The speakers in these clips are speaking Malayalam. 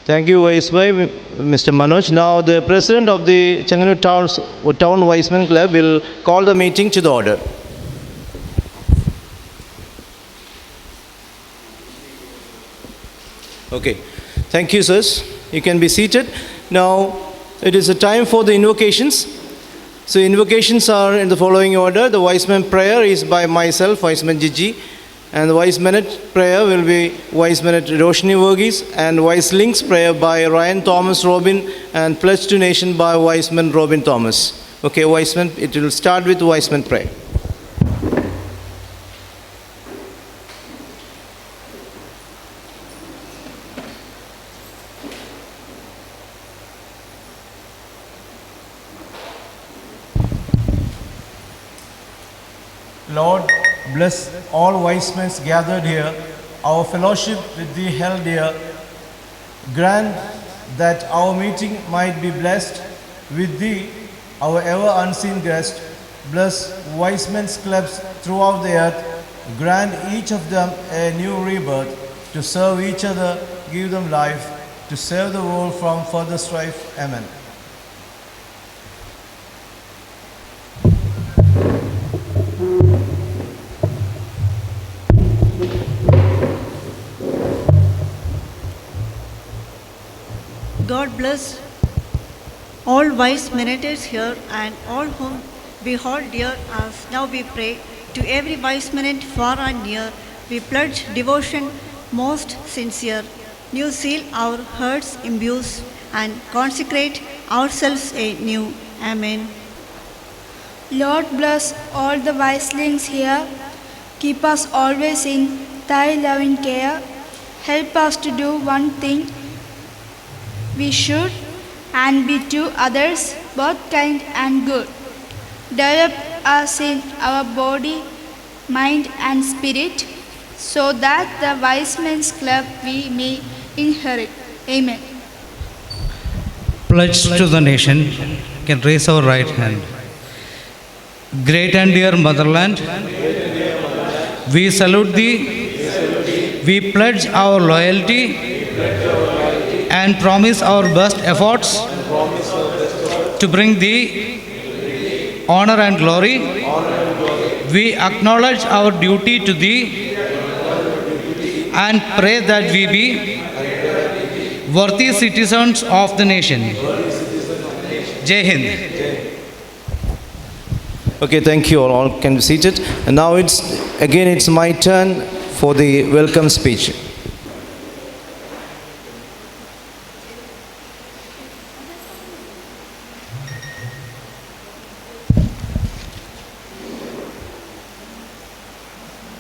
Thank you, Vice President Mr. Manoj. Now, the President of the Changanur Town Wiseman Club will call the meeting to the order. Okay. Thank you, sirs. You can be seated. Now, it is a time for the invocations. So, invocations are in the following order. The Wiseman prayer is by myself, Wiseman Gigi. And the Wise Minute prayer will be Wise Minute Roshni Verghese, and Wise Links prayer by Ryan Thomas Robin, and Pledge to Nation by Wiseman Robin Thomas. Okay, Wiseman, it will start with Wiseman prayer. Lord, bless all wise men gathered here, our fellowship with thee held here. Grant that our meeting might be blessed with thee, our ever unseen guest. Bless wise men's clubs throughout the earth. Grant each of them a new rebirth, to serve each other, give them life, to save the world from further strife. Amen. God bless all wise meditators here and all whom we hold dear as now we pray. To every wise minute far and near, we pledge devotion most sincere. New seal our hearts imbues and consecrate ourselves anew. Amen. Lord, bless all the wiselings here. Keep us always in thy loving care. Help us to do one thing we should, and be to others both kind and good. Develop us in our body, mind and spirit, so that the wise men's club we may inherit. Amen. Pledge to the nation. Can raise our right hand. Great and dear motherland, we salute thee. We pledge our loyalty and promise our best efforts to bring thee honor and glory. We acknowledge our duty to thee and pray that we be worthy citizens of the nation. Jai Hind. Okay, thank you all. All can be seated. And now it's my turn for the welcome speech.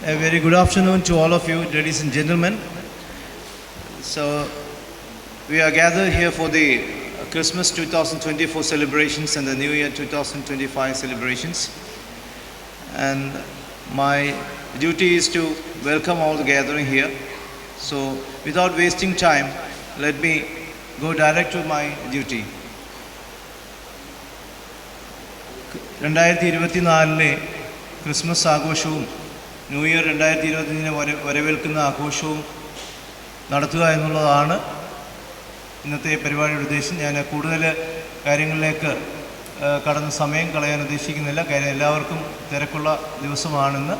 A very good afternoon to all of you, ladies and gentlemen. So, we are gathered here for the Christmas 2024 celebrations and the New Year 2025 celebrations. And my duty is to welcome all the gathering here. So, without wasting time, let me go direct to my duty. 2024 Christmas ആഘോഷവും ന്യൂ ഇയർ 2025 വരവേൽക്കുന്ന ആഘോഷവും നടത്തുക എന്നുള്ളതാണ് ഇന്നത്തെ പരിപാടിയുടെ ഉദ്ദേശം. ഞാൻ കൂടുതൽ കാര്യങ്ങളിലേക്ക് കടന്ന് സമയം കളയാൻ ഉദ്ദേശിക്കുന്നില്ല. കാര്യം എല്ലാവർക്കും തിരക്കുള്ള ദിവസമാണെന്ന്.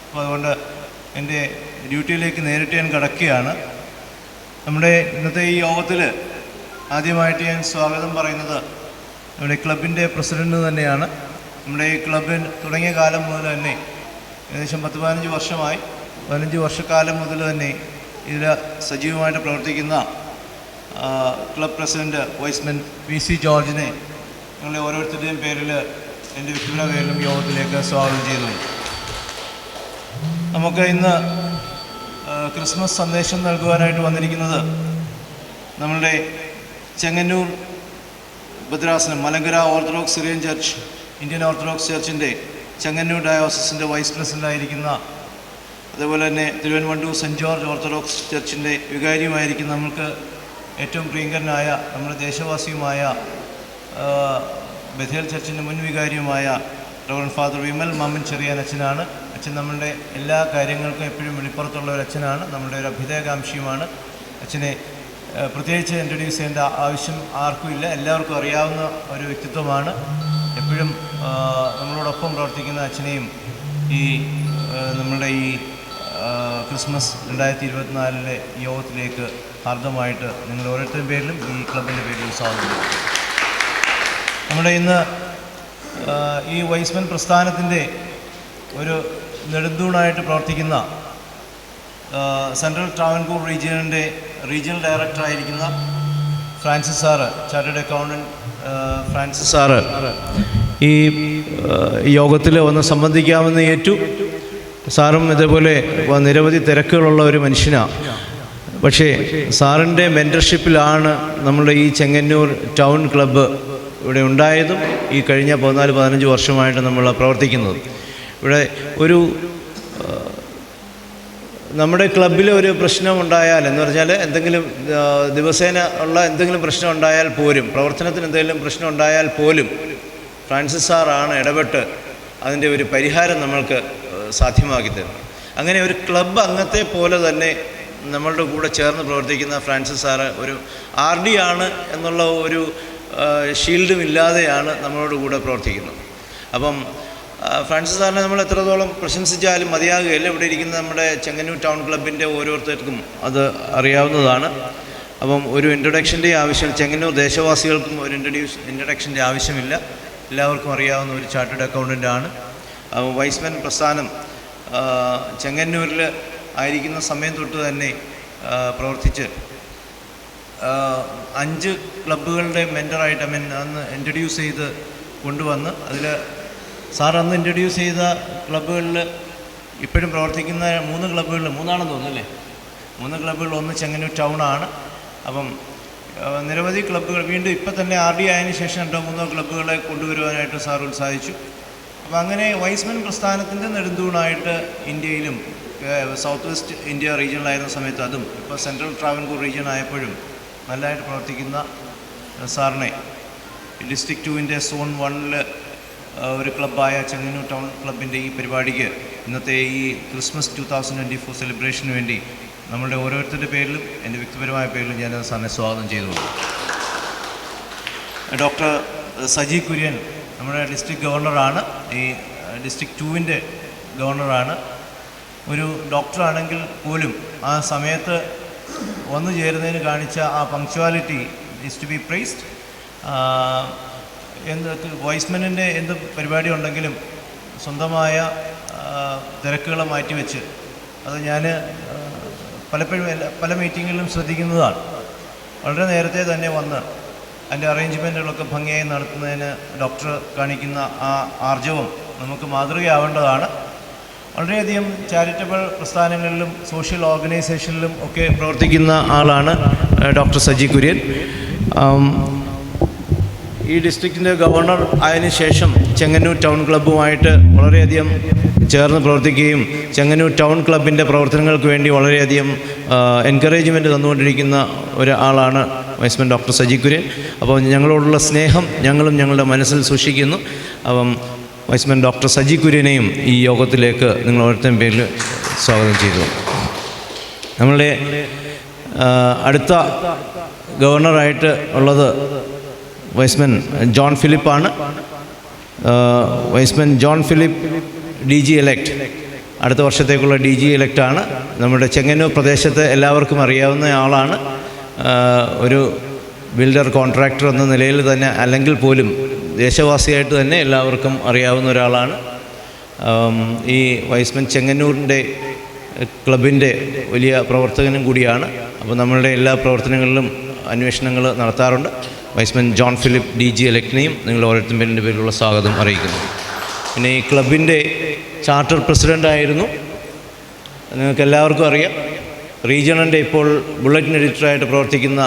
അപ്പോൾ അതുകൊണ്ട് എൻ്റെ ഡ്യൂട്ടിയിലേക്ക് നേരിട്ട് ഞാൻ കടക്കുകയാണ്. നമ്മുടെ ഇന്നത്തെ ഈ യോഗത്തിൽ ആദ്യമായിട്ട് ഞാൻ സ്വാഗതം പറയുന്നത് നമ്മുടെ ക്ലബിൻ്റെ പ്രസിഡൻറ്റ് തന്നെയാണ്. നമ്മുടെ ഈ ക്ലബിൻ തുടങ്ങിയ കാലം മുതൽ തന്നെ ഏകദേശം 10-15 വർഷമായി, 15 വർഷക്കാലം മുതൽ തന്നെ ഇതിൽ സജീവമായിട്ട് പ്രവർത്തിക്കുന്ന ക്ലബ് പ്രസിഡൻറ്റ് വൈസ്മൻ VC ജോർജിനെ നിങ്ങളെ ഓരോരുത്തരുടെയും പേരിൽ എൻ്റെ വ്യക്തിപര പേരിലും യോഗത്തിലേക്ക് സ്വാഗതം ചെയ്യുന്നു. നമുക്ക് ഇന്ന് ക്രിസ്മസ് സന്ദേശം നൽകുവാനായിട്ട് വന്നിരിക്കുന്നത് നമ്മളുടെ ചെങ്ങന്നൂർ ഭദ്രാസനം Malankara orthodox Syrian church, Indian orthodox ചർച്ചിൻ്റെ ചെങ്ങന്നൂർ ഡയോസിസിൻ്റെ വൈസ് പ്രസിഡൻ്റായിരിക്കുന്ന, അതേപോലെ തന്നെ തിരുവൻവണ്ടൂർ സെൻറ്റ് ജോർജ് ഓർത്തഡോക്സ് ചർച്ചിൻ്റെ വികാരിയുമായിരിക്കുന്ന നമുക്ക് ഏറ്റവും പ്രിയങ്കരനായ നമ്മുടെ ദേശവാസിയുമായ ബഥേൽ ചർച്ചിൻ്റെ മുൻ വികാരിയുമായ റവറൻഡ് ഫാദർ വിമൽ മാമൻ ചെറിയാൻ അച്ഛനാണ്. അച്ഛൻ നമ്മളുടെ എല്ലാ കാര്യങ്ങൾക്കും എപ്പോഴും വെളിപ്പുറത്തുള്ള ഒരു അച്ഛനാണ്. നമ്മുടെ ഒരു അഭ്യുദയകാംക്ഷിയുമാണ്. അച്ഛനെ പ്രത്യേകിച്ച് ഇൻട്രൊഡ്യൂസ് ചെയ്യേണ്ട ആവശ്യം ആർക്കും ഇല്ല. എല്ലാവർക്കും അറിയാവുന്ന ഒരു വ്യക്തിത്വമാണ്. എപ്പോഴും നമ്മളോടൊപ്പം പ്രവർത്തിക്കുന്ന അച്ഛനെയും ഈ നമ്മളുടെ ഈ ക്രിസ്മസ് 2024 യോഗത്തിലേക്ക് ഹാർദമായിട്ട് നിങ്ങൾ ഓരോരുത്തരുടെ പേരിലും ഈ ക്ലബിൻ്റെ പേരിലും സ്വാഗതം ചെയ്യും. നമ്മുടെ ഇന്ന് ഈ വൈസ്മൻ പ്രസ്ഥാനത്തിൻ്റെ ഒരു നെടുന്തൂണായിട്ട് പ്രവർത്തിക്കുന്ന സെൻട്രൽ ട്രാവൻകൂർ റീജിയണിൻ്റെ റീജിയണൽ ഡയറക്ടറായിരിക്കുന്ന Francis sir, chartered accountant Francis sir ഈ യോഗത്തിൽ ഒന്ന് സംബന്ധിക്കാമെന്ന് ഏറ്റു. സാറും ഇതേപോലെ നിരവധി തിരക്കുകളുള്ള ഒരു മനുഷ്യനാണ്. പക്ഷേ സാറിൻ്റെ മെൻറ്റർഷിപ്പിലാണ് നമ്മുടെ ഈ ചെങ്ങന്നൂർ ടൗൺ ക്ലബ്ബ് ഇവിടെ ഉണ്ടായതും ഈ കഴിഞ്ഞ 14-15 വർഷമായിട്ട് നമ്മൾ പ്രവർത്തിക്കുന്നത്. ഇവിടെ ഒരു നമ്മുടെ ക്ലബ്ബിൽ ഒരു പ്രശ്നം ഉണ്ടായാൽ എന്ന് പറഞ്ഞാൽ എന്തെങ്കിലും ദിവസേന ഉള്ള എന്തെങ്കിലും പ്രശ്നം ഉണ്ടായാൽ പോലും, പ്രവർത്തനത്തിന് എന്തെങ്കിലും പ്രശ്നം ഉണ്ടായാൽ പോലും ഫ്രാൻസിസ് സാറാണ് ഇടപെട്ട് അതിൻ്റെ ഒരു പരിഹാരം നമ്മൾക്ക് സാധ്യമാക്കി തരുന്നത്. അങ്ങനെ ഒരു ക്ലബ്ബ് അംഗത്തെ പോലെ തന്നെ നമ്മളുടെ കൂടെ ചേർന്ന് പ്രവർത്തിക്കുന്ന ഫ്രാൻസിസ് സാറ് ഒരു RD ആണ് എന്നുള്ള ഒരു ഷീൽഡും ഇല്ലാതെയാണ് നമ്മളോട് കൂടെ പ്രവർത്തിക്കുന്നത്. അപ്പം ഫ്രാൻസിസ് സാറിനെ നമ്മൾ എത്രത്തോളം പ്രശംസിച്ചാലും മതിയാകുകയില്ല. ഇവിടെ ഇരിക്കുന്ന നമ്മുടെ ചെങ്ങന്നൂർ ടൗൺ ക്ലബിൻ്റെ ഓരോരുത്തർക്കും അത് അറിയാവുന്നതാണ്. അപ്പം ഒരു ഇൻട്രൊഡക്ഷൻ്റെ ആവശ്യം, ചെങ്ങന്നൂർ ദേശവാസികൾക്കും ഒരു ഇൻട്രൊഡക്ഷൻ്റെ ആവശ്യമില്ല. എല്ലാവർക്കും അറിയാവുന്ന ഒരു ചാർട്ടേഡ് അക്കൗണ്ടൻ്റാണ്. വൈസ്മൻ പ്രസ്ഥാനം ചെങ്ങന്നൂരിൽ ആയിരിക്കുന്ന സമയം തൊട്ട് തന്നെ പ്രവർത്തിച്ച് 5 ക്ലബ്ബുകളുടെ മെൻറ്ററായിട്ട് അന്ന് ഇൻട്രൊഡ്യൂസ് ചെയ്ത് കൊണ്ടുവന്ന് അതിൽ സാർ അന്ന് ഇൻട്രൊഡ്യൂസ് ചെയ്ത ക്ലബ്ബുകളിൽ ഇപ്പോഴും പ്രവർത്തിക്കുന്ന 3 ക്ലബ്ബുകളിൽ 3ആണെന്ന് തോന്നുന്നല്ലേ, 3 ക്ലബ്ബുകളിൽ ഒന്ന് ചെങ്ങന്നൂർ ടൗണാണ്. അപ്പം നിരവധി ക്ലബ്ബുകൾ വീണ്ടും ഇപ്പം തന്നെ RD ആയതിനു ശേഷം 2-3 ക്ലബ്ബുകളെ കൊണ്ടുവരുവാനായിട്ട് സാർ ഉത്സാഹിച്ചു. അപ്പം അങ്ങനെ വൈസ്മൻ പ്രസ്ഥാനത്തിൻ്റെ നെടുന്തൂണായിട്ട് ഇന്ത്യയിലും സൗത്ത് വെസ്റ്റ് ഇന്ത്യ റീജിയണിലായിരുന്ന സമയത്ത് അതും ഇപ്പോൾ സെൻട്രൽ ട്രാവൻകൂർ റീജിയൺ ആയപ്പോഴും നല്ലതായിട്ട് പ്രവർത്തിക്കുന്ന സാറിനെ ഡിസ്ട്രിക്ട് 2ൻ്റെ സോൺ 1 ഒരു ക്ലബ്ബായ ചെങ്ങന്നൂർ ടൗൺ ക്ലബിൻ്റെ ഈ പരിപാടിക്ക് ഇന്നത്തെ ഈ ക്രിസ്മസ് 2024 സെലിബ്രേഷന് വേണ്ടി നമ്മളുടെ ഓരോരുത്തരുടെ പേരിലും എൻ്റെ വ്യക്തിപരമായ പേരിലും ഞാൻ സാറിനെ സ്വാഗതം ചെയ്തുകൊള്ളു. ഡോക്ടർ സജി കുര്യൻ നമ്മുടെ ഡിസ്ട്രിക്ട് ഗവർണറാണ്, ഈ ഡിസ്ട്രിക്ട് 2ൻ്റെ ഗവർണറാണ്. ഒരു ഡോക്ടറാണെങ്കിൽ പോലും ആ സമയത്ത് വന്നു ചേരുന്നതിന് കാണിച്ച ആ punctuality is to be prized. വൈസ്മനിൻ്റെ എന്ത് പരിപാടി ഉണ്ടെങ്കിലും സ്വന്തമായ തിരക്കുകളെ മാറ്റിവെച്ച്, അത് ഞാൻ പലപ്പോഴും പല മീറ്റിങ്ങുകളിലും ശ്രദ്ധിക്കുന്നതാണ്, വളരെ നേരത്തെ തന്നെ വന്ന് അതിൻ്റെ അറേഞ്ച്മെൻറ്റുകളൊക്കെ ഭംഗിയായി നടത്തുന്നതിന് ഡോക്ടർ കാണിക്കുന്ന ആ ആർജവം നമുക്ക് മാതൃകയാവേണ്ടതാണ്. വളരെയധികം ചാരിറ്റബിൾ പ്രസ്ഥാനങ്ങളിലും സോഷ്യൽ ഓർഗനൈസേഷനിലും ഒക്കെ പ്രവർത്തിക്കുന്ന ആളാണ് ഡോക്ടർ സജി കുര്യൻ. ഈ ഡിസ്ട്രിക്റ്റിൻ്റെ ഗവർണർ ആയതിനു ശേഷം ചെങ്ങന്നൂർ ടൗൺ ക്ലബ്ബുമായിട്ട് വളരെയധികം ചേർന്ന് പ്രവർത്തിക്കുകയും ചെങ്ങന്നൂർ ടൗൺ ക്ലബിൻ്റെ പ്രവർത്തനങ്ങൾക്ക് വേണ്ടി വളരെയധികം എൻകറേജ്മെൻറ്റ് തന്നുകൊണ്ടിരിക്കുന്ന ഒരാളാണ് വൈസ്മൻ ഡോക്ടർ സജി കുര്യൻ. അപ്പോൾ ഞങ്ങളോടുള്ള സ്നേഹം ഞങ്ങളും ഞങ്ങളുടെ മനസ്സിൽ സൂക്ഷിക്കുന്നു. അപ്പം വൈസ്മൻ ഡോക്ടർ സജി കുര്യനെയും ഈ യോഗത്തിലേക്ക് നിങ്ങൾ ഓരോരുത്തരും പേരിൽ സ്വാഗതം ചെയ്തു. നമ്മളുടെ അടുത്ത ഗവർണറായിട്ട് ഉള്ളത് വൈസ്മൻ ജോൺ ഫിലിപ്പാണ്. Y's man John Philip DG elect, അടുത്ത വർഷത്തേക്കുള്ള DG എലക്റ്റാണ്. നമ്മുടെ ചെങ്ങന്നൂർ പ്രദേശത്ത് എല്ലാവർക്കും അറിയാവുന്ന ആളാണ്. ഒരു ബിൽഡർ കോൺട്രാക്ടർ എന്ന നിലയിൽ തന്നെ അല്ലെങ്കിൽ പോലും ദേശവാസിയായിട്ട് തന്നെ എല്ലാവർക്കും അറിയാവുന്ന ഒരാളാണ്. ഈ വൈസ്മൻ ചെങ്ങന്നൂരിൻ്റെ ക്ലബിൻ്റെ വലിയ പ്രവർത്തകനും കൂടിയാണ്. അപ്പോൾ നമ്മളുടെ എല്ലാ പ്രവർത്തനങ്ങളിലും അന്വേഷണങ്ങൾ നടത്താറുണ്ട്. വൈസ്മൻ ജോൺ ഫിലിപ്പ് DG എലക്ടിനെയും നിങ്ങൾ ഓരോരുത്തരുടെ പേരിലുള്ള സ്വാഗതം അറിയിക്കുന്നു. പിന്നെ ഈ ക്ലബിൻ്റെ ചാർട്ടർ പ്രസിഡൻ്റായിരുന്നു, നിങ്ങൾക്ക് എല്ലാവർക്കും അറിയാം. റീജിയണിൻ്റെ ഇപ്പോൾ ബുള്ളറ്റിൻ എഡിറ്ററായിട്ട് പ്രവർത്തിക്കുന്ന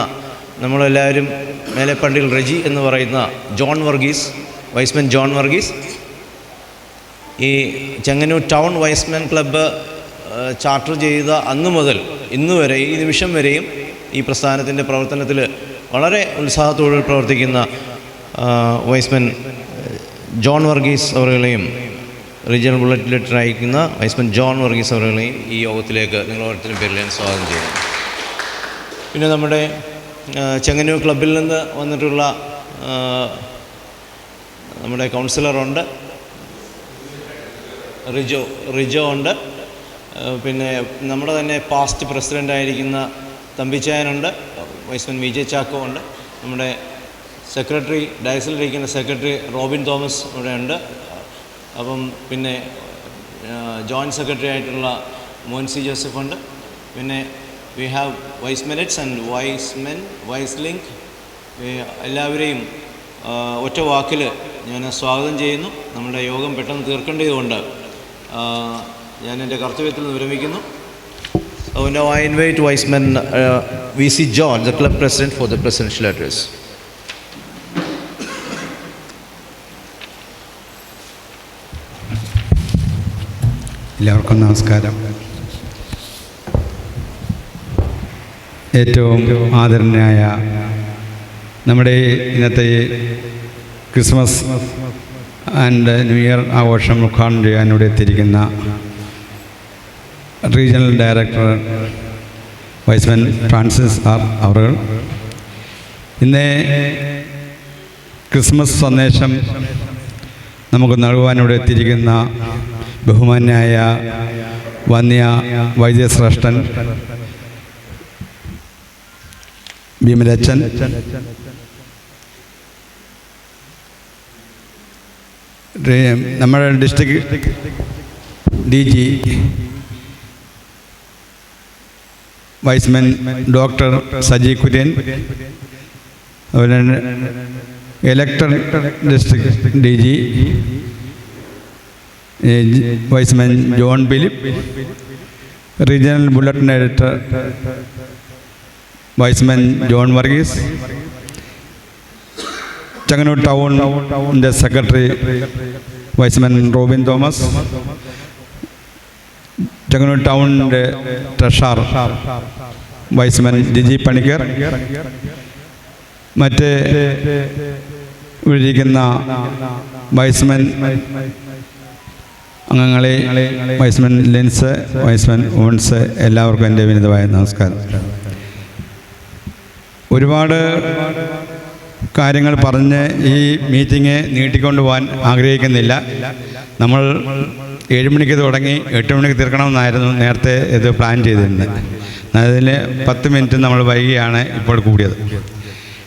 നമ്മളെല്ലാവരും മേലെപ്പണ്ടിൽ റെജി എന്ന് പറയുന്ന John Varghese, Y's man John Varghese. ഈ Chengannur town Y's man club charter ചെയ്ത അന്നു മുതൽ ഇന്ന് വരെ ഈ നിമിഷം വരെയും ഈ പ്രസ്ഥാനത്തിൻ്റെ പ്രവർത്തനത്തിൽ വളരെ ഉത്സാഹത്തോടെ പ്രവർത്തിക്കുന്ന വൈസ്മൻ ജോൺ വർഗീസ് അവരുകളെയും റീജിയണൽ ബുള്ളറ്റിൻ എഡിറ്റർ അയക്കുന്ന വൈസ്മൻ ജോൺ വർഗീസ് അവരുകളെയും ഈ യോഗത്തിലേക്ക് നിങ്ങൾ ഓരോരുത്തരും പേരിൽ ഞാൻ സ്വാഗതം ചെയ്യുന്നു. പിന്നെ നമ്മുടെ ചെങ്ങന്നൂർ ക്ലബിൽ നിന്ന് വന്നിട്ടുള്ള നമ്മുടെ കൗൺസിലറുണ്ട്, റിജോ ഉണ്ട്. പിന്നെ നമ്മുടെ തന്നെ പാസ്റ്റ് പ്രസിഡൻ്റായിരിക്കുന്ന തമ്പിച്ചായനുണ്ട്, വൈസ്മൻ വി ജെ ചാക്കോ ഉണ്ട്. നമ്മുടെ സെക്രട്ടറി, ഡയസിലിരിക്കുന്ന സെക്രട്ടറി റോബിൻ തോമസ് ഇവിടെ ഉണ്ട്. അപ്പം പിന്നെ ജോയിൻറ്റ് സെക്രട്ടറി ആയിട്ടുള്ള മോൻസി ജോസഫ് ഉണ്ട്. പിന്നെ we have Y's minutes and Y's link. എല്ലാവരെയും ഒറ്റ വാക്കിൽ ഞാൻ സ്വാഗതം ചെയ്യുന്നു. നമ്മുടെ യോഗം പെട്ടെന്ന് തീർക്കേണ്ടതുകൊണ്ട് ഞാൻ എൻ്റെ കർത്തവ്യത്തിൽ നിന്ന് വിരമിക്കുന്നു. So now I invite Viceman VC John, the club president, for the presidential address. എല്ലാവർക്കും നമസ്കാരം. ഏറ്റവും ആദരണീയനായ നമ്മുടെ ഇന്നത്തെ ക്രിസ്മസ് ആൻഡ് ന്യൂ ഇയർ ആഘോഷം ഉദ്ഘാടനം ചെയ്യാൻ ഇവിടെ എത്തിയിരിക്കുന്ന regional director Y's man Francis R അവർ, ഇന്ന് ക്രിസ്മസ് സന്ദേശം നമുക്ക് നൽകുവാൻ ഇവിടെ എത്തിയിരിക്കുന്ന ബഹുമാന്യായ വന്യ വൈദ്യശ്രേഷ്ഠൻ ഭീമലച്ചൻ, നമ്മുടെ district DG Y's man doctor Saji Kurian, അതുപോലെ elected district DG Y's man John Philip, regional bulletin editor Y's man John Varghese, Chengannur ടൗണിൻ്റെ secretary Y's man Robin Thomas, Chengannur ടൗണിൻ്റെ ട്രഷറർ വൈസ്മൻ ജിജി പണിക്കർ, മറ്റ് ഇരിക്കുന്ന വൈസ്മൻ അംഗങ്ങളെ, വൈസ്മൻ ലിൻസ്, വൈസ്മൻ ഓൺസ്, എല്ലാവർക്കും എൻ്റെ വിനീതമായ നമസ്കാരം. ഒരുപാട് കാര്യങ്ങൾ പറഞ്ഞ് ഈ മീറ്റിംഗ് നീട്ടിക്കൊണ്ടു പോകാൻ ആഗ്രഹിക്കുന്നില്ല. നമ്മൾ 7 മണിക്ക് തുടങ്ങി 8 മണിക്ക് തീർക്കണമെന്നായിരുന്നു നേരത്തെ ഇത് പ്ലാൻ ചെയ്തിരുന്നത്. അതിൽ 10 മിനിറ്റ് നമ്മൾ വൈകിയാണ് ഇപ്പോൾ കൂടിയത്.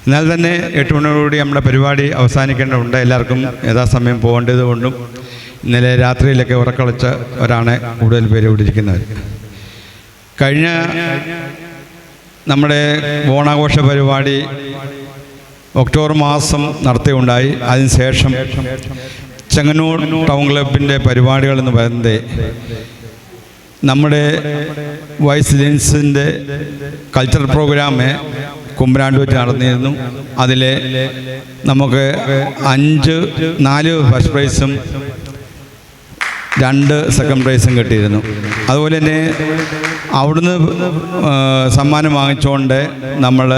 എന്നാൽ തന്നെ 8 മണിയോടുകൂടി നമ്മുടെ പരിപാടി അവസാനിക്കേണ്ടതുണ്ട്. എല്ലാവർക്കും യഥാസമയം പോകേണ്ടതുകൊണ്ടും ഇന്നലെ രാത്രിയിലൊക്കെ ഉറക്കളച്ചവരാണ് കൂടുതൽ പേര് ഇവിടെ ഇരിക്കുന്നവർ. കഴിഞ്ഞ നമ്മുടെ ഓണാഘോഷ പരിപാടി ഒക്ടോബർ മാസം നടത്തുകയുണ്ടായി. അതിനുശേഷം ചെങ്ങന്നൂർ ടൗൺ ക്ലബിൻ്റെ പരിപാടികളെന്ന് പറയുന്നത് നമ്മുടെ വൈസ് ലിൻസിൻ്റെ കൾച്ചറൽ പ്രോഗ്രാം കുമ്പനാണ്ട് വെച്ച് നടന്നിരുന്നു. അതിൽ നമുക്ക് 4 ഫസ്റ്റ് പ്രൈസും 2 സെക്കൻഡ് പ്രൈസും കിട്ടിയിരുന്നു. അതുപോലെ തന്നെ അവിടുന്ന് സമ്മാനം വാങ്ങിച്ചുകൊണ്ട് നമ്മൾ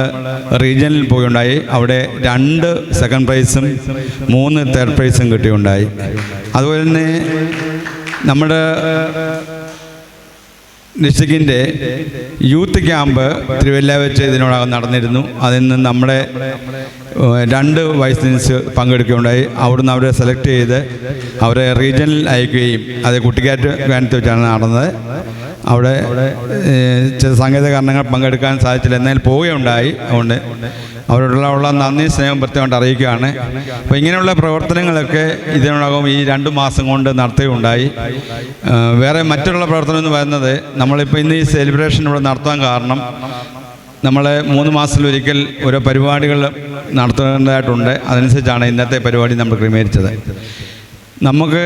റീജിയനിൽ പോവുകയുണ്ടായി. അവിടെ 2 സെക്കൻഡ് പ്രൈസും 3 തേർഡ് പ്രൈസും കിട്ടുകയുണ്ടായി. അതുപോലെ തന്നെ നമ്മുടെ ഡിസ്ട്രിക്റ്റിൻ്റെ യൂത്ത് ക്യാമ്പ് തിരുവല്ല വെച്ച് ഇതിനോടകം നടന്നിരുന്നു. അതിൽ നിന്ന് നമ്മുടെ 2 വൈസ് ലിൻസ് പങ്കെടുക്കുകയുണ്ടായി. അവിടുന്ന് അവരെ സെലക്ട് ചെയ്ത് അവരെ റീജിയനിൽ അയക്കുകയും അത് കുട്ടിക്കാനത്ത് വെച്ചാണ് നടന്നത്. അവിടെ ചില സാങ്കേതിക കാരണങ്ങൾ പങ്കെടുക്കാൻ സാധിച്ചില്ല, എന്നാൽ പോവുകയുണ്ടായി. അതുകൊണ്ട് അവരോടുള്ള നന്ദി സ്നേഹം പ്രത്യേകം അറിയിക്കുകയാണ്. അപ്പോൾ ഇങ്ങനെയുള്ള പ്രവർത്തനങ്ങളൊക്കെ ഇതിനോടകം ഈ 2 മാസം കൊണ്ട് നടത്തുകയുണ്ടായി. വേറെ മറ്റുള്ള പ്രവർത്തനം എന്ന് പറയുന്നത് നമ്മളിപ്പോൾ ഇന്ന് ഈ സെലിബ്രേഷൻ ഇവിടെ നടത്താൻ കാരണം നമ്മൾ 3 മാസത്തിലൊരിക്കൽ ഓരോ പരിപാടികൾ നടത്തേണ്ടതായിട്ടുണ്ട്. അതനുസരിച്ചാണ് ഇന്നത്തെ പരിപാടി നമ്മൾ ക്രമീകരിച്ചത്. നമുക്ക്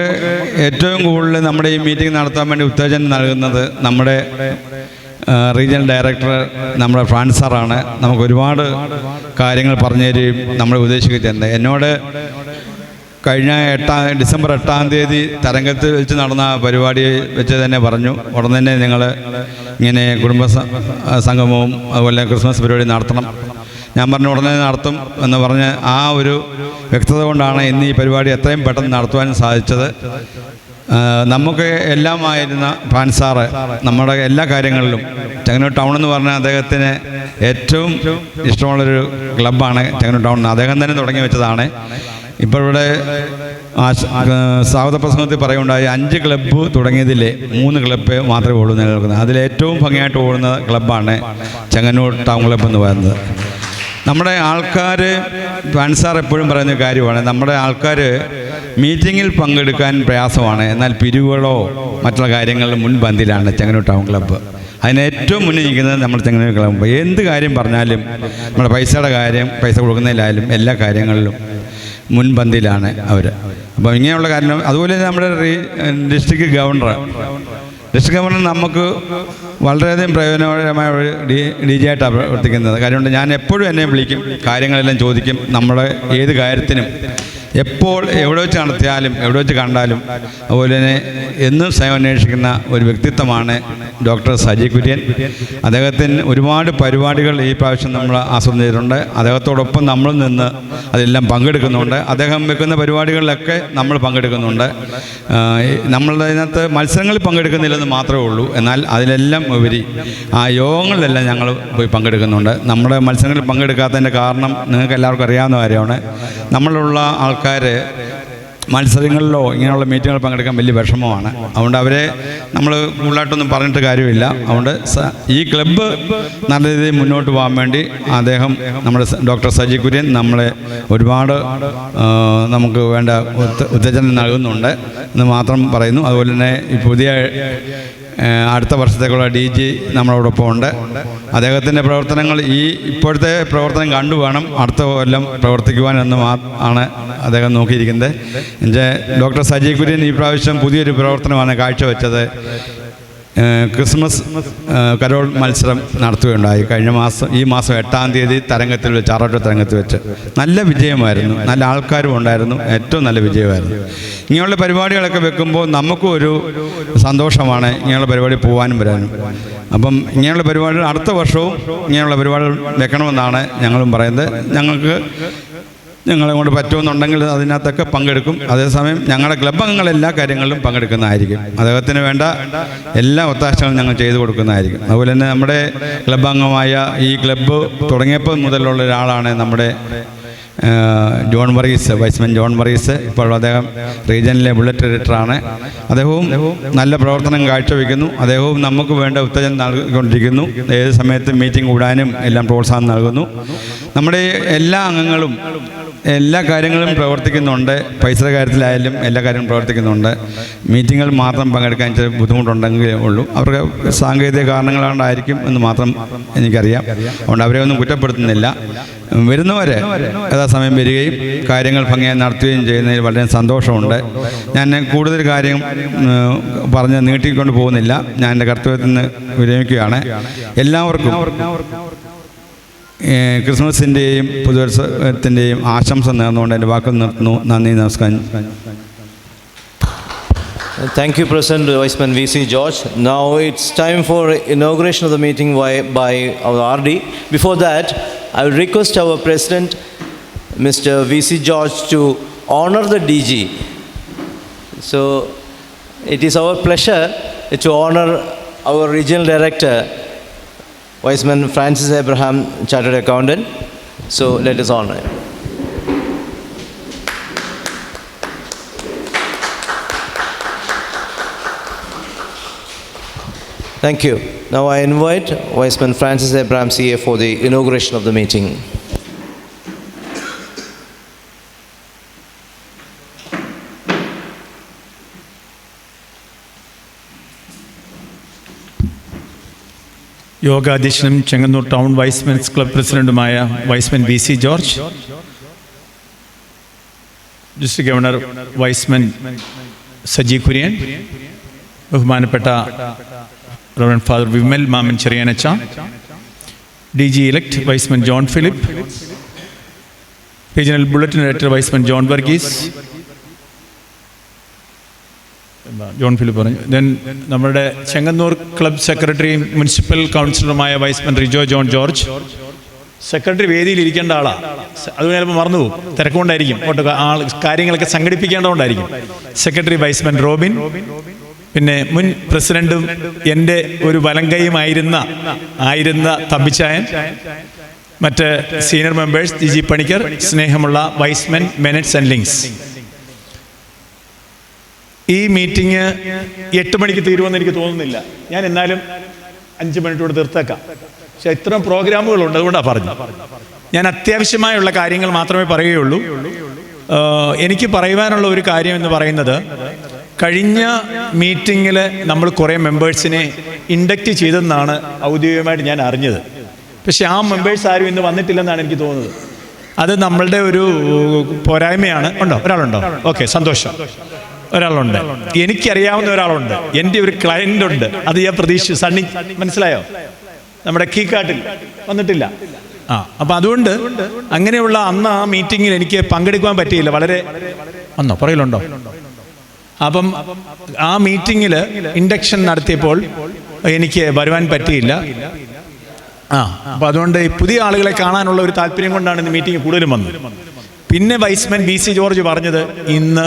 ഏറ്റവും കൂടുതൽ നമ്മുടെ ഈ മീറ്റിംഗ് നടത്താൻ വേണ്ടി ഉത്തേജനം നൽകുന്നത് നമ്മുടെ റീജിയണൽ ഡയറക്ടർ നമ്മുടെ ഫ്രാൻസ് സാറാണ്. നമുക്ക് ഒരുപാട് കാര്യങ്ങൾ പറഞ്ഞു തരികയും നമ്മളെ ഉപദേശിക്കുന്നത്. എന്നോട് കഴിഞ്ഞ ഡിസംബർ 8-ാം തീയതി തരംഗത്ത് വെച്ച് നടന്ന പരിപാടി വെച്ച് തന്നെ പറഞ്ഞു, ഉടൻ തന്നെ നിങ്ങൾ ഇങ്ങനെ കുടുംബ സംഗമവും അതുപോലെ ക്രിസ്മസ് പരിപാടി നടത്തണം. ഞാൻ പറഞ്ഞു ഉടനെ നടത്തും എന്ന് പറഞ്ഞ് ആ ഒരു വ്യക്തത കൊണ്ടാണ് ഇന്ന് ഈ പരിപാടി എത്രയും പെട്ടെന്ന് നടത്തുവാൻ സാധിച്ചത്. നമുക്ക് എല്ലാമായിരുന്ന ഫ്രാൻസ് സാറ് നമ്മുടെ എല്ലാ കാര്യങ്ങളിലും, ചെങ്ങന്നൂർ ടൗൺ എന്ന് പറഞ്ഞാൽ അദ്ദേഹത്തിന് ഏറ്റവും ഇഷ്ടമുള്ളൊരു ക്ലബ്ബാണ് ചെങ്ങന്നൂർ ടൗൺ. അദ്ദേഹം തന്നെ തുടങ്ങി വെച്ചതാണ്. ഇപ്പോൾ ഇവിടെ സ്വാഗത പ്രസംഗത്തിൽ പറയുണ്ടായി 5 ക്ലബ്ബ് തുടങ്ങിയതിൽ 3 ക്ലബ്ബ് മാത്രമേ ഉള്ളൂ നിലനിൽക്കുന്നത്. അതിലേറ്റവും ഭംഗിയായിട്ട് ഓടുന്ന ക്ലബ്ബാണ് ചെങ്ങന്നൂർ ടൗൺ ക്ലബ്ബ് എന്ന് പറയുന്നത്. നമ്മുടെ ആൾക്കാർ, സാർ എപ്പോഴും പറയുന്ന കാര്യമാണ്, നമ്മുടെ ആൾക്കാർ മീറ്റിങ്ങിൽ പങ്കെടുക്കാൻ പ്രയാസമാണ്, എന്നാൽ പിരിവുകളോ മറ്റുള്ള കാര്യങ്ങളിൽ മുൻപന്തിയിലാണ് ചെങ്ങന്നൂർ ടൗൺ ക്ലബ്ബ്. അതിന് ഏറ്റവും മുന്നിൽ നിൽക്കുന്നത് നമ്മൾ ചെങ്ങന്നൂർ ക്ലബ്ബ്. എന്ത് കാര്യം പറഞ്ഞാലും നമ്മുടെ പൈസയുടെ കാര്യം, പൈസ കൊടുക്കുന്നതിലായാലും എല്ലാ കാര്യങ്ങളിലും മുൻപന്തിയിലാണ് അവർ. അപ്പോൾ ഇങ്ങനെയുള്ള കാര്യം. അതുപോലെ നമ്മുടെ ഡിസ്ട്രിക്ട് ഗവർണർ നമുക്ക് വളരെയധികം പ്രയോജനകരമായ ഒരു ഡി ജി ആയിട്ടാണ് പ്രവർത്തിക്കുന്നത്. കാര്യമുണ്ട്, ഞാൻ എപ്പോഴും എന്നെ വിളിക്കും, കാര്യങ്ങളെല്ലാം ചോദിക്കും. നമ്മുടെ ഏത് കാര്യത്തിനും എപ്പോൾ എവിടെ വെച്ച് നടത്തിയാലും എവിടെ വെച്ച് കണ്ടാലും അതുപോലെ തന്നെ എന്നും സേവനം അന്വേഷിക്കുന്ന ഒരു വ്യക്തിത്വമാണ് ഡോക്ടർ സജി കുര്യൻ. അദ്ദേഹത്തിന് ഒരുപാട് പരിപാടികൾ ഈ പ്രാവശ്യം നമ്മൾ ആസൂത്രണം ചെയ്തിട്ടുണ്ട്. അദ്ദേഹത്തോടൊപ്പം നമ്മൾ നിന്ന് അതെല്ലാം പങ്കെടുക്കുന്നുണ്ട്. അദ്ദേഹം വെക്കുന്ന പരിപാടികളിലൊക്കെ നമ്മൾ പങ്കെടുക്കുന്നുണ്ട്. നമ്മളുടെ ഇതിനകത്ത് മത്സരങ്ങളിൽ പങ്കെടുക്കുന്നില്ലെന്ന് മാത്രമേ ഉള്ളൂ, എന്നാൽ അതിലെല്ലാം ഉപരി ആ യോഗങ്ങളിലെല്ലാം ഞങ്ങൾ പോയി പങ്കെടുക്കുന്നുണ്ട്. നമ്മുടെ മത്സരങ്ങളിൽ പങ്കെടുക്കാത്തതിൻ്റെ കാരണം നിങ്ങൾക്ക് എല്ലാവർക്കും അറിയാവുന്ന കാര്യമാണ്. നമ്മളുള്ള ആൾക്കാർ മത്സരങ്ങളിലോ ഇങ്ങനെയുള്ള മീറ്റിങ്ങുകൾ പങ്കെടുക്കാൻ വലിയ വിഷമമാണ്. അതുകൊണ്ട് അവരെ നമ്മൾ കൂടുതലായിട്ടൊന്നും പറഞ്ഞിട്ട് കാര്യമില്ല. അതുകൊണ്ട് ഈ ക്ലബ്ബ് നല്ല രീതിയിൽ മുന്നോട്ട് പോകാൻ വേണ്ടി അദ്ദേഹം, നമ്മുടെ ഡോക്ടർ സജി കുര്യൻ, നമ്മളെ ഒരുപാട് നമുക്ക് വേണ്ട ഉത്തേജനം നൽകുന്നുണ്ട് എന്ന് മാത്രം പറയുന്നു. അതുപോലെ തന്നെ ഈ പുതിയ അടുത്ത വർഷത്തേക്കുള്ള ഡി ജി നമ്മളോടൊപ്പം ഉണ്ട്. അദ്ദേഹത്തിൻ്റെ പ്രവർത്തനങ്ങൾ ഇപ്പോഴത്തെ പ്രവർത്തനം കണ്ടു വേണം അടുത്ത കൊല്ലം പ്രവർത്തിക്കുവാനെന്ന് ആണ് അദ്ദേഹം നോക്കിയിരിക്കുന്നത്. ഡോക്ടർ സജി കുര്യൻ ഈ പ്രാവശ്യം പുതിയൊരു പ്രവർത്തനമാണ് കാഴ്ചവെച്ചത്. ക്രിസ്മസ് കരോൾ മത്സരം നടത്തുകയുണ്ടായി ഈ മാസം 8-ാം തീയതി തരംഗത്തിൽ വെച്ച്, ആറാട്ട് തരംഗത്തിൽ വെച്ച് നല്ല വിജയമായിരുന്നു. നല്ല ആൾക്കാരും ഉണ്ടായിരുന്നു. ഏറ്റവും നല്ല വിജയമായിരുന്നു. ഇങ്ങനെയുള്ള പരിപാടികളൊക്കെ വെക്കുമ്പോൾ നമുക്കും ഒരു സന്തോഷമാണ് ഇങ്ങനെയുള്ള പരിപാടി പോകാനും വരാനും. അപ്പം ഇങ്ങനെയുള്ള പരിപാടികൾ അടുത്ത വർഷവും ഇങ്ങനെയുള്ള പരിപാടികൾ വെക്കണമെന്നാണ് ഞങ്ങളും പറയുന്നത്. ഞങ്ങളെ കൊണ്ട് പറ്റുമെന്നുണ്ടെങ്കിൽ അതിനകത്തൊക്കെ പങ്കെടുക്കും. അതേസമയം ഞങ്ങളുടെ ക്ലബ്ബ് അംഗങ്ങൾ എല്ലാ കാര്യങ്ങളിലും പങ്കെടുക്കുന്നതായിരിക്കും. അദ്ദേഹത്തിന് വേണ്ട എല്ലാ ഒത്താശകളും ഞങ്ങൾ ചെയ്തു കൊടുക്കുന്നതായിരിക്കും. അതുപോലെ തന്നെ നമ്മുടെ ക്ലബ്ബ് അംഗമായ ഈ ക്ലബ്ബ് തുടങ്ങിയപ്പോൾ മുതലുള്ള ഒരാളാണ് നമ്മുടെ ജോൺ വർഗീസ്, വൈസ്മാൻ ജോൺ വർഗീസ്. ഇപ്പോൾ അദ്ദേഹം റീജിയനിലെ ബുള്ളറ്റ് എഡിറ്ററാണ്. അദ്ദേഹവും നല്ല പ്രവർത്തനം കാഴ്ചവെക്കുന്നു. അദ്ദേഹവും നമുക്ക് വേണ്ട ഉത്തേജനം നൽകിക്കൊണ്ടിരിക്കുന്നു. ഏത് സമയത്തും മീറ്റിംഗ് കൂടാനും എല്ലാം പ്രോത്സാഹനം നൽകുന്നു. നമ്മുടെ എല്ലാ അംഗങ്ങളും എല്ലാ കാര്യങ്ങളും പ്രവർത്തിക്കുന്നുണ്ട്. പൈസയുടെ കാര്യത്തിലായാലും എല്ലാ കാര്യങ്ങളും പ്രവർത്തിക്കുന്നുണ്ട്. മീറ്റിങ്ങുകൾ മാത്രം പങ്കെടുക്കാൻ ചില ബുദ്ധിമുട്ടുണ്ടെങ്കിലേ ഉള്ളൂ. അവർക്ക് സാങ്കേതിക കാരണങ്ങളുണ്ടായിരിക്കും എന്ന് മാത്രം എനിക്കറിയാം. അതുകൊണ്ട് അവരെ ഒന്നും കുറ്റപ്പെടുത്തുന്നില്ല. വരുന്നവരെ യഥാസമയം വരികയും കാര്യങ്ങൾ ഭംഗിയായി നടത്തുകയും ചെയ്യുന്നതിൽ വളരെ സന്തോഷമുണ്ട്. ഞാൻ കൂടുതൽ കാര്യം പറഞ്ഞ് നീട്ടിക്കൊണ്ട് പോകുന്നില്ല. ഞാൻ എൻ്റെ കർത്തവ്യത്തിൽ നിന്ന് വിരമിക്കുകയാണ്. എല്ലാവർക്കും ക്രിസ്മസിൻ്റെയും പുതുവത്സരത്തിൻ്റെയും ആശംസ നേർന്നുകൊണ്ട് എൻ്റെ വാക്കുകൾ നിർത്തുന്നു. നന്ദി, നമസ്കാരം. Thank you, President Viceman V.C. George. Now it's time for inauguration of the meeting by our RD. Before that, I will request our President, Mr. V.C. George, to honor the DG. So it is our pleasure to honor our Regional Director, Viceman Francis Abraham, Chartered Accountant. So let us honor him. Thank you. Now I invite Viceman Francis Abraham, CA, for the inauguration of the meeting. യോഗാധ്യക്ഷനും ചെങ്ങന്നൂർ ടൗൺ വൈസ്മെൻസ് ക്ലബ് പ്രസിഡന്റുമായ Y's men V C George, district governor Y's men Saji Kurian, ബഹുമാനപ്പെട്ട റവറൻഡ് ഫാദർ വിമൽ മാമൻ ചെറിയാനച്ച, D G elect Y's men John Philip, regional bulletin director Y's men John Varghese, John Philip പറഞ്ഞു. ദെൻ നമ്മുടെ ചെങ്ങന്നൂർ ക്ലബ് സെക്രട്ടറിയും മുനിസിപ്പൽ കൗൺസിലറുമായ Y's men Rijo John George. Secretary വേദിയിൽ ഇരിക്കേണ്ട ആളാണ്, അത് ചിലപ്പോൾ മറന്നുപോകും, തിരക്കുകൊണ്ടായിരിക്കും, കാര്യങ്ങളൊക്കെ സംഘടിപ്പിക്കേണ്ടതുകൊണ്ടായിരിക്കും. സെക്രട്ടറി വൈസ്മെൻ റോബിൻ, പിന്നെ മുൻ പ്രസിഡന്റും എൻ്റെ ഒരു വലങ്കയുമായിരുന്ന തമ്പിച്ചായൻ, മറ്റ് സീനിയർ മെമ്പേഴ്സ് ജി പണിക്കർ, സ്നേഹമുള്ള വൈസ്മെൻ, മെനറ്റ്സ് ആൻഡ് ലിങ്ക്സ്. ഈ മീറ്റിംഗ് 8 മണിക്ക് തീരുമെന്ന് എനിക്ക് തോന്നുന്നില്ല. ഞാൻ എന്നാലും 5 മിനിറ്റോട് തീർത്തേക്കാം. പക്ഷെ ഇത്രയും പ്രോഗ്രാമുകളുണ്ട്, അതുകൊണ്ടാണ് പറഞ്ഞു. ഞാൻ അത്യാവശ്യമായുള്ള കാര്യങ്ങൾ മാത്രമേ പറയുകയുള്ളൂ. എനിക്ക് പറയുവാനുള്ള ഒരു കാര്യം എന്ന് പറയുന്നത്, കഴിഞ്ഞ മീറ്റിങ്ങിൽ നമ്മൾ കുറേ മെമ്പേഴ്സിനെ ഇൻഡക്റ്റ് ചെയ്തെന്നാണ് ഔദ്യോഗികമായിട്ട് ഞാൻ അറിഞ്ഞത്. പക്ഷെ ആ മെമ്പേഴ്സ് ആരും ഇന്ന് വന്നിട്ടില്ലെന്നാണ് എനിക്ക് തോന്നുന്നത്. അത് നമ്മളുടെ ഒരു പോരായ്മയാണ്. ഉണ്ടോ? ഒരാളുണ്ടോ? ഓക്കെ, സന്തോഷം. ഒരാളുണ്ട്, എനിക്കറിയാവുന്ന ഒരാളുണ്ട്, എൻ്റെ ഒരു ക്ലയൻ്റ് ഉണ്ട്. അത് ഞാൻ പ്രതീക്ഷിച്ചു. സണ്ണി, മനസ്സിലായോ? നമ്മുടെ കീക്കാട്ടിൽ വന്നിട്ടില്ല. അപ്പം അതുകൊണ്ട് അങ്ങനെയുള്ള അന്ന് ആ മീറ്റിങ്ങിൽ എനിക്ക് പങ്കെടുക്കാൻ പറ്റിയില്ല. വളരെ വന്നോ? പുറകിലുണ്ടോ? അപ്പം ആ മീറ്റിങ്ങിൽ ഇൻഡക്ഷൻ നടത്തിയപ്പോൾ എനിക്ക് വരുവാൻ പറ്റിയില്ല. അപ്പം അതുകൊണ്ട് പുതിയ ആളുകളെ കാണാനുള്ള ഒരു താല്പര്യം കൊണ്ടാണ് ഇന്ന് മീറ്റിംഗ് കൂടുതലും വന്നത്. പിന്നെ വൈസ്മെൻ BC ജോർജ് പറഞ്ഞത് ഇന്ന്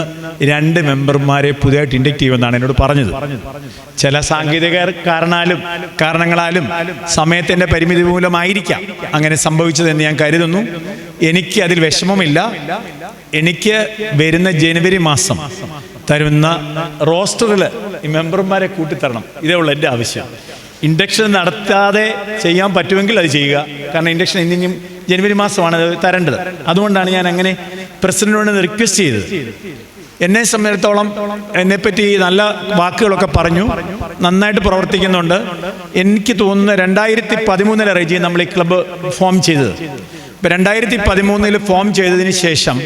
2 മെമ്പർമാരെ പുതിയതായിട്ട് ഇൻഡക്റ്റ് ചെയ്യുമെന്നാണ് എന്നോട് പറഞ്ഞത്. ചില സാങ്കേതിക കാരണങ്ങളാലും സമയത്തിൻ്റെ പരിമിതി മൂലമായിരിക്കാം അങ്ങനെ സംഭവിച്ചതെന്ന് ഞാൻ കരുതുന്നു. എനിക്ക് അതിൽ വിഷമമില്ല. എനിക്ക് വരുന്ന ജനുവരി മാസം തരുന്ന റോസ്റ്ററിൽ ഈ മെമ്പർമാരെ കൂട്ടിത്തരണം. ഇതേ ഉള്ളൂ എൻ്റെ ആവശ്യം. ഇൻഡക്ഷൻ നടത്താതെ ചെയ്യാൻ പറ്റുമെങ്കിൽ അത് ചെയ്യുക. കാരണം ഇൻഡക്ഷൻ ഇനിയും ജനുവരി മാസമാണ് അത് തരേണ്ടത്. അതുകൊണ്ടാണ് ഞാൻ അങ്ങനെ പ്രസിഡന്റിനോട് റിക്വസ്റ്റ് ചെയ്തത്. എന്നെ സംബന്ധിച്ചിടത്തോളം എന്നെപ്പറ്റി നല്ല വാക്കുകളൊക്കെ പറഞ്ഞു, നന്നായിട്ട് പ്രവർത്തിക്കുന്നുണ്ട്. എനിക്ക് തോന്നുന്നു 2013 റെജി നമ്മൾ ഈ ക്ലബ്ബ് ഫോം ചെയ്തത്. ഇപ്പം 2013 ഫോം ചെയ്തതിന് ശേഷം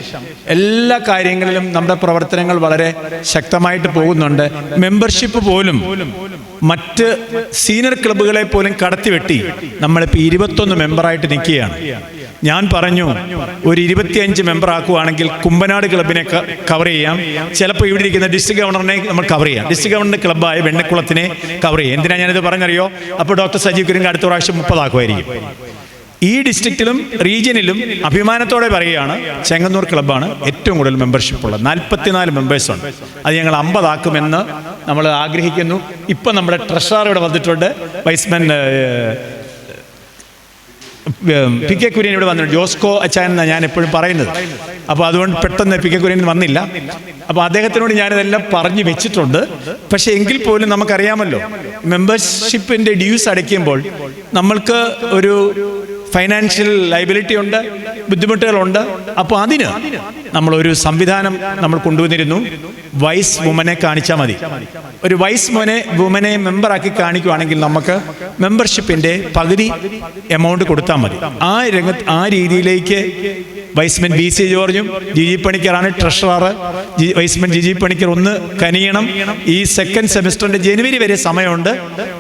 എല്ലാ കാര്യങ്ങളിലും നമ്മുടെ പ്രവർത്തനങ്ങൾ വളരെ ശക്തമായിട്ട് പോകുന്നുണ്ട്. മെമ്പർഷിപ്പ് പോലും മറ്റ് സീനിയർ ക്ലബ്ബുകളെ പോലും കടത്തിവെട്ടി നമ്മളിപ്പോൾ 21 മെമ്പറായിട്ട് നിൽക്കുകയാണ്. ഞാൻ പറഞ്ഞു, ഒരു 25 മെമ്പർ ആക്കുവാണെങ്കിൽ കുമ്പനാട് ക്ലബിനെ കവർ ചെയ്യാം. ചിലപ്പോൾ ഇവിടെ ഇരിക്കുന്ന ഡിസ്ട്രിക്ട് ഗവർണറിനെ നമ്മൾ കവർ ചെയ്യാം. ഡിസ്ട്രിക്ട് ഗവർണറിൻ്റെ ക്ലബ്ബായ വെണ്ണക്കുളത്തിനെ കവർ ചെയ്യാം. എന്തിനാണ് ഞാനിത് പറഞ്ഞറിയോ? അപ്പോൾ ഡോക്ടർ സജീവ് കുര്യൻ അടുത്ത പ്രാവശ്യം 30 ആക്കുമായിരിക്കും. ഈ ഡിസ്ട്രിക്റ്റിലും റീജിയനിലും അഭിമാനത്തോടെ പറയുകയാണ്, ചെങ്ങന്നൂർ ക്ലബ്ബാണ് ഏറ്റവും കൂടുതൽ മെമ്പർഷിപ്പ് ഉള്ളത്. 44 മെമ്പേഴ്സുണ്ട്. അത് ഞങ്ങൾ 50 ആക്കുമെന്ന് നമ്മൾ ആഗ്രഹിക്കുന്നു. ഇപ്പം നമ്മുടെ ട്രഷറർ ഇവിടെ വന്നിട്ടുണ്ട്, വൈസ്മെൻ PK കുര്യൻ ഇവിടെ വന്നിട്ടുണ്ട്. ജോസ്കോ അച്ചായൻ എന്നാണ് ഞാൻ എപ്പോഴും പറയുന്നത്. അപ്പോൾ അതുകൊണ്ട് പെട്ടെന്ന് PK കുര്യൻ വന്നില്ല. അപ്പോൾ അദ്ദേഹത്തിനോട് ഞാനിതെല്ലാം പറഞ്ഞു വെച്ചിട്ടുണ്ട്. പക്ഷേ എങ്കിൽ പോലും നമുക്കറിയാമല്ലോ, മെമ്പർഷിപ്പിൻ്റെ ഡ്യൂസ് അടയ്ക്കുമ്പോൾ നമ്മൾക്ക് ഒരു ഫൈനാൻഷ്യൽ ലയബിലിറ്റി ഉണ്ട്, ബുദ്ധിമുട്ടുകളുണ്ട്. അപ്പോൾ അതിന് നമ്മളൊരു സംവിധാനം നമ്മൾ കൊണ്ടുവന്നിരുന്നു. വൈസ് വുമനെ കാണിച്ചാൽ മതി. ഒരു വൈസ് വുമനെ മെമ്പറാക്കി കാണിക്കുകയാണെങ്കിൽ നമുക്ക് മെമ്പർഷിപ്പിൻ്റെ പകുതി എമൗണ്ട് കൊടുത്താൽ മതി. ആ രീതിയിലേക്ക് വൈസ്മെൻ BC ജോർജും GG പണിക്കറാണ് ട്രഷറർ. വൈസ്മെൻ GG പണിക്കർ ഒന്ന് കനിയണം. ഈ സെക്കൻഡ് സെമിസ്റ്ററിൻ്റെ ജനുവരി വരെ സമയമുണ്ട്.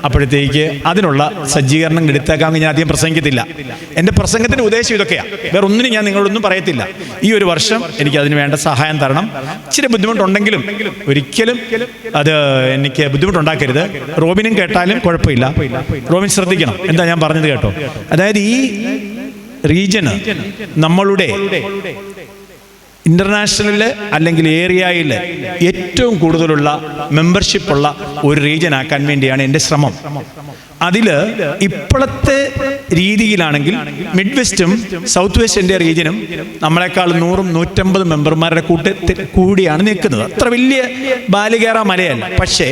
അപ്പോഴത്തേക്ക് അതിനുള്ള സജ്ജീകരണം എടുത്തേക്കാമെന്ന് ഞാൻ അധികം പ്രസംഗിക്കത്തില്ല. എൻ്റെ പ്രസംഗത്തിൻ്റെ ഉദ്ദേശം ഇതൊക്കെയാണ്. വേറെ ഒന്നിനും ഞാൻ നിങ്ങളൊന്നും പറയത്തില്ല. ഈ ഒരു വർഷം എനിക്ക് അതിന് വേണ്ട സഹായം തരണം. ഇച്ചിരി ബുദ്ധിമുട്ടുണ്ടെങ്കിലും ഒരിക്കലും അത് എനിക്ക് ബുദ്ധിമുട്ടുണ്ടാക്കരുത്. റോബിനും കേട്ടാലും കുഴപ്പമില്ല. റോബിൻ ശ്രദ്ധിക്കണം എന്താ ഞാൻ പറഞ്ഞത് കേട്ടോ. അതായത് ഈ റീജിയന് നമ്മളുടെ ഇന്റർനാഷണലിൽ അല്ലെങ്കിൽ ഏരിയയിൽ ഏറ്റവും കൂടുതലുള്ള മെമ്പർഷിപ്പുള്ള ഒരു റീജിയൻ ആക്കാൻ വേണ്ടിയാണ് എൻ്റെ ശ്രമം. അതിൽ ഇപ്പോഴത്തെ രീതിയിലാണെങ്കിൽ മിഡ് വെസ്റ്റും സൗത്ത് വെസ്റ്റ് ഇന്ത്യ റീജിയനും നമ്മളെക്കാൾ 100-150 മെമ്പർമാരുടെ കൂടിയാണ് നിൽക്കുന്നത്. അത്ര വലിയ ബാലികേറ മലയല്ല. പക്ഷേ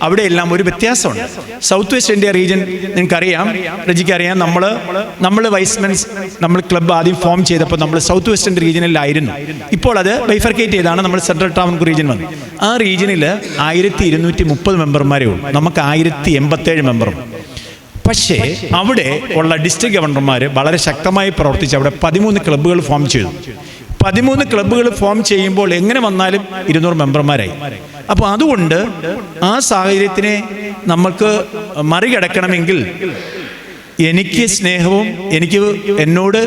അവിടെയെല്ലാം ഒരു വ്യത്യാസമുണ്ട്. സൗത്ത് വെസ്റ്റ് ഇന്ത്യ റീജിയൻ നിങ്ങൾക്കറിയാം, രജിക്കറിയാം, നമ്മൾ വൈസ്മെൻസ് നമ്മൾ ക്ലബ്ബ് ആദ്യം ഫോം ചെയ്തപ്പോൾ നമ്മൾ സൗത്ത് വെസ്റ്റേൺ റീജിയനിലായിരുന്നു. ഇപ്പോൾ അത് ബൈഫർക്കേറ്റ് ചെയ്താണ് നമ്മൾ സെൻട്രൽ ട്രാവൻകൂർ റീജിയൻ വന്നത്. ആ റീജിയനിൽ 1230 മെമ്പർമാരേ ഉള്ളൂ. നമുക്ക് 1087 മെമ്പറും. പക്ഷേ അവിടെ ഉള്ള ഡിസ്ട്രിക്ട് ഗവർണർമാർ വളരെ ശക്തമായി പ്രവർത്തിച്ച് അവിടെ 13 ക്ലബ്ബുകൾ ഫോം ചെയ്തു. 13 ക്ലബ്ബുകൾ ഫോം ചെയ്യുമ്പോൾ എങ്ങനെ വന്നാലും 200 മെമ്പർമാരായി. അപ്പോൾ അതുകൊണ്ട് ആ സാഹചര്യത്തിനെ നമുക്ക് മറികടക്കണമെങ്കിൽ എനിക്ക് സ്നേഹവും എന്നോട്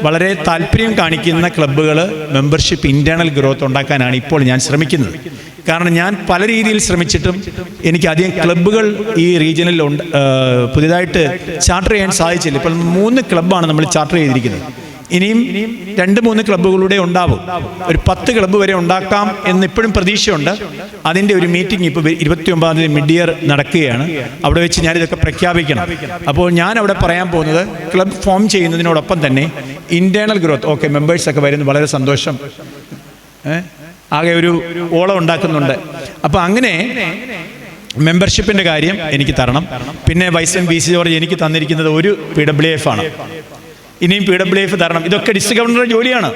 വളരെ താല്പര്യം കാണിക്കുന്ന ക്ലബ്ബുകൾ മെമ്പർഷിപ്പ് ഇൻറ്റേർണൽ ഗ്രോത്ത് ഉണ്ടാക്കാനാണ് ഇപ്പോൾ ഞാൻ ശ്രമിക്കുന്നത്. കാരണം ഞാൻ പല രീതിയിൽ ശ്രമിച്ചിട്ടും എനിക്ക് അധികം ക്ലബ്ബുകൾ ഈ റീജിയനിൽ പുതിയതായിട്ട് ചാർട്ടർ ചെയ്യാൻ സാധിച്ചില്ല. ഇപ്പോൾ 3 ക്ലബ്ബാണ് നമ്മൾ ചാർട്ടർ ചെയ്തിരിക്കുന്നത്. ഇനിയും 2-3 ക്ലബ്ബുകളുടെ ഉണ്ടാവും. ഒരു 10 ക്ലബ്ബ് വരെ ഉണ്ടാക്കാം എന്നിപ്പോഴും പ്രതീക്ഷയുണ്ട്. അതിൻ്റെ ഒരു മീറ്റിംഗ് ഇപ്പോൾ 29-ാം തീയതി മിഡ് ഇയർ നടക്കുകയാണ്. അവിടെ വെച്ച് ഞാനിതൊക്കെ പ്രഖ്യാപിക്കണം. അപ്പോൾ ഞാൻ അവിടെ പറയാൻ പോകുന്നത് ക്ലബ്ബ് ഫോം ചെയ്യുന്നതിനോടൊപ്പം തന്നെ ഇൻറ്റേർണൽ ഗ്രോത്ത്, ഓക്കെ മെമ്പേഴ്സൊക്കെ വരുന്നത് വളരെ സന്തോഷം, ആകെ ഒരു ഓളം ഉണ്ടാക്കുന്നുണ്ട്. അപ്പോൾ അങ്ങനെ മെമ്പർഷിപ്പിൻ്റെ കാര്യം എനിക്ക് തരണം. പിന്നെ വൈസ് എം VC ജോർജ് എനിക്ക് തന്നിരിക്കുന്നത് ഒരു PWF ആണ്. ഇനിയും PWF തരണം. ഇതൊക്കെ ഡിസ്ട്രിക്ട് ഗവർണറുടെ ജോലിയാണ്.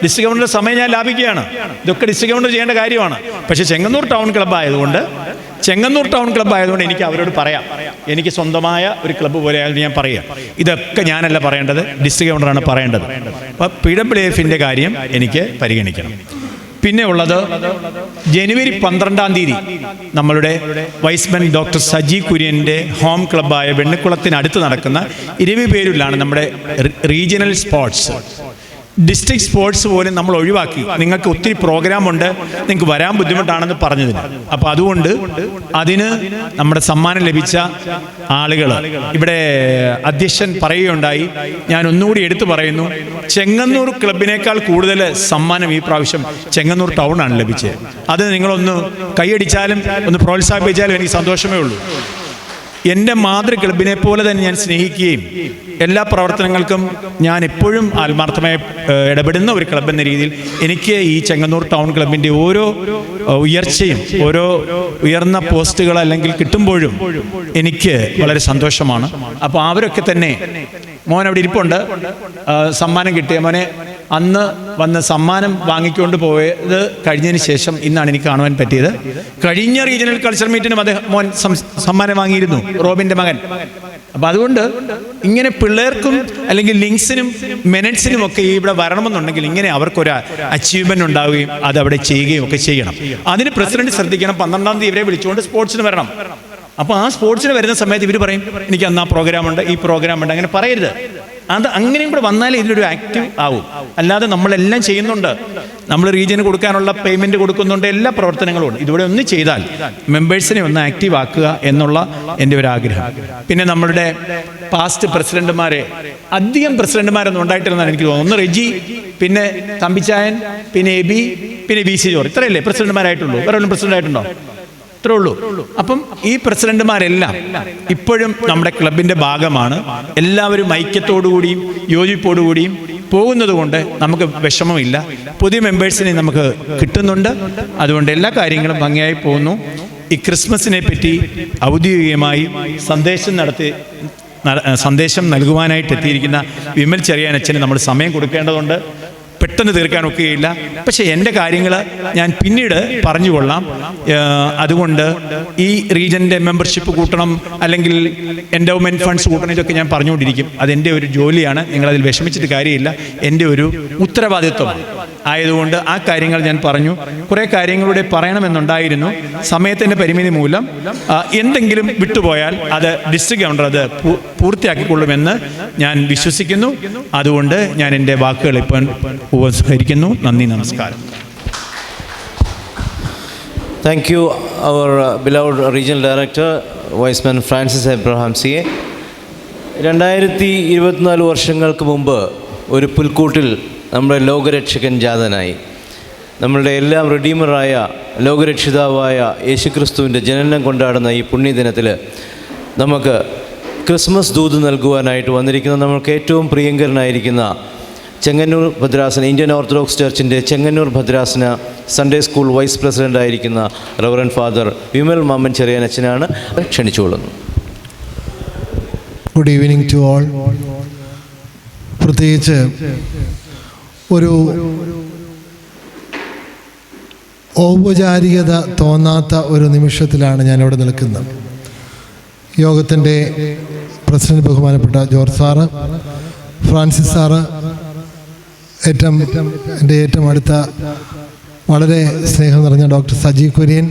ഡിസ്ട്രിക്ട് ഗവർണറുടെ സമയം ഞാൻ ലാഭിക്കുകയാണ്. ഇതൊക്കെ ഡിസ്ട്രിക്ട് ഗവർണർ ചെയ്യേണ്ട കാര്യമാണ്. പക്ഷേ ചെങ്ങന്നൂർ ടൗൺ ക്ലബ്ബ് ആയതുകൊണ്ട് എനിക്ക് അവരോട് പറയാം, എനിക്ക് സ്വന്തമായ ഒരു ക്ലബ്ബ് പോലെ ആയതുകൊണ്ട് ഞാൻ പറയാം. ഇതൊക്കെ ഞാനല്ല പറയേണ്ടത്, ഡിസ്ട്രിക്ട് ഗവർണറാണ് പറയേണ്ടത്. അപ്പോൾ PWFൻ്റെ കാര്യം എനിക്ക് പരിഗണിക്കണം. പിന്നെ ഉള്ളത് ജനുവരി 12-ാം തീയതി നമ്മളുടെ വൈസ്മൻ ഡോക്ടർ സജി കുര്യൻ്റെ ഹോം ക്ലബ്ബായ വെണ്ണിക്കുളത്തിനടുത്ത് നടക്കുന്ന ഇരുവിപേരിലാണ് നമ്മുടെ റീജിയണൽ സ്പോർട്സ്. ഡിസ്ട്രിക്ട് സ്പോർട്സ് പോലും നമ്മൾ ഒഴിവാക്കി. നിങ്ങൾക്ക് ഒത്തിരി പ്രോഗ്രാമുണ്ട്, നിങ്ങൾക്ക് വരാൻ ബുദ്ധിമുട്ടാണെന്ന് പറഞ്ഞതിന്. അപ്പോൾ അതുകൊണ്ട് അതിന് നമ്മുടെ സമ്മാനം ലഭിച്ച ആളുകൾ ഇവിടെ അധ്യക്ഷൻ പറയുകയുണ്ടായി. ഞാൻ ഒന്നുകൂടി എടുത്തു പറയുന്നു, ചെങ്ങന്നൂർ ക്ലബിനേക്കാൾ കൂടുതൽ സമ്മാനം ഈ പ്രാവശ്യം ചെങ്ങന്നൂർ ടൗണാണ് ലഭിച്ചത്. അത് നിങ്ങളൊന്ന് കൈയടിച്ചാലും ഒന്ന് പ്രോത്സാഹിപ്പിച്ചാലും എനിക്ക് സന്തോഷമേ ഉള്ളൂ. എൻ്റെ മാതൃ ക്ലബിനെ പോലെ തന്നെ ഞാൻ സ്നേഹിക്കുകയും എല്ലാ പ്രവർത്തനങ്ങൾക്കും ഞാൻ എപ്പോഴും ആത്മാർത്ഥമായി ഇടപെടുന്ന ഒരു ക്ലബ് എന്ന രീതിയിൽ എനിക്ക് ഈ ചെങ്ങന്നൂർ ടൗൺ ക്ലബിൻ്റെ ഓരോ ഉയർച്ചയും ഓരോ ഉയർന്ന പോസ്റ്റുകൾ അല്ലെങ്കിൽ കിട്ടുമ്പോഴും എനിക്ക് വളരെ സന്തോഷമാണ്. അപ്പോൾ അവരൊക്കെ തന്നെ, മോൻ അവിടെ ഇരിപ്പുണ്ട്, സമ്മാനം കിട്ടിയ മോനെ അന്ന് വന്ന് സമ്മാനം വാങ്ങിക്കൊണ്ട് പോയത് കഴിഞ്ഞതിന് ശേഷം ഇന്നാണ് എനിക്ക് കാണുവാൻ പറ്റിയത്. കഴിഞ്ഞ റീജിയണൽ കൾച്ചർ മീറ്റിനും അദ്ദേഹം മോൻ സമ്മാനം വാങ്ങിയിരുന്നു, റോബിൻ്റെ മകൻ. അപ്പം അതുകൊണ്ട് ഇങ്ങനെ പിള്ളേർക്കും അല്ലെങ്കിൽ ലിങ്സിനും മെനറ്റ്സിനും ഒക്കെ ഇവിടെ വരണമെന്നുണ്ടെങ്കിൽ ഇങ്ങനെ അവർക്കൊരു അച്ചീവ്മെൻ്റ് ഉണ്ടാവുകയും അത് അവിടെ ചെയ്യുകയും ഒക്കെ ചെയ്യണം. അതിന് പ്രസിഡന്റ് ശ്രദ്ധിക്കണം. 12-ാം തീയതി ഇവരെ വിളിച്ചുകൊണ്ട് സ്പോർട്സിന് വരണം. അപ്പോൾ ആ സ്പോർട്സിന് വരുന്ന സമയത്ത് ഇവർ പറയും എനിക്ക് അന്ന് ആ പ്രോഗ്രാമുണ്ട്, ഈ പ്രോഗ്രാമുണ്ട്, അങ്ങനെ പറയരുത്. അത് അങ്ങനെയും കൂടെ വന്നാലേ ഇതിലൊരു ആക്റ്റീവ് ആവും. അല്ലാതെ നമ്മളെല്ലാം ചെയ്യുന്നുണ്ട്, നമ്മൾ റീജിയന് കൊടുക്കാനുള്ള പേയ്മെൻറ്റ് കൊടുക്കുന്നുണ്ട്, എല്ലാ പ്രവർത്തനങ്ങളും ഉണ്ട്. ഇതിവിടെ ഒന്ന് ചെയ്താൽ മെമ്പേഴ്സിനെ ഒന്ന് ആക്റ്റീവ് ആക്കുക എന്നുള്ള എൻ്റെ ഒരു ആഗ്രഹം. പിന്നെ നമ്മളുടെ പാസ്റ്റ് പ്രസിഡന്റുമാരെ, അധികം പ്രസിഡന്റുമാരൊന്നും ഉണ്ടായിട്ടില്ലെന്നാണ് എനിക്ക് തോന്നുന്നത്. ഒന്ന് റെജി, പിന്നെ തമ്പിച്ചായൻ, പിന്നെ എബി, പിന്നെ VC ജോർജ്, ഇത്രയല്ലേ പ്രസിഡന്റുമാരായിട്ടുള്ളൂ. വേറെ വല്ലതും പ്രസിഡന്റ് ആയിട്ടുണ്ടോ? ഇത്രേ ഉള്ളൂ. അപ്പം ഈ പ്രസിഡന്റുമാരെല്ലാം ഇപ്പോഴും നമ്മുടെ ക്ലബിൻ്റെ ഭാഗമാണ്. എല്ലാവരും ഐക്യത്തോടുകൂടിയും യോജിപ്പോടുകൂടിയും പോകുന്നത് കൊണ്ട് നമുക്ക് വിഷമമില്ല. പുതിയ മെമ്പേഴ്സിനെ നമുക്ക് കിട്ടുന്നുണ്ട്. അതുകൊണ്ട് എല്ലാ കാര്യങ്ങളും ഭംഗിയായി പോകുന്നു. ഈ ക്രിസ്മസിനെ പറ്റി ഔദ്യോഗികമായി സന്ദേശം നൽകുവാനായിട്ട് എത്തിയിരിക്കുന്ന വിമൽ ചെറിയാനച്ഛന് നമ്മൾ സമയം കൊടുക്കേണ്ടതുണ്ട്. പെട്ടെന്ന് തീർക്കാനൊക്കെയില്ല. പക്ഷേ എൻ്റെ കാര്യങ്ങൾ ഞാൻ പിന്നീട് പറഞ്ഞുകൊള്ളാം. അതുകൊണ്ട് ഈ റീജൻ്റെ മെമ്പർഷിപ്പ് കൂട്ടണം, അല്ലെങ്കിൽ എൻഡോവ്മെൻറ്റ് ഫണ്ട്സ് കൂട്ടണം, ഇതൊക്കെ ഞാൻ പറഞ്ഞുകൊണ്ടിരിക്കും. അതെൻ്റെ ഒരു ജോലിയാണ്. നിങ്ങളതിൽ വിഷമിച്ചിട്ട് കാര്യമില്ല, എൻ്റെ ഒരു ഉത്തരവാദിത്വമാണ്. ആയതുകൊണ്ട് ആ കാര്യങ്ങൾ ഞാൻ പറഞ്ഞു. കുറേ കാര്യങ്ങളുടെ പറയണമെന്നുണ്ടായിരുന്നു. സമയത്തിൻ്റെ പരിമിതി മൂലം എന്തെങ്കിലും വിട്ടുപോയാൽ അത് ഡിസ്ട്രിക്ട് ഗവർണർ അത് പൂർത്തിയാക്കിക്കൊള്ളുമെന്ന് ഞാൻ വിശ്വസിക്കുന്നു. അതുകൊണ്ട് ഞാൻ എൻ്റെ വാക്കുകൾ ഇപ്പോൾ ഉപസംഹരിക്കുന്നു. നന്ദി, നമസ്കാരം. Thank you, our beloved Regional Director, Viceman Francis Abraham CA. 2024 വർഷങ്ങൾക്ക് മുമ്പ് ഒരു പുൽക്കൂട്ടിൽ നമ്മുടെ ലോകരക്ഷകൻ ജാതനായി. നമ്മളുടെ എല്ലാം റെഡീമറായ ലോകരക്ഷിതാവായ യേശുക്രിസ്തുവിൻ്റെ ജനനം കൊണ്ടാടുന്ന ഈ പുണ്യദിനത്തിൽ നമുക്ക് ക്രിസ്മസ് ദൂത് നൽകുവാനായിട്ട് വന്നിരിക്കുന്ന നമ്മൾക്ക് ഏറ്റവും പ്രിയങ്കരനായിരിക്കുന്ന ചെങ്ങന്നൂർ ഭദ്രാസന ഇന്ത്യൻ ഓർത്തഡോക്സ് ചർച്ചിൻ്റെ ചെങ്ങന്നൂർ ഭദ്രാസന സൺഡേ സ്കൂൾ വൈസ് പ്രസിഡൻ്റായിരിക്കുന്ന റവറൻഡ് ഫാദർ വിമൽ മാമ്മൻ ചെറിയാനച്ഛനാണ്. ക്ഷണിച്ചുകൊള്ളുന്നു. Good evening to all. പ്രത്യേകിച്ച് ഒരു ഔപചാരികത തോന്നാത്ത ഒരു നിമിഷത്തിലാണ് ഞാനിവിടെ നിൽക്കുന്നത്. യോഗത്തിൻ്റെ പ്രസിഡന്റ് ബഹുമാനപ്പെട്ട ജോർജ് സാറ്, ഫ്രാൻസിസ് സാറ്, എൻ്റെ ഏറ്റവും അടുത്ത വളരെ സ്നേഹം നിറഞ്ഞ doctor Saji Kurian,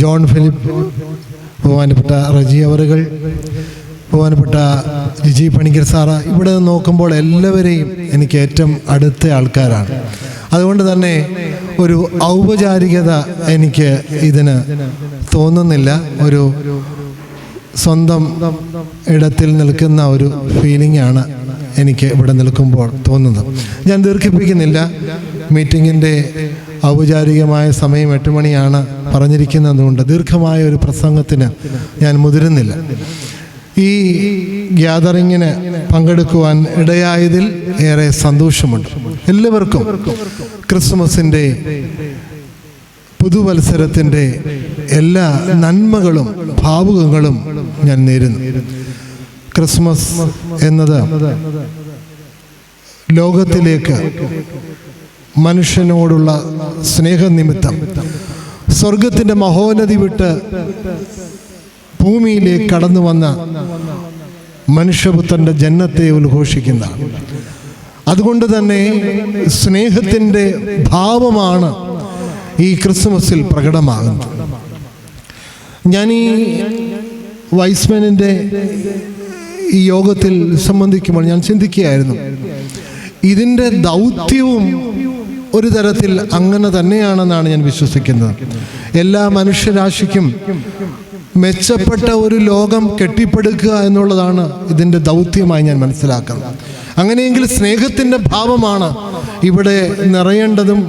John Philip, ബഹുമാനപ്പെട്ട റജി അവറുകൾ, ബഹുമാനപ്പെട്ട ജിജി പണിക്കർ സാറ്, ഇവിടെ നിന്ന് നോക്കുമ്പോൾ എല്ലാവരെയും എനിക്ക് ഏറ്റവും അടുത്ത ആൾക്കാരാണ്. അതുകൊണ്ട് തന്നെ ഒരു ഔപചാരികത എനിക്ക് ഇതിന് തോന്നുന്നില്ല. ഒരു സ്വന്തം ഇടത്തിൽ നിൽക്കുന്ന ഒരു ഫീലിംഗാണ് എനിക്ക് ഇവിടെ നിൽക്കുമ്പോൾ തോന്നുന്നത്. ഞാൻ ദീർഘിപ്പിക്കുന്നില്ല. മീറ്റിങ്ങിൻ്റെ ഔപചാരികമായ സമയം 8 മണിയാണ് പറഞ്ഞിരിക്കുന്നതുകൊണ്ട് ദീർഘമായ ഒരു പ്രസംഗത്തിന് ഞാൻ മുതിരുന്നില്ല. ഈ ഗ്യാതറിങ്ങിന് പങ്കെടുക്കുവാൻ ഇടയായതിൽ ഏറെ സന്തോഷമുണ്ട്. എല്ലാവർക്കും ക്രിസ്മസിൻ്റെ പുതുവത്സരത്തിൻ്റെ എല്ലാ നന്മകളും ഭാവുകങ്ങളും ഞാൻ നേരുന്നു. ക്രിസ്മസ് എന്നത് ലോകത്തിലേക്ക് മനുഷ്യനോടുള്ള സ്നേഹനിമിത്തം സ്വർഗത്തിൻ്റെ മഹോന്നതി വിട്ട് ഭൂമിയിലേക്ക് കടന്നു വന്ന മനുഷ്യപുത്രൻ്റെ ജന്മത്തെ ഉദ്ഘോഷിക്കുന്നതാണ്. അതുകൊണ്ട് തന്നെ സ്നേഹത്തിൻ്റെ ഭാവമാണ് ഈ ക്രിസ്മസിൽ പ്രകടമാകുന്നത്. ഞാൻ ഈ വൈസ്മാനിൻ്റെ ഈ യോഗത്തിൽ സംബന്ധിക്കുമ്പോൾ ഞാൻ ചിന്തിക്കുകയായിരുന്നു, ഇതിൻ്റെ ദൗത്യവും ഒരു തരത്തിൽ അങ്ങനെ തന്നെയാണെന്നാണ് ഞാൻ വിശ്വസിക്കുന്നത്. എല്ലാ മനുഷ്യരാശിക്കും മെച്ചപ്പെട്ട ഒരു ലോകം കെട്ടിപ്പടുക്കുക എന്നുള്ളതാണ് ഇതിൻ്റെ ദൗത്യമായി ഞാൻ മനസ്സിലാക്കുന്നത്. അങ്ങനെയെങ്കിൽ സ്നേഹത്തിൻ്റെ ഭാവമാണ് ഇവിടെ നിറയേണ്ടതും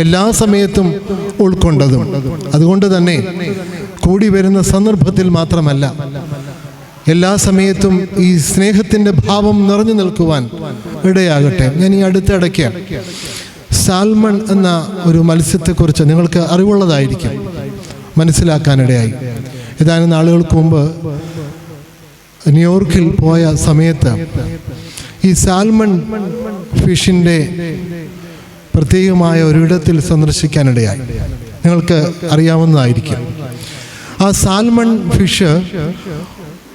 എല്ലാ സമയത്തും ഉൾക്കൊണ്ടതും. അതുകൊണ്ട് തന്നെ കൂടി വരുന്ന സന്ദർഭത്തിൽ മാത്രമല്ല, എല്ലാ സമയത്തും ഈ സ്നേഹത്തിൻ്റെ ഭാവം നിറഞ്ഞു നിൽക്കുവാൻ ഇടയാകട്ടെ. ഞാൻ ഈ അടുത്തിടയ്ക്ക് സാൽമൺ എന്ന ഒരു മത്സ്യത്തെക്കുറിച്ച് നിങ്ങൾക്ക് അറിവുള്ളതായിരിക്കും, മനസ്സിലാക്കാനിടയായി. ഏതാനും നാളുകൾക്ക് മുമ്പ് ന്യൂയോർക്കിൽ പോയ സമയത്ത് ഈ സാൽമൺ ഫിഷിൻ്റെ പ്രത്യേകമായ ഒരിടത്തിൽ സന്ദർശിക്കാനിടയായി. നിങ്ങൾക്ക് അറിയാവുന്നതായിരിക്കും. ആ സാൽമൺ ഫിഷ്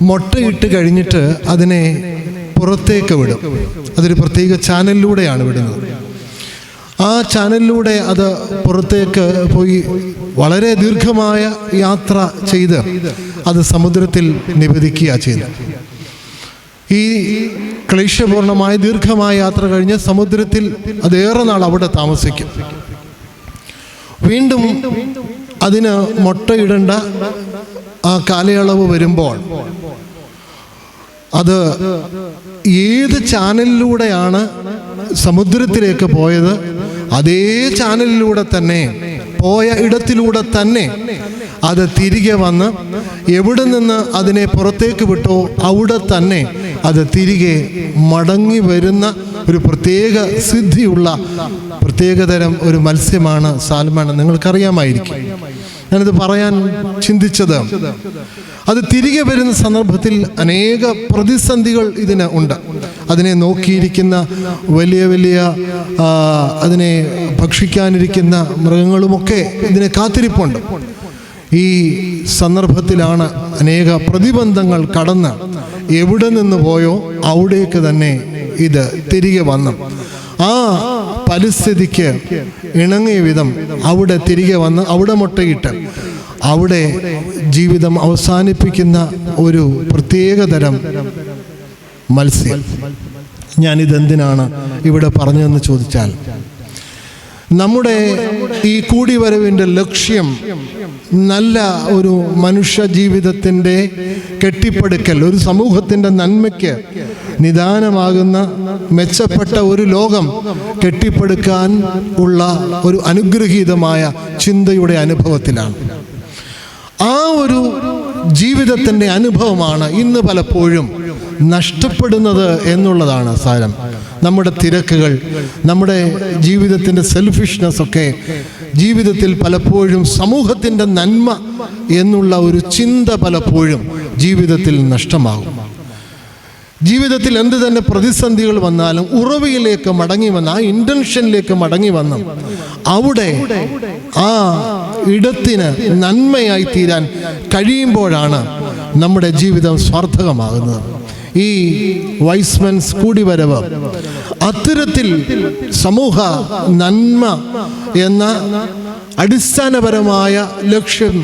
മുട്ടയിട്ട് കഴിഞ്ഞിട്ട് അതിനെ പുറത്തേക്ക് വിടും. അതൊരു പ്രത്യേക ചാനലിലൂടെയാണ് വിടുന്നത്. ആ ചാനലിലൂടെ അത് പുറത്തേക്ക് പോയി വളരെ ദീർഘമായ യാത്ര ചെയ്ത് അത് സമുദ്രത്തിൽ നിവേദിക്കുക ചെയ്തു. ഈ ക്ലേശപൂർണമായ ദീർഘമായ യാത്ര കഴിഞ്ഞ് സമുദ്രത്തിൽ അതേറെ നാൾ അവിടെ താമസിക്കും. വീണ്ടും അതിന് മുട്ടയിടേണ്ട ആ കാലയളവ് വരുമ്പോൾ അത് ഏത് ചാനലിലൂടെയാണ് സമുദ്രത്തിലേക്ക് പോയത്, അതേ ചാനലിലൂടെ തന്നെ പോയ ഇടത്തിലൂടെ തന്നെ അത് തിരികെ വന്ന് എവിടെ നിന്ന് അതിനെ പുറത്തേക്ക് വിട്ടോ അവിടെ തന്നെ അത് തിരികെ മടങ്ങി വരുന്ന ഒരു പ്രത്യേക സിദ്ധിയുള്ള പ്രത്യേകതരം ഒരു മത്സ്യമാണ് സാൽമൺ. നിങ്ങൾക്കറിയാമായിരിക്കും. ഞാനിത് പറയാൻ ചിന്തിച്ചത്, അത് തിരികെ വരുന്ന സന്ദർഭത്തിൽ അനേക പ്രതിസന്ധികൾ ഇതിന് ഉണ്ട്. അതിനെ നോക്കിയിരിക്കുന്ന വലിയ വലിയ അതിനെ ഭക്ഷിക്കാനിരിക്കുന്ന മൃഗങ്ങളുമൊക്കെ ഇതിനെ കാത്തിരിപ്പുണ്ട്. ഈ സന്ദർഭത്തിലാണ് അനേക പ്രതിബന്ധങ്ങൾ കടന്ന് എവിടെ നിന്ന് പോയോ അവിടേക്ക് തന്നെ ഇത് തിരികെ വന്നു ആ പരിസ്ഥിതിക്ക് ഇണങ്ങിയ വിധം അവിടെ തിരികെ വന്ന് അവിടെ മുട്ടയിട്ട് അവിടെ ജീവിതം അവസാനിപ്പിക്കുന്ന ഒരു പ്രത്യേകതരം മത്സ്യം. ഞാനിതെന്തിനാണ് ഇവിടെ പറഞ്ഞതെന്ന് ചോദിച്ചാൽ, നമ്മുടെ ഈ കൂടിവരവിൻ്റെ ലക്ഷ്യം നല്ല ഒരു മനുഷ്യ ജീവിതത്തിൻ്റെ കെട്ടിപ്പടുക്കൽ, ഒരു സമൂഹത്തിൻ്റെ നന്മയ്ക്ക് നിദാനമാകുന്ന മെച്ചപ്പെട്ട ഒരു ലോകം കെട്ടിപ്പടുക്കാൻ ഉള്ള ഒരു അനുഗ്രഹീതമായ ചിന്തയുടെ അനുഭവത്തിലാണ്. ആ ഒരു ജീവിതത്തിൻ്റെ അനുഭവമാണ് ഇന്ന് പലപ്പോഴും നഷ്ടപ്പെടുന്നത് എന്നുള്ളതാണ് സാരം. നമ്മുടെ തിരക്കുകൾ, നമ്മുടെ ജീവിതത്തിൻ്റെ സെൽഫിഷ്നെസ് ഒക്കെ ജീവിതത്തിൽ പലപ്പോഴും സമൂഹത്തിൻ്റെ നന്മ എന്നുള്ള ഒരു ചിന്ത പലപ്പോഴും ജീവിതത്തിൽ നഷ്ടമാകും. ജീവിതത്തിൽ എന്ത് തന്നെ പ്രതിസന്ധികൾ വന്നാലും ഉറവിയിലേക്ക് മടങ്ങി വന്ന്, ആ ഇൻറ്റൻഷനിലേക്ക് മടങ്ങി വന്ന് അവിടെ ആ ഇടത്തിന് നന്മയായി തീരാൻ കഴിയുമ്പോഴാണ് നമ്മുടെ ജീവിതം സാർത്ഥകമാകുന്നത്. ഈ വൈസ്മെൻസ് കൂടിവരവ് അത്തരത്തിൽ സമൂഹ നന്മ എന്ന അടിസ്ഥാനപരമായ ലക്ഷ്യം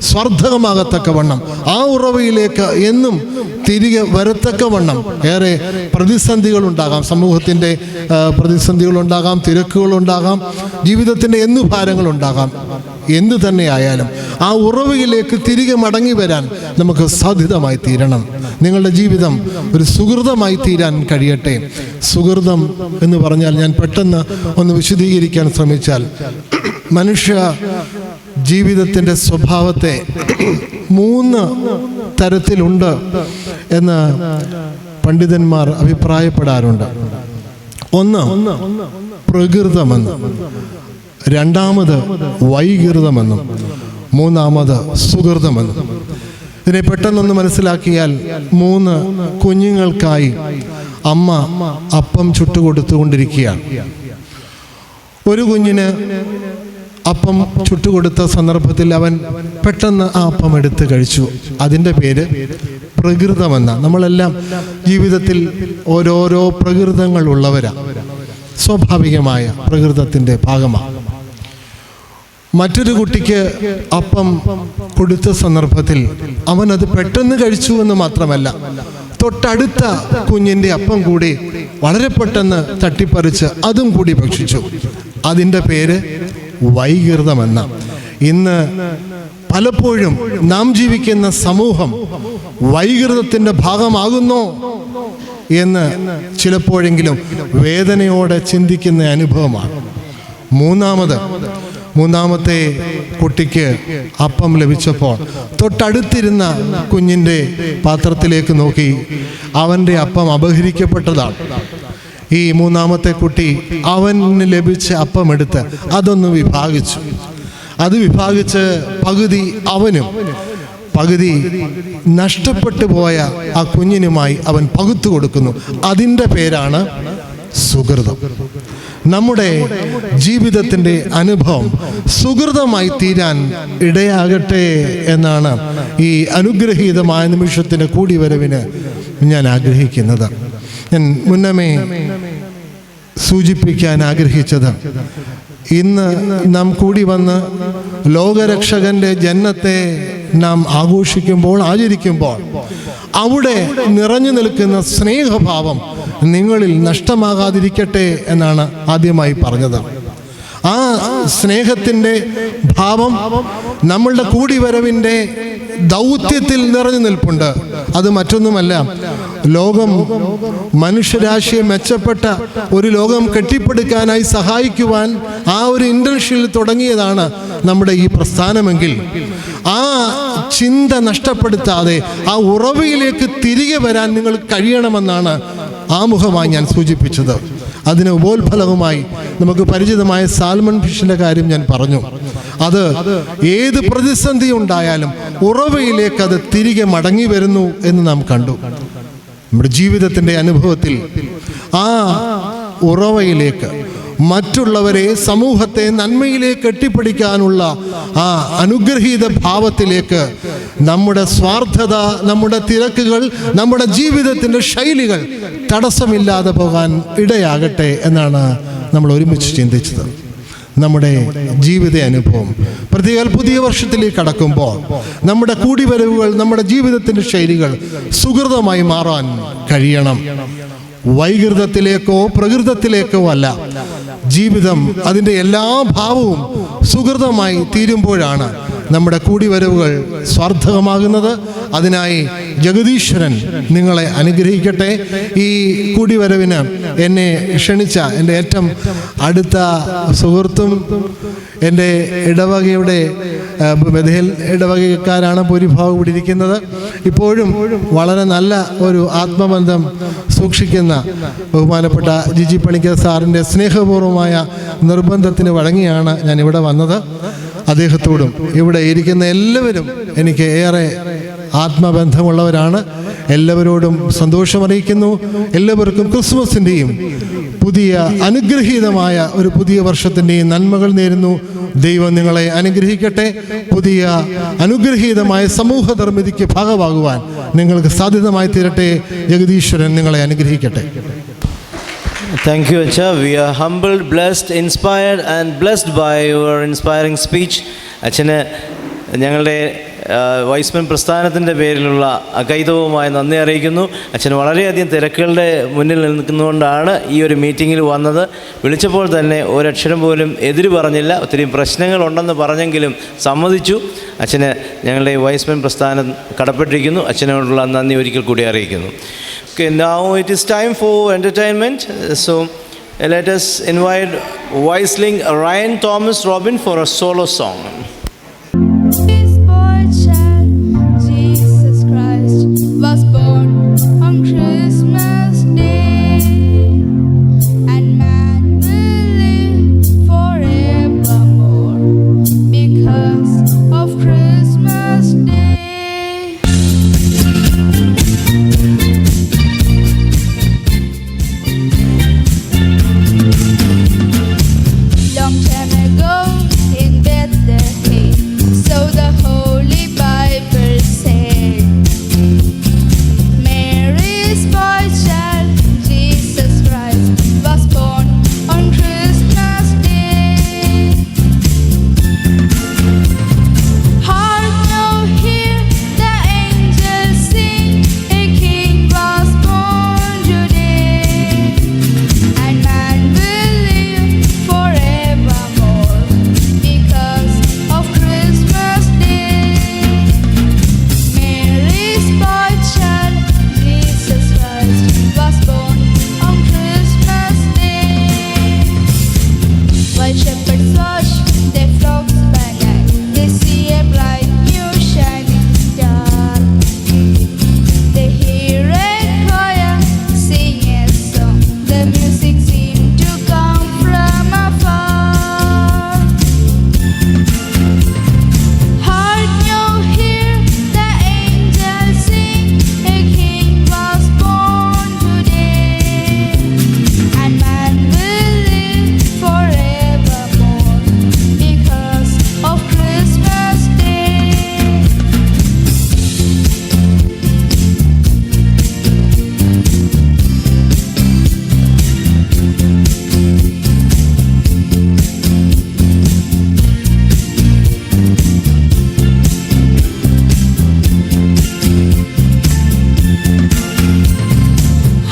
സ്വാർത്ഥകമാകത്തക്കവണ്ണം, ആ ഉറവയിലേക്ക് എന്നും തിരികെ വരത്തക്കവണ്ണം ഏറെ പ്രതിസന്ധികളുണ്ടാകാം. സമൂഹത്തിൻ്റെ പ്രതിസന്ധികളുണ്ടാകാം, തിരക്കുകളുണ്ടാകാം, ജീവിതത്തിൻ്റെ എന്നുഭാരങ്ങളുണ്ടാകാം. എന്തു തന്നെയായാലും ആ ഉറവയിലേക്ക് തിരികെ മടങ്ങി വരാൻ നമുക്ക് സാധ്യതമായി തീരണം. നിങ്ങളുടെ ജീവിതം ഒരു സുഹൃതമായി തീരാൻ കഴിയട്ടെ. സുഹൃതം എന്ന് പറഞ്ഞാൽ, ഞാൻ പെട്ടെന്ന് ഒന്ന് വിശദീകരിക്കാൻ ശ്രമിച്ചാൽ, മനുഷ്യ ജീവിതത്തിൻ്റെ സ്വഭാവത്തെ 3 തരത്തിലുണ്ട് എന്ന് പണ്ഡിതന്മാർ അഭിപ്രായപ്പെടാറുണ്ട്. ഒന്ന് പ്രകൃതമെന്നും, രണ്ടാമത് വൈകൃതമെന്നും, മൂന്നാമത് സുഹൃതമെന്നും. ഇതിനെ പെട്ടെന്നൊന്ന് മനസ്സിലാക്കിയാൽ, 3 കുഞ്ഞുങ്ങൾക്കായി അമ്മ അപ്പം ചുട്ടുകൊടുത്തുകൊണ്ടിരിക്കുകയാണ്. ഒരു കുഞ്ഞിന് അപ്പം ചുട്ടുകൊടുത്ത സന്ദർഭത്തിൽ അവൻ പെട്ടെന്ന് ആ അപ്പം എടുത്ത് കഴിച്ചു. അതിൻ്റെ പേര് പ്രകൃതമെന്ന. നമ്മളെല്ലാം ജീവിതത്തിൽ ഓരോരോ പ്രകൃതങ്ങൾ ഉള്ളവരാണ്, സ്വാഭാവികമായ പ്രകൃതത്തിൻ്റെ ഭാഗമാണ്. മറ്റൊരു കുട്ടിക്ക് അപ്പം കൊടുത്ത സന്ദർഭത്തിൽ അവനത് പെട്ടെന്ന് കഴിച്ചു എന്ന് മാത്രമല്ല, തൊട്ടടുത്ത കുഞ്ഞിൻ്റെ അപ്പം കൂടി വളരെ പെട്ടെന്ന് തട്ടിപ്പറിച്ച് അതും കൂടി ഭക്ഷിച്ചു. അതിൻ്റെ പേര് വൈകൃതമെന്ന. ഇന്ന് പലപ്പോഴും നാം ജീവിക്കുന്ന സമൂഹം വൈകൃതത്തിൻ്റെ ഭാഗമാകുന്നോ എന്ന് ചിലപ്പോഴെങ്കിലും വേദനയോടെ ചിന്തിക്കുന്ന അനുഭവമാണ്. മൂന്നാമത്തെ കുട്ടിക്ക് അപ്പം ലഭിച്ചപ്പോൾ തൊട്ടടുത്തിരുന്ന കുഞ്ഞിൻ്റെ പാത്രത്തിലേക്ക് നോക്കി അവൻ്റെ അപ്പം അപഹരിക്കപ്പെട്ടതാണ്. ഈ മൂന്നാമത്തെ കുട്ടി അവന് ലഭിച്ച അപ്പം എടുത്ത് അതൊന്ന് വിഭാഗിച്ചു. അത് വിഭാഗിച്ച് പകുതി അവനും പകുതി നഷ്ടപ്പെട്ടു പോയ ആ കുഞ്ഞിനുമായി അവൻ പകുത്തു കൊടുക്കുന്നു. അതിൻ്റെ പേരാണ് സുഹൃതം. നമ്മുടെ ജീവിതത്തിൻ്റെ അനുഭവം സുഹൃതമായി തീരാൻ ഇടയാകട്ടെ എന്നാണ് ഈ അനുഗ്രഹീതമായ നിമിഷത്തിൻ്റെ കൂടിവരവിന് ഞാൻ ആഗ്രഹിക്കുന്നത്. ഞാൻ മുന്നമേ സൂചിപ്പിക്കാൻ ആഗ്രഹിച്ചത്, ഇന്ന് നാം കൂടി വന്ന് ലോകരക്ഷകന്റെ ജനനത്തെ നാം ആചരിക്കുമ്പോൾ അവിടെ നിറഞ്ഞു നിൽക്കുന്ന സ്നേഹഭാവം നിങ്ങളിൽ നഷ്ടമാകാതിരിക്കട്ടെ എന്നാണ് ആദ്യമായി പറഞ്ഞത്. ആ സ്നേഹത്തിൻ്റെ ഭാവം നമ്മളുടെ കൂടിവരവിൻ്റെ ദൗത്യത്തിൽ നിറഞ്ഞു നിൽപ്പുണ്ട്. അത് മറ്റൊന്നുമല്ല, ലോകം മനുഷ്യരാശിയെ മെച്ചപ്പെട്ട ഒരു ലോകം കെട്ടിപ്പടുക്കാനായി സഹായിക്കുവാൻ ആ ഒരു ഇൻറ്റൻഷനിൽ തുടങ്ങിയതാണ് നമ്മുടെ ഈ പ്രസ്ഥാനമെങ്കിൽ, ആ ചിന്ത നഷ്ടപ്പെടുത്താതെ ആ ഉറവയിലേക്ക് തിരികെ വരാൻ നിങ്ങൾ കഴിയണമെന്നാണ് ആമുഖമായി ഞാൻ സൂചിപ്പിച്ചത്. അതിന് ഉപോത്ഫലവുമായി നമുക്ക് പരിചിതമായ സാൽമൺ ഫിഷിൻ്റെ കാര്യം ഞാൻ പറഞ്ഞു. അത് ഏത് പ്രതിസന്ധി ഉണ്ടായാലും ഉറവയിലേക്ക് അത് തിരികെ മടങ്ങി വരുന്നു എന്ന് നാം കണ്ടു. നമ്മുടെ ജീവിതത്തിൻ്റെ അനുഭവത്തിൽ ആ ഉറവയിലേക്ക്, മറ്റുള്ളവരെ, സമൂഹത്തെ നന്മയിലേക്ക് കെട്ടിപ്പിടിക്കാനുള്ള ആ അനുഗ്രഹീത ഭാവത്തിലേക്ക് നമ്മുടെ സ്വാർത്ഥത, നമ്മുടെ തിരക്കുകൾ, നമ്മുടെ ജീവിതത്തിൻ്റെ ശൈലികൾ തടസ്സമില്ലാതെ പോകാൻ ഇടയാകട്ടെ എന്നാണ് നമ്മൾ ഒരുമിച്ച് ചിന്തിച്ചത്. നമ്മുടെ ജീവിത അനുഭവം പ്രത്യേക പുതിയ വർഷത്തിലേക്ക് കടക്കുമ്പോൾ നമ്മുടെ കൂടിവരവുകൾ, നമ്മുടെ ജീവിതത്തിൻ്റെ ശൈലികൾ സുഹൃതമായി മാറാൻ കഴിയണം. വൈകൃതത്തിലേക്കോ പ്രകൃതത്തിലേക്കോ അല്ല. ജീവിതം അതിൻ്റെ എല്ലാ ഭാവവും സുഹൃതമായി തീരുമ്പോഴാണ് നമ്മുടെ കൂടിവരവുകൾ സാർത്ഥകമാകുന്നത്. അതിനായി ജഗദീശ്വരൻ നിങ്ങളെ അനുഗ്രഹിക്കട്ടെ. ഈ കൂടിവരവിന് എന്നെ ക്ഷണിച്ച എൻ്റെ ഏറ്റവും അടുത്ത സുഹൃത്തും എൻ്റെ ഇടവകയുടെ ബഥേൽ ഇടവകക്കാരാണ് ഭൂരിഭാഗം ഇവിടെ ഇരിക്കുന്നത്. ഇപ്പോഴും വളരെ നല്ല ഒരു ആത്മബന്ധം സൂക്ഷിക്കുന്ന ബഹുമാനപ്പെട്ട ജിജി പണിക്കർ സാറിൻ്റെ സ്നേഹപൂർവമായ നിർബന്ധത്തിന് വഴങ്ങിയാണ് ഞാൻ ഇവിടെ വന്നത്. അദ്ദേഹത്തോടും ഇവിടെ ഇരിക്കുന്ന എല്ലാവരും എനിക്ക് ഏറെ ആത്മബന്ധമുള്ളവരാണ്. എല്ലാവരോടും സന്തോഷമറിയിക്കുന്നു. എല്ലാവർക്കും ക്രിസ്മസിൻ്റെയും പുതിയ അനുഗ്രഹീതമായ ഒരു പുതിയ വർഷത്തിൻ്റെയും നന്മകൾ നേരുന്നു. ദൈവം നിങ്ങളെ അനുഗ്രഹിക്കട്ടെ. പുതിയ അനുഗ്രഹീതമായ സമൂഹ നിർമ്മിതിക്ക് ഭാഗമാകുവാൻ നിങ്ങൾക്ക് സാധ്യതമായി തീരട്ടെ. ജഗദീശ്വരൻ നിങ്ങളെ അനുഗ്രഹിക്കട്ടെ. Thank you, Acha. We are humbled, blessed, inspired and blessed by your inspiring speech. അച്ഛന് ഞങ്ങളുടെ വൈസ്മെൻ പ്രസ്ഥാനത്തിൻ്റെ പേരിലുള്ള അകൈതവുമായ നന്ദി അറിയിക്കുന്നു. അച്ഛൻ വളരെയധികം തിരക്കുകളുടെ മുന്നിൽ നിൽക്കുന്നതുകൊണ്ടാണ് ഈ ഒരു മീറ്റിങ്ങിൽ വന്നത്. വിളിച്ചപ്പോൾ തന്നെ ഒരക്ഷരം പോലും എതിര് പറഞ്ഞില്ല. ഒത്തിരി പ്രശ്നങ്ങളുണ്ടെന്ന് പറഞ്ഞെങ്കിലും സമ്മതിച്ചു. അച്ഛന് ഞങ്ങളുടെ വൈസ്മെൻ പ്രസ്ഥാനം കടപ്പെട്ടിരിക്കുന്നു. അച്ഛനോടുള്ള നന്ദി ഒരിക്കൽ കൂടി അറിയിക്കുന്നു. Okay, now it is time for entertainment. So let us invite Viceling Ryan Thomas Robin for a solo song. This boy child, Jesus Christ, was born on Christmas Day, and man will live forevermore because of Christmas Day. Long time ago in Bethlehem, so the Holy Bible said, Mary's boy child, Jesus Christ, was born on Christmas Day. Hark now, hear the angels sing, a king was born today, and man will live forevermore because of Christmas Day. Mary's boy child, Jesus Christ, was born on Christmas Day. While shepherds watch their flocks by night, they see a bright new shining star. They hear a choir sing a song, the music seemed to come from afar. Hark now, hear the angels sing, a king was born today, and man will live forevermore because of Christmas Day.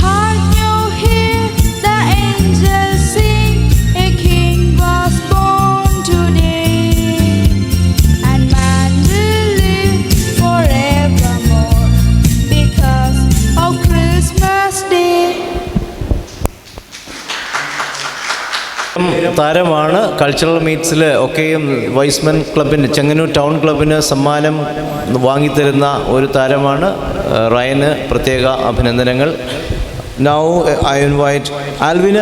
Hark now, hear the angels sing, a king was born today, and man will live forevermore because of Christmas Day. താരമാണ്. കൾച്ചറൽ മീറ്റ്സിൽ ഒക്കെയും വൈസ്മെൻ ക്ലബിന്, ചെങ്ങന്നൂർ ടൗൺ ക്ലബിന് സമ്മാനം വാങ്ങിത്തരുന്ന ഒരു താരമാണ്. റയന് പ്രത്യേക അഭിനന്ദനങ്ങൾ. Now I invite Alvina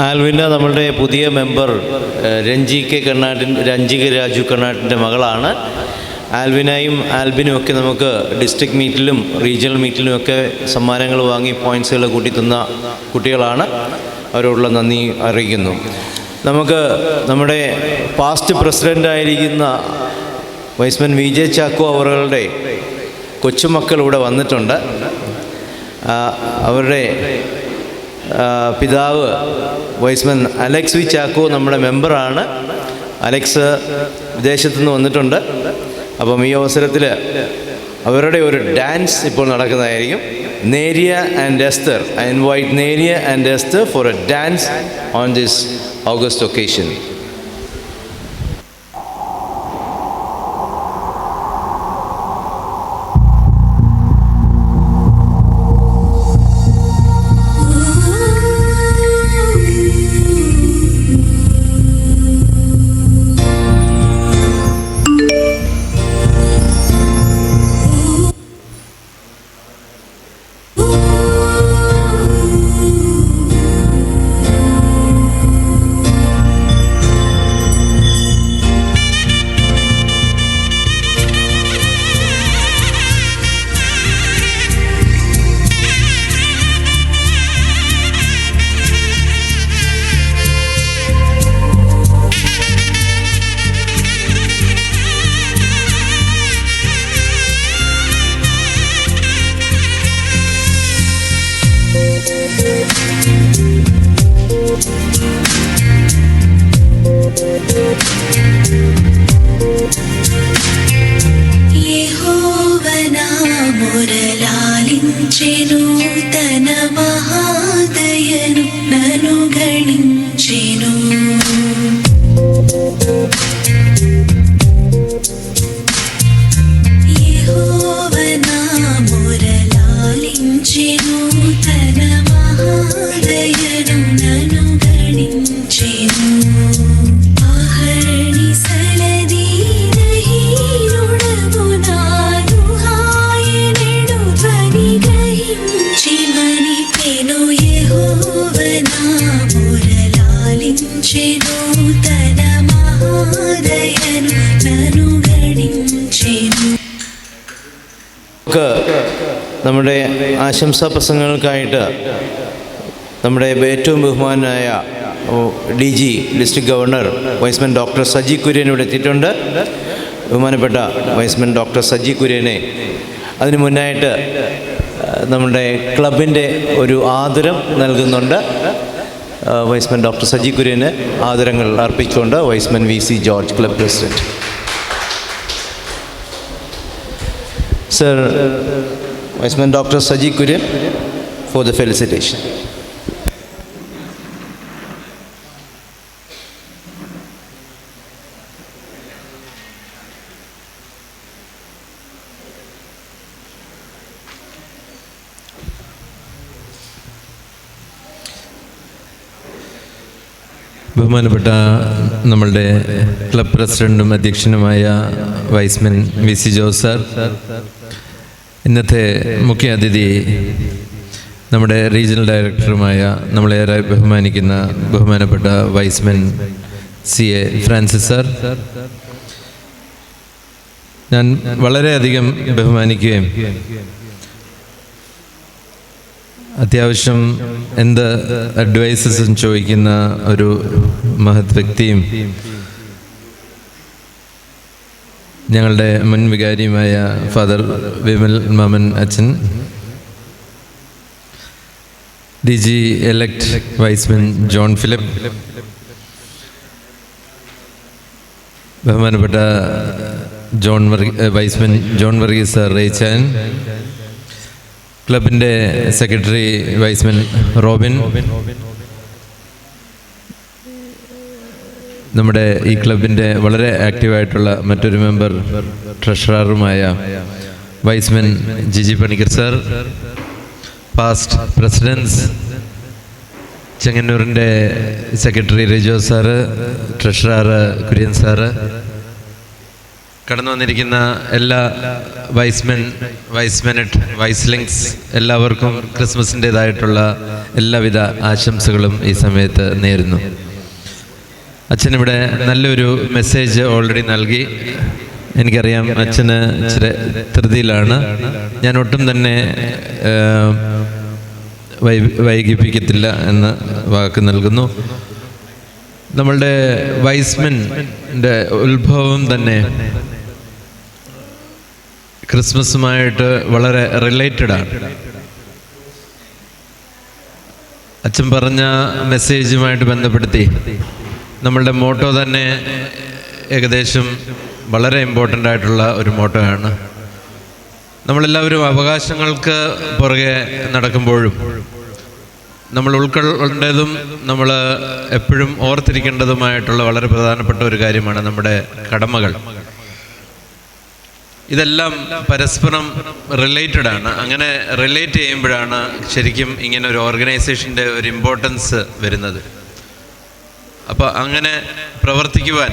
Alvina നമ്മളുടെ പുതിയ മെമ്പർ രഞ്ജിക രാജു കർണാട്ടിൻ്റെ മകളാണ്. ആൽവിനയും ആൽബിനും ഒക്കെ നമുക്ക് ഡിസ്ട്രിക്ട് മീറ്റിലും റീജിയണൽ മീറ്റിലും ഒക്കെ സമ്മാനങ്ങൾ വാങ്ങി പോയിൻറ്റ്സുകൾ കൂട്ടിത്തുന്ന കുട്ടികളാണ്. അവരോടുള്ള നന്ദി അറിയിക്കുന്നു. നമുക്ക് നമ്മുടെ പാസ്റ്റ് പ്രസിഡൻ്റായിരിക്കുന്ന വൈസ്മൻ വി ജെ ചാക്കോ അവരുടെ കൊച്ചുമക്കൾ ഇവിടെ വന്നിട്ടുണ്ട്. അവരുടെ പിതാവ് വൈസ്മൻ അലക്സ് വി ചാക്കോ നമ്മുടെ മെമ്പറാണ്. അലക്സ് വിദേശത്തു നിന്ന് വന്നിട്ടുണ്ട്. അപ്പം ഈ അവസരത്തിൽ അവരുടെ ഒരു ഡാൻസ് ഇപ്പോൾ നടക്കുന്നതായിരിക്കും. Neriya and Esther, I invite Neriya and Esther for a dance on this August occasion. നമ്മുടെ ആശംസാ പ്രസംഗങ്ങൾക്കായിട്ട് നമ്മുടെ ഏറ്റവും ബഹുമാനായ DG district governor Y's Men doctor Saji Kurian ഇവിടെ എത്തിയിട്ടുണ്ട്. ബഹുമാനപ്പെട്ട വൈസ്മൻ ഡോക്ടർ സജി കുര്യനെ അതിനു മുന്നായിട്ട് നമ്മുടെ ക്ലബിൻ്റെ ഒരു ആദരം നൽകുന്നുണ്ട്. വൈസ്മൻ ഡോക്ടർ സജി കുര്യന് ആദരങ്ങൾ അർപ്പിച്ചുകൊണ്ട് Y's Men VC George club president. Sir, Viceman Dr. Saji Kurien for the felicitation. ബഹുമാനപ്പെട്ട നമ്മളുടെ ക്ലബ് പ്രസിഡന്റും അധ്യക്ഷനുമായ വൈസ്മൻ VC ജോസ് സാർ, ഇന്നത്തെ മുഖ്യ അതിഥി നമ്മുടെ റീജിയണൽ ഡയറക്ടറുമായ നമ്മളേറെ ബഹുമാനിക്കുന്ന ബഹുമാനപ്പെട്ട വൈസ്മൻ CA ഫ്രാൻസിസ് സാർ, ഞാൻ വളരെയധികം ബഹുമാനിക്കുകയും അത്യാവശ്യം എന്ത് അഡ്വൈസസും ചോദിക്കുന്ന ഒരു മഹത് വ്യക്തിയും ഞങ്ങളുടെ മുൻ വികാരിയുമായ ഫാദർ വിമൽ മാമൻ അച്ഛൻ, DG elect Y's Men John Philip, ബഹുമാനപ്പെട്ട വൈസ്മൻ ജോൺ വർഗീസ് സാർ റേച്ചാൻ, ക്ലബിൻ്റെ സെക്രട്ടറി വൈസ്മൻ റോബിൻ, നമ്മുടെ ഈ ക്ലബിൻ്റെ വളരെ ആക്റ്റീവായിട്ടുള്ള മറ്റൊരു മെമ്പർ ട്രഷററുമായ Y's man Giji Panicker sir, past presidents ചെങ്ങന്നൂരിൻ്റെ secretary Rijo sir, treasurer Kurian sir, കടന്നു വന്നിരിക്കുന്ന എല്ലാ വൈസ്മെൻ, വൈസ്മെനറ്റ്, വൈസ്ലിങ്സ് എല്ലാവർക്കും ക്രിസ്മസിൻ്റേതായിട്ടുള്ള എല്ലാവിധ ആശംസകളും ഈ സമയത്ത് നേരുന്നു. അച്ഛനിവിടെ നല്ലൊരു മെസ്സേജ് ഓൾറെഡി നൽകി. എനിക്കറിയാം അച്ഛന് ഇച്ചിരി ധൃതിയിലാണ്. ഞാൻ ഒട്ടും തന്നെ വൈകിപ്പിക്കത്തില്ല എന്ന് വാക്ക് നൽകുന്നു. നമ്മളുടെ വൈസ്മെൻ്റെ ഉത്ഭവം തന്നെ ക്രിസ്മസുമായിട്ട് വളരെ റിലേറ്റഡാണ്. അച്ഛൻ പറഞ്ഞ മെസ്സേജുമായിട്ട് ബന്ധപ്പെടുത്തി നമ്മളുടെ മോട്ടോ തന്നെ ഏകദേശം വളരെ ഇമ്പോർട്ടൻ്റ് ആയിട്ടുള്ള ഒരു മോട്ടോ ആണ്. നമ്മളെല്ലാവരും അവകാശങ്ങൾക്ക് പുറകെ നടക്കുമ്പോഴും നമ്മൾ ഉൾക്കൊള്ളേണ്ടതും നമ്മൾ എപ്പോഴും ഓർത്തിരിക്കേണ്ടതുമായിട്ടുള്ള വളരെ പ്രധാനപ്പെട്ട ഒരു കാര്യമാണ് നമ്മുടെ കടമകൾ. ഇതെല്ലാം പരസ്പരം റിലേറ്റഡ് ആണ്. അങ്ങനെ റിലേറ്റ് ചെയ്യുമ്പോഴാണ് ശരിക്കും ഇങ്ങനെ ഒരു ഓർഗനൈസേഷൻ്റെ ഒരു ഇമ്പോർട്ടൻസ് വരുന്നത്. അപ്പോൾ അങ്ങനെ പ്രവർത്തിക്കുവാൻ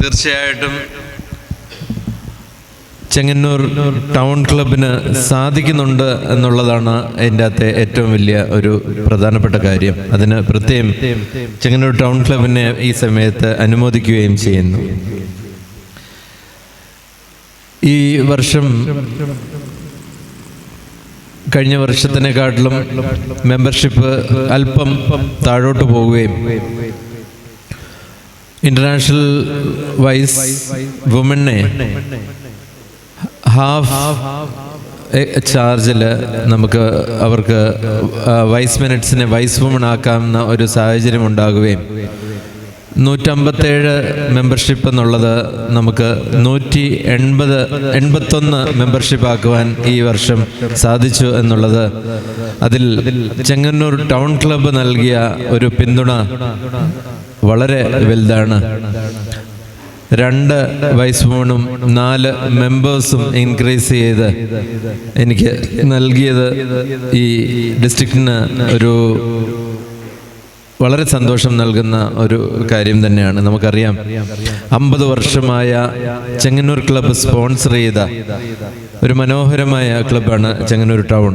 തീർച്ചയായിട്ടും ചെങ്ങന്നൂർ ടൗൺ ക്ലബിന് സാധിക്കുന്നുണ്ട് എന്നുള്ളതാണ് അതിൻ്റെ അകത്തെ ഏറ്റവും വലിയ ഒരു പ്രധാനപ്പെട്ട കാര്യം. അതിന് പ്രത്യേകം ചെങ്ങന്നൂർ ടൗൺ ക്ലബിനെ ഈ സമയത്ത് അനുമോദിക്കുകയും ചെയ്യുന്നു. ഈ വർഷം കഴിഞ്ഞ വർഷത്തിനെക്കാട്ടിലും മെമ്പർഷിപ്പ് അല്പം താഴോട്ട് പോവുകയും ഇൻ്റർനാഷണൽ വൈസ് വുമനെ ഹാഫ് ചാർജിൽ നമുക്ക് അവർക്ക് വൈസ് മിനിറ്റ്സിനെ വൈസ് വുമൺ ആക്കാവുന്ന ഒരു സാഹചര്യം ഉണ്ടാകുകയും 157 മെമ്പർഷിപ്പ് എന്നുള്ളത് നമുക്ക് 181 മെമ്പർഷിപ്പ് ആക്കുവാൻ ഈ വർഷം സാധിച്ചു എന്നുള്ളത് അതിൽ ചെങ്ങന്നൂർ ടൗൺ ക്ലബ്ബ് നൽകിയ ഒരു പിന്തുണ വളരെ വലുതാണ്. 2 വൈസ് വുമണും 4 മെമ്പേഴ്സും ഇൻക്രീസ് ചെയ്ത് എനിക്ക് നൽകിയത് ഈ ഡിസ്ട്രിക്റ്റിന് ഒരു വളരെ സന്തോഷം നൽകുന്ന ഒരു കാര്യം തന്നെയാണ്. നമുക്കറിയാം 50 വർഷമായ ചെങ്ങന്നൂർ ക്ലബ്ബ് സ്പോൺസർ ചെയ്ത ഒരു മനോഹരമായ ക്ലബ്ബാണ് ചെങ്ങന്നൂർ ടൗൺ.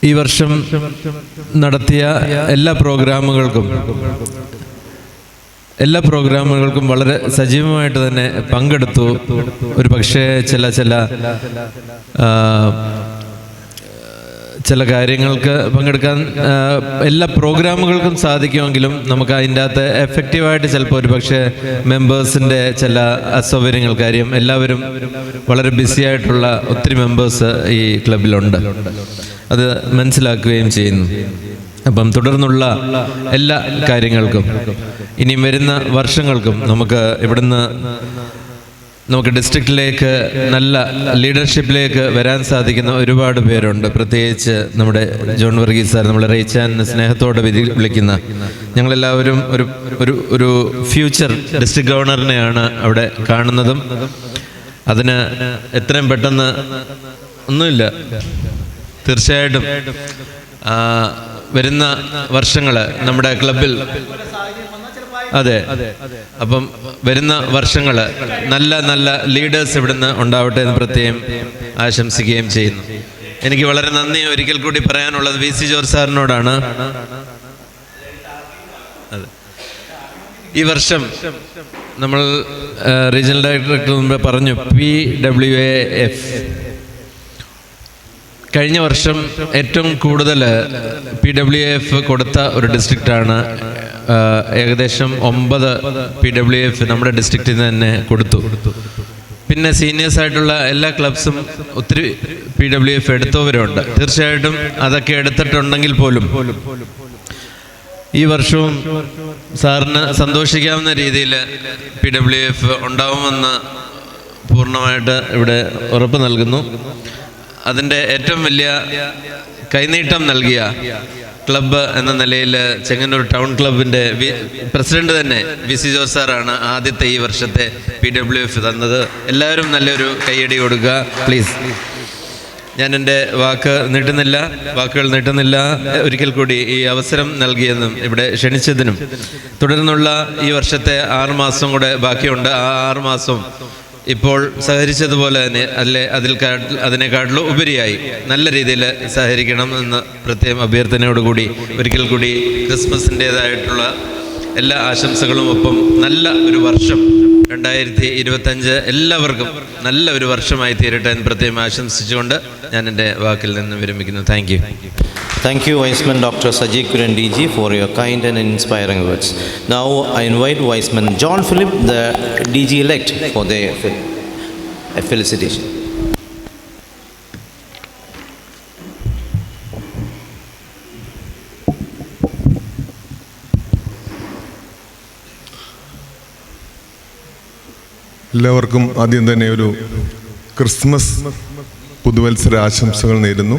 ഈ വർഷം നടത്തിയ എല്ലാ പ്രോഗ്രാമുകൾക്കും വളരെ സജീവമായിട്ട് തന്നെ പങ്കെടുത്തു. ഒരു പക്ഷേ ചില കാര്യങ്ങൾക്ക് പങ്കെടുക്കാൻ എല്ലാ പ്രോഗ്രാമുകൾക്കും സാധിക്കുമെങ്കിലും നമുക്ക് അതിൻ്റെ അകത്ത് എഫക്റ്റീവായിട്ട് ചിലപ്പോൾ ഒരു പക്ഷേ മെമ്പേഴ്സിൻ്റെ ചില അസൗകര്യങ്ങൾ, കാര്യം എല്ലാവരും വളരെ ബിസി ആയിട്ടുള്ള ഒത്തിരി മെമ്പേഴ്സ് ഈ ക്ലബിലുണ്ട്. അത് മനസ്സിലാക്കുകയും ചെയ്യുന്നു. അപ്പം തുടർന്നുള്ള എല്ലാ കാര്യങ്ങൾക്കും ഇനി വരുന്ന വർഷങ്ങൾക്കും നമുക്ക് ഡിസ്ട്രിക്റ്റിലേക്ക് നല്ല ലീഡർഷിപ്പിലേക്ക് വരാൻ സാധിക്കുന്ന ഒരുപാട് പേരുണ്ട്. പ്രത്യേകിച്ച് നമ്മുടെ ജോൺ വർഗീസ് സാർ, നമ്മളെ റേച്ചാൻ സ്നേഹത്തോടെ വിളിക്കുന്ന ഞങ്ങളെല്ലാവരും ഒരു ഫ്യൂച്ചർ ഡിസ്ട്രിക്ട് ഗവർണറിനെയാണ് അവിടെ കാണുന്നതും. അതിന് എത്രയും പെട്ടെന്ന് ഒന്നുമില്ല, തീർച്ചയായിട്ടും വരുന്ന വർഷങ്ങൾ നമ്മുടെ ക്ലബിൽ, അതെ, അപ്പം വരുന്ന വർഷങ്ങൾ നല്ല ലീഡേഴ്സ് ഇവിടുന്ന് ഉണ്ടാവട്ടെ എന്ന് പ്രത്യേകം ആശംസിക്കുകയും ചെയ്യുന്നു. എനിക്ക് വളരെ നന്ദി ഒരിക്കൽ കൂടി പറയാനുള്ളത് VC ജോർജ് സാറിനോടാണ്. അതെ, ഈ വർഷം നമ്മൾ റീജിയണൽ ഡയറക്ടർ മുമ്പ് പറഞ്ഞു PWAF കഴിഞ്ഞ വർഷം ഏറ്റവും കൂടുതൽ PWAF കൊടുത്ത ഒരു ഡിസ്ട്രിക്റ്റാണ്. ഏകദേശം 9 PWAF നമ്മുടെ ഡിസ്ട്രിക്റ്റിൽ നിന്ന് തന്നെ കൊടുത്തു. പിന്നെ സീനിയേഴ്സ് ആയിട്ടുള്ള എല്ലാ ക്ലബ്സും ഒത്തിരി PWAF എടുത്തവരുണ്ട്. തീർച്ചയായിട്ടും അതൊക്കെ എടുത്തിട്ടുണ്ടെങ്കിൽ പോലും ഈ വർഷവും സാറിന് സന്തോഷിക്കാവുന്ന രീതിയിൽ PWAF ഉണ്ടാവുമെന്ന് പൂർണ്ണമായിട്ട് ഇവിടെ ഉറപ്പ് നൽകുന്നു. അതിൻ്റെ ഏറ്റവും വലിയ കൈനീട്ടം നൽകിയ ക്ലബ്ബ് എന്ന നിലയിൽ ചെങ്ങന്നൂർ ടൗൺ ക്ലബിൻ്റെ പ്രസിഡന്റ് തന്നെ VC ജോർജ് സാറാണ് ആദ്യത്തെ ഈ വർഷത്തെ PWAF തന്നത്. എല്ലാവരും നല്ലൊരു കൈയടി കൊടുക്കുക പ്ലീസ്. ഞാൻ എൻ്റെ വാക്കുകൾ നീട്ടുന്നില്ല. ഒരിക്കൽ കൂടി ഈ അവസരം നൽകിയെന്നും ഇവിടെ ക്ഷണിച്ചതിനും തുടർന്നുള്ള ഈ വർഷത്തെ 6 മാസം കൂടെ ബാക്കിയുണ്ട്. ആ 6 മാസം ഇപ്പോൾ സഹകരിച്ചതുപോലെ തന്നെ അതിനെക്കാട്ടിലും ഉപരിയായി നല്ല രീതിയിൽ സഹകരിക്കണം എന്ന് പ്രത്യേകം അഭ്യർത്ഥനയോടുകൂടി ഒരിക്കൽ കൂടി ക്രിസ്മസിൻ്റേതായിട്ടുള്ള എല്ലാ ആശംസകളും ഒപ്പം നല്ല ഒരു വർഷം 2025 എല്ലാവർക്കും നല്ല ഒരു വർഷമായി തീരട്ടെ എന്ന് പ്രത്യേകം ആശംസിച്ചുകൊണ്ട് ഞാൻ എൻ്റെ വാക്കിൽ നിന്ന് വിരമിക്കുന്നു. Thank you. Thank you, Viceman Dr. Saji Kurian DG, for your kind and inspiring words. Now I invite Viceman John Philip, the DG-elect, for the felicitation. എല്ലാവർക്കും ആദ്യം തന്നെ ഒരു ക്രിസ്മസ് പുതുവത്സര ആശംസകൾ നേരുന്നു.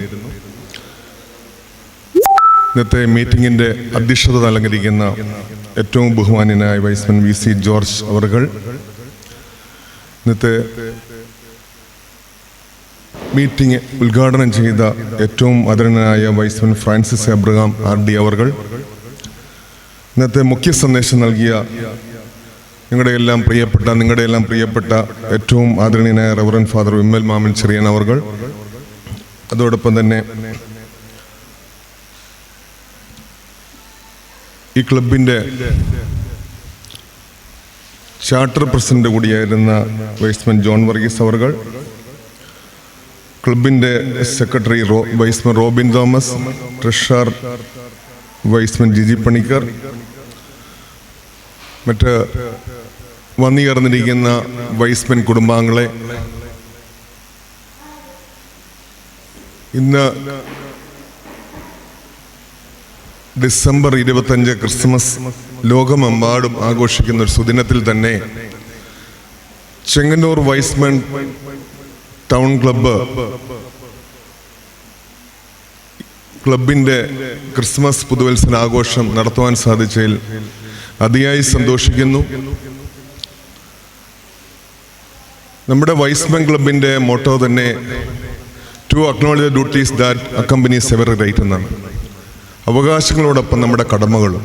ഇന്നത്തെ മീറ്റിങ്ങിൻ്റെ അധ്യക്ഷത അലങ്കരിക്കുന്ന ഏറ്റവും ബഹുമാന്യനായ വൈസ്മൻ VC ജോർജ് അവർകൾ, ഇന്നത്തെ മീറ്റിംഗ് ഉദ്ഘാടനം ചെയ്ത ഏറ്റവും ആദരണീയനായ വൈസ്മൻ ഫ്രാൻസിസ് എബ്രഹാം RD അവർകൾ, ഇന്നത്തെ മുഖ്യ സന്ദേശം നൽകിയ നിങ്ങളുടെ എല്ലാം പ്രിയപ്പെട്ട ഏറ്റവും ആദരണീയനായ റവറൻ ഫാദർ വിമൽ മാമൻ ചെറിയൻ അവർകൾ, അതോടൊപ്പം തന്നെ ഈ ക്ലബിൻ്റെ ചാർട്ടർ പ്രസിഡന്റ് കൂടിയായിരുന്ന വൈസ്മൻ ജോൺ വർഗീസ് അവർകൾ, ക്ലബിൻ്റെ secretary Y's man Robin Thomas, treasurer Y's man Giji Panicker, മറ്റ് വന്നുചേർന്നിരിക്കുന്ന വൈസ്മൻ കുടുംബാംഗങ്ങളെ, ഇന്ന് ഡിസംബർ 25 ക്രിസ്മസ് ലോകമെമ്പാടും ആഘോഷിക്കുന്ന ഒരു സുദിനത്തിൽ തന്നെ ചെങ്ങന്നൂർ വൈസ്മൻ ടൗൺ ക്ലബിൻ്റെ ക്രിസ്മസ് പുതുവത്സര ആഘോഷം നടത്തുവാൻ സാധിച്ചതിൽ അതിയായി സന്തോഷിക്കുന്നു. നമ്മുടെ വൈസ്മൻ ക്ലബിൻ്റെ മോട്ടോ തന്നെ to acknowledge the duties that accompanies every right എന്നാണ്. അവകാശങ്ങളോടൊപ്പം നമ്മുടെ കടമകളും.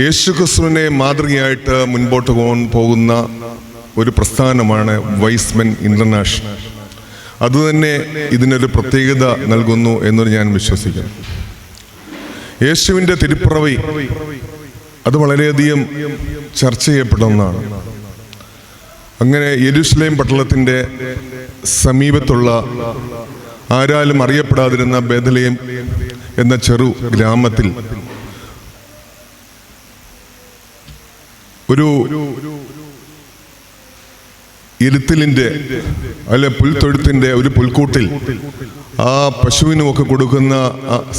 യേശു ക്രിസ്തുവിനെ മാതൃകയായിട്ട് മുൻപോട്ട് പോകുന്ന ഒരു പ്രസ്ഥാനമാണ് വൈസ്മൻ ഇൻ്റർനാഷണൽ. അതുതന്നെ ഇതിനൊരു പ്രത്യേകത നൽകുന്നു എന്ന് ഞാൻ വിശ്വസിക്കുന്നു. യേശുവിൻ്റെ തിരുപ്പിറവി അത് വളരെയധികം ചർച്ച ചെയ്യപ്പെട്ട ഒന്നാണ്. അങ്ങനെ യെരുശലേം പട്ടണത്തിൻ്റെ സമീപത്തുള്ള ആരാലും അറിയപ്പെടാതിരുന്ന ബേഥലേം എന്ന ചെറു ഗ്രാമത്തിൽ ഒരു ഇരുത്തിലിൻ്റെ അല്ലെ പുൽത്തൊഴുത്തിൻ്റെ ഒരു പുൽക്കൂട്ടിൽ ആ പശുവിനുമൊക്കെ കൊടുക്കുന്ന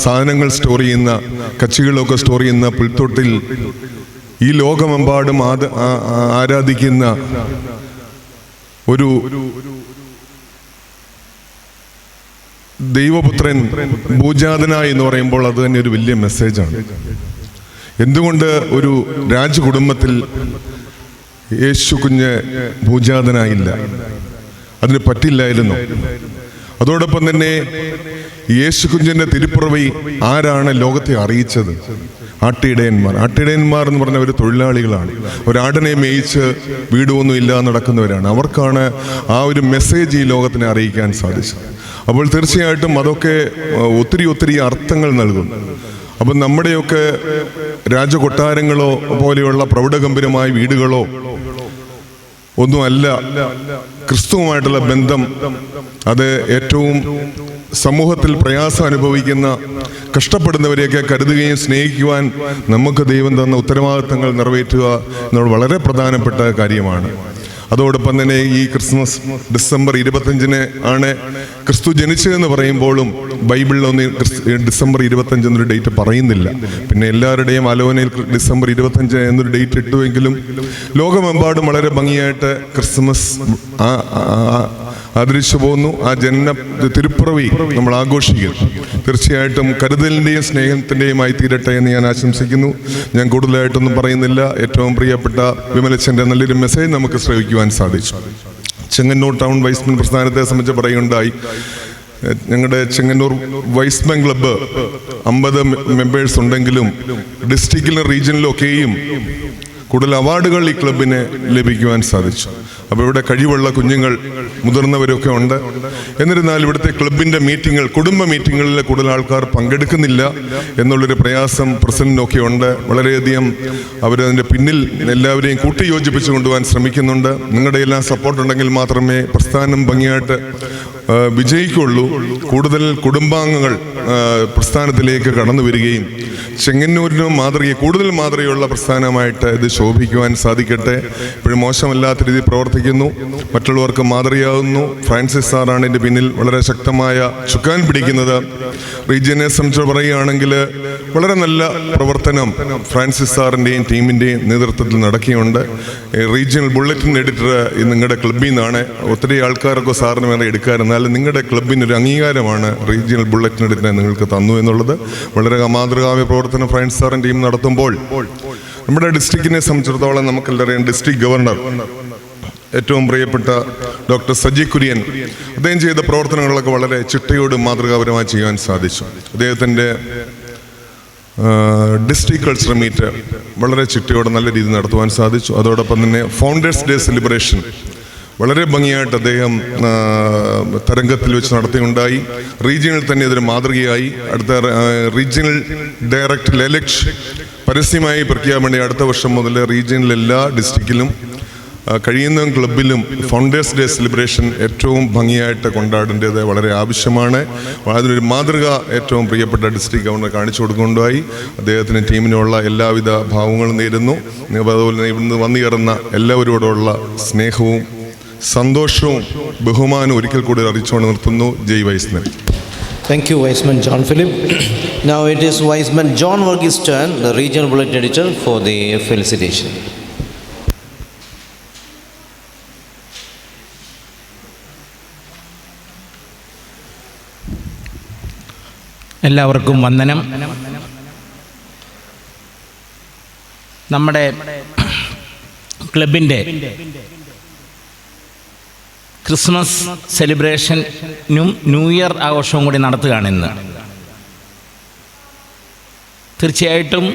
സാധനങ്ങൾ സ്റ്റോർ ചെയ്യുന്ന, കച്ചികളൊക്കെ സ്റ്റോർ ചെയ്യുന്ന പുൽത്തൊട്ടിൽ ഈ ലോകമെമ്പാടും ആരാധിക്കുന്ന ഒരു ദൈവപുത്രൻ ഭൂജാതനായി എന്ന് പറയുമ്പോൾ അത് തന്നെ ഒരു വലിയ മെസ്സേജാണ്. എന്തുകൊണ്ട് ഒരു രാജകുടുംബത്തിൽ യേശു കുഞ്ഞ് ഭൂജാതനായില്ല? അതിന് പറ്റില്ലായിരുന്നു. അതോടൊപ്പം തന്നെ യേശു കുഞ്ഞിൻ്റെ തിരുപ്പിറവി ആരാണ് ലോകത്തെ അറിയിച്ചത്? ആട്ടിടയന്മാർ എന്ന് പറഞ്ഞ ഒരു തൊഴിലാളികളാണ്. ഒരാടിനെ മേയിച്ച് വീടൊന്നും ഇല്ലാതെ നടക്കുന്നവരാണ്. അവർക്കാണ് ആ ഒരു മെസ്സേജ് ഈ ലോകത്തിനെ അറിയിക്കാൻ സാധിച്ചത്. അപ്പോൾ തീർച്ചയായിട്ടും അതൊക്കെ ഒത്തിരി അർത്ഥങ്ങൾ നൽകും. അപ്പം നമ്മുടെയൊക്കെ രാജകൊട്ടാരങ്ങളോ പോലെയുള്ള പ്രൗഢഗംഭീരമായ വീടുകളോ ഒന്നുമല്ല ക്രിസ്തുവുമായിട്ടുള്ള ബന്ധം. അത് ഏറ്റവും സമൂഹത്തിൽ പ്രയാസം അനുഭവിക്കുന്ന കഷ്ടപ്പെടുന്നവരെയൊക്കെ കരുതുകയും സ്നേഹിക്കുവാൻ നമുക്ക് ദൈവം തന്ന ഉത്തരവാദിത്തങ്ങൾ നിറവേറ്റുക എന്നുള്ള വളരെ പ്രധാനപ്പെട്ട കാര്യമാണ്. അതോടൊപ്പം തന്നെ ഈ ക്രിസ്മസ് ഡിസംബർ 25 ആണ് ക്രിസ്തു ജനിച്ചതെന്ന് പറയുമ്പോഴും ബൈബിളിലൊന്നും ഡിസംബർ 25 എന്നൊരു ഡേറ്റ് പറയുന്നില്ല. പിന്നെ എല്ലാവരുടെയും ആലോചനയിൽ ഡിസംബർ 25 എന്നൊരു ഡേറ്റ് ഇട്ടുവെങ്കിലും ലോകമെമ്പാടും വളരെ ഭംഗിയായിട്ട് ക്രിസ്മസ് ആദരിച്ചു പോകുന്നു. ആ തിരുപ്പിറവി നമ്മൾ ആഘോഷിക്കുന്നു. തീർച്ചയായിട്ടും കരുതലിൻ്റെയും സ്നേഹത്തിൻ്റെയുമായി തീരട്ടെ എന്ന് ഞാൻ ആശംസിക്കുന്നു. ഞാൻ കൂടുതലായിട്ടൊന്നും പറയുന്നില്ല. ഏറ്റവും പ്രിയപ്പെട്ട വിമലച്ചൻ്റെ നല്ലൊരു മെസ്സേജ് നമുക്ക് ശ്രവിക്കുവാൻ സാധിച്ചു. ചെങ്ങന്നൂർ ടൗൺ വൈസ്മെൻ പ്രസ്ഥാനത്തെ സംബന്ധിച്ച് പറയുകയുണ്ടായി. ഞങ്ങളുടെ ചെങ്ങന്നൂർ വൈസ്മെൻ ക്ലബ്ബ് 50 മെമ്പേഴ്സ് ഉണ്ടെങ്കിലും ഡിസ്ട്രിക്റ്റിലും റീജിയനിലും ഒക്കെയും കൂടുതൽ അവാർഡുകൾ ഈ ക്ലബിന് ലഭിക്കുവാൻ സാധിച്ചു. അപ്പോൾ ഇവിടെ കഴിവുള്ള കുഞ്ഞുങ്ങൾ, മുതിർന്നവരൊക്കെ ഉണ്ട്. എന്നിരുന്നാൽ ഇവിടുത്തെ ക്ലബിൻ്റെ മീറ്റിങ്ങുകൾ, കുടുംബ മീറ്റിങ്ങുകളിൽ കൂടുതൽ ആൾക്കാർ പങ്കെടുക്കുന്നില്ല എന്നുള്ളൊരു പ്രയാസം പ്രസിഡന്റിനൊക്കെ ഉണ്ട്. വളരെയധികം അവരതിൻ്റെ പിന്നിൽ എല്ലാവരെയും കൂട്ടിയോജിപ്പിച്ച് കൊണ്ടുപോകാൻ ശ്രമിക്കുന്നുണ്ട്. നിങ്ങളുടെ എല്ലാം സപ്പോർട്ടുണ്ടെങ്കിൽ മാത്രമേ പ്രസ്ഥാനം ഭംഗിയായിട്ട് വിജയിക്കുള്ളൂ. കൂടുതൽ കുടുംബാംഗങ്ങൾ പ്രസ്ഥാനത്തിലേക്ക് കടന്നു വരികയും ചെങ്ങന്നൂരിനും കൂടുതൽ മാതൃകയുള്ള പ്രസ്ഥാനമായിട്ട് ഇത് ശോഭിക്കുവാൻ സാധിക്കട്ടെ. ഇപ്പോഴും മോശമല്ലാത്ത രീതിയിൽ പ്രവർത്തിക്കുന്നു, മറ്റുള്ളവർക്ക് മാതൃകയാകുന്നു. ഫ്രാൻസിസ് സാറാണ് ഇതിൻ്റെ പിന്നിൽ വളരെ ശക്തമായ ചുക്കാൻ പിടിക്കുന്നത്. റീജിയനെ സംബന്ധിച്ച് പറയുകയാണെങ്കിൽ വളരെ നല്ല പ്രവർത്തനം ഫ്രാൻസിസ് സാറിൻ്റെയും ടീമിൻ്റെയും നേതൃത്വത്തിൽ നടക്കുകയുണ്ട്. റീജിയണൽ ബുള്ളറ്റിൻ എഡിറ്റർ നിങ്ങളുടെ ക്ലബ്ബിൽ നിന്നാണ്. ഒത്തിരി ആൾക്കാരൊക്കെ സാറിന് വേറെ എടുക്കാറുണ്ട്. എന്നാലും നിങ്ങളുടെ ക്ലബിനൊരു അംഗീകാരമാണ് റീജിയണൽ ബുള്ളറ്റിൻ എഡിറ്ററിനെ നിങ്ങൾക്ക് തന്നു എന്നുള്ളത്. വളരെ മാതൃകാവ്യ പ്രവർത്തനം ഫ്രാൻസിസ് സാറിൻ്റെ ടീം നടത്തുമ്പോൾ നമ്മുടെ ഡിസ്ട്രിക്റ്റിനെ സംബന്ധിച്ചിടത്തോളം നമുക്കെല്ലാവരെയും ഡിസ്ട്രിക്ട് ഗവർണർ ഏറ്റവും പ്രിയപ്പെട്ട ഡോക്ടർ സജി കുര്യൻ, അദ്ദേഹം ചെയ്ത പ്രവർത്തനങ്ങളൊക്കെ വളരെ ചിട്ടയോട് മാതൃകാപരമായി ചെയ്യാൻ സാധിച്ചു. അദ്ദേഹത്തിൻ്റെ ഡിസ്ട്രിക്ട് കൾച്ചറൽ മീറ്റ് വളരെ ചിട്ടയോടെ നല്ല രീതിയിൽ നടത്തുവാൻ സാധിച്ചു. അതോടൊപ്പം തന്നെ ഫൗണ്ടേഴ്സ് ഡേ സെലിബ്രേഷൻ വളരെ ഭംഗിയായിട്ട് അദ്ദേഹം തരംഗത്തിൽ വെച്ച് നടത്തിയുണ്ടായി. റീജിയണിൽ തന്നെ ഇതൊരു മാതൃകയായി. അടുത്ത റീജിയണൽ ഡയറക്ടർ എലക്ഷൻ പരസ്യമായി പ്രഖ്യാപനം അടുത്ത വർഷം മുതൽ റീജിയണിൽ എല്ലാ ഡിസ്ട്രിക്റ്റിലും കഴിയുന്ന ക്ലബിലും ഫൗണ്ടേഴ്സ് ഡേ സെലിബ്രേഷൻ ഏറ്റവും ഭംഗിയായിട്ട് കൊണ്ടാടേണ്ടത് വളരെ ആവശ്യമാണ്. അതിനൊരു മാതൃക ഏറ്റവും പ്രിയപ്പെട്ട ഡിസ്ട്രിക്ട് ഗവർണർ കാണിച്ചു കൊടുക്കുകയുണ്ടായി. അദ്ദേഹത്തിന് ടീമിനുള്ള എല്ലാവിധ ഭാവങ്ങളും നേരുന്നു. അതുപോലെ തന്നെ ഇവിടുന്ന് വന്നുകയറുന്ന എല്ലാവരോടുള്ള സ്നേഹവും സന്തോഷവും ബഹുമാനവും ഒരിക്കൽ കൂടി അറിയിച്ചുകൊണ്ട് നിർത്തുന്നു. ജയ് Y's Men. Thank you, Wiseman John Philip. Now it is Wiseman John Verghese' turn, the regional bulletin editor, for the felicitation. എല്ലാവർക്കും വന്ദനം. നമ്മുടെ ക്ലബിൻ്റെ ക്രിസ്മസ് സെലിബ്രേഷനും ന്യൂ ഇയർ ആഘോഷവും കൂടി നടത്തുകയാണ് ഇന്ന്. തീർച്ചയായിട്ടും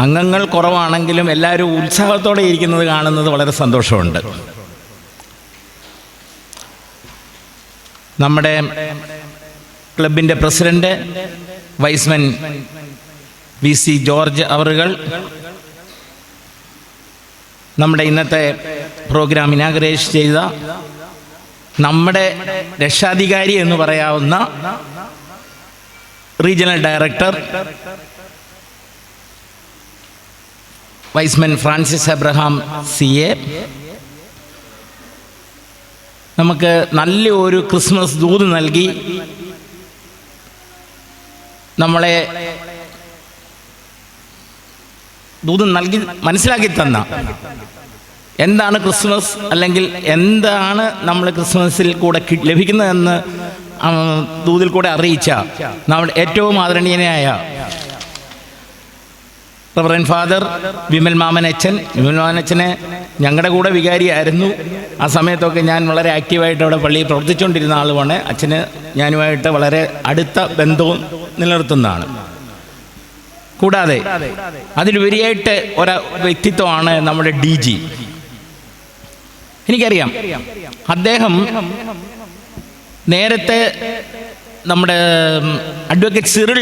അംഗങ്ങൾ കുറവാണെങ്കിലും എല്ലാവരും ഉത്സാഹത്തോടെ ഇരിക്കുന്നത് കാണുന്നത് വളരെ സന്തോഷമുണ്ട്. നമ്മുടെ ക്ലബിൻ്റെ പ്രസിഡന്റ് വൈസ്മൻ VC ജോർജ് അവറുകൾ നമ്മുടെ ഇന്നത്തെ പ്രോഗ്രാം ഇനാഗറേറ്റ് ചെയ്ത നമ്മുടെ രക്ഷാധികാരി എന്ന് പറയാവുന്ന regional director Y's man Francis Abraham CA നമുക്ക് നല്ല ഒരു ക്രിസ്മസ് ദൂത് നൽകി നമ്മളെ മനസ്സിലാക്കി തന്ന എന്താണ് ക്രിസ്മസ്, അല്ലെങ്കിൽ എന്താണ് നമ്മൾ ക്രിസ്മസിൽ കൂടെ ലഭിക്കുന്നതെന്ന് ദൂതിൽ കൂടെ അറിയിച്ച നമ്മുടെ ഏറ്റവും ആദരണീയനായ റവറൻ ഫാദർ വിമൽ മാമനച്ചനെ ഞങ്ങളുടെ കൂടെ വികാരിയായിരുന്നു. ആ സമയത്തൊക്കെ ഞാൻ വളരെ ആക്റ്റീവായിട്ട് അവിടെ പള്ളിയിൽ പ്രവർത്തിച്ചുകൊണ്ടിരുന്ന ആളുമാണ്. അച്ഛന് ഞാനുമായിട്ട് വളരെ അടുത്ത ബന്ധവും നിലനിർത്തുന്നതാണ്. കൂടാതെ അതിലുപരിയായിട്ട് ഒരു വ്യക്തിത്വമാണ് നമ്മുടെ DG. എനിക്കറിയാം അദ്ദേഹം നേരത്തെ നമ്മുടെ അഡ്വക്കേറ്റ് സിറിൽ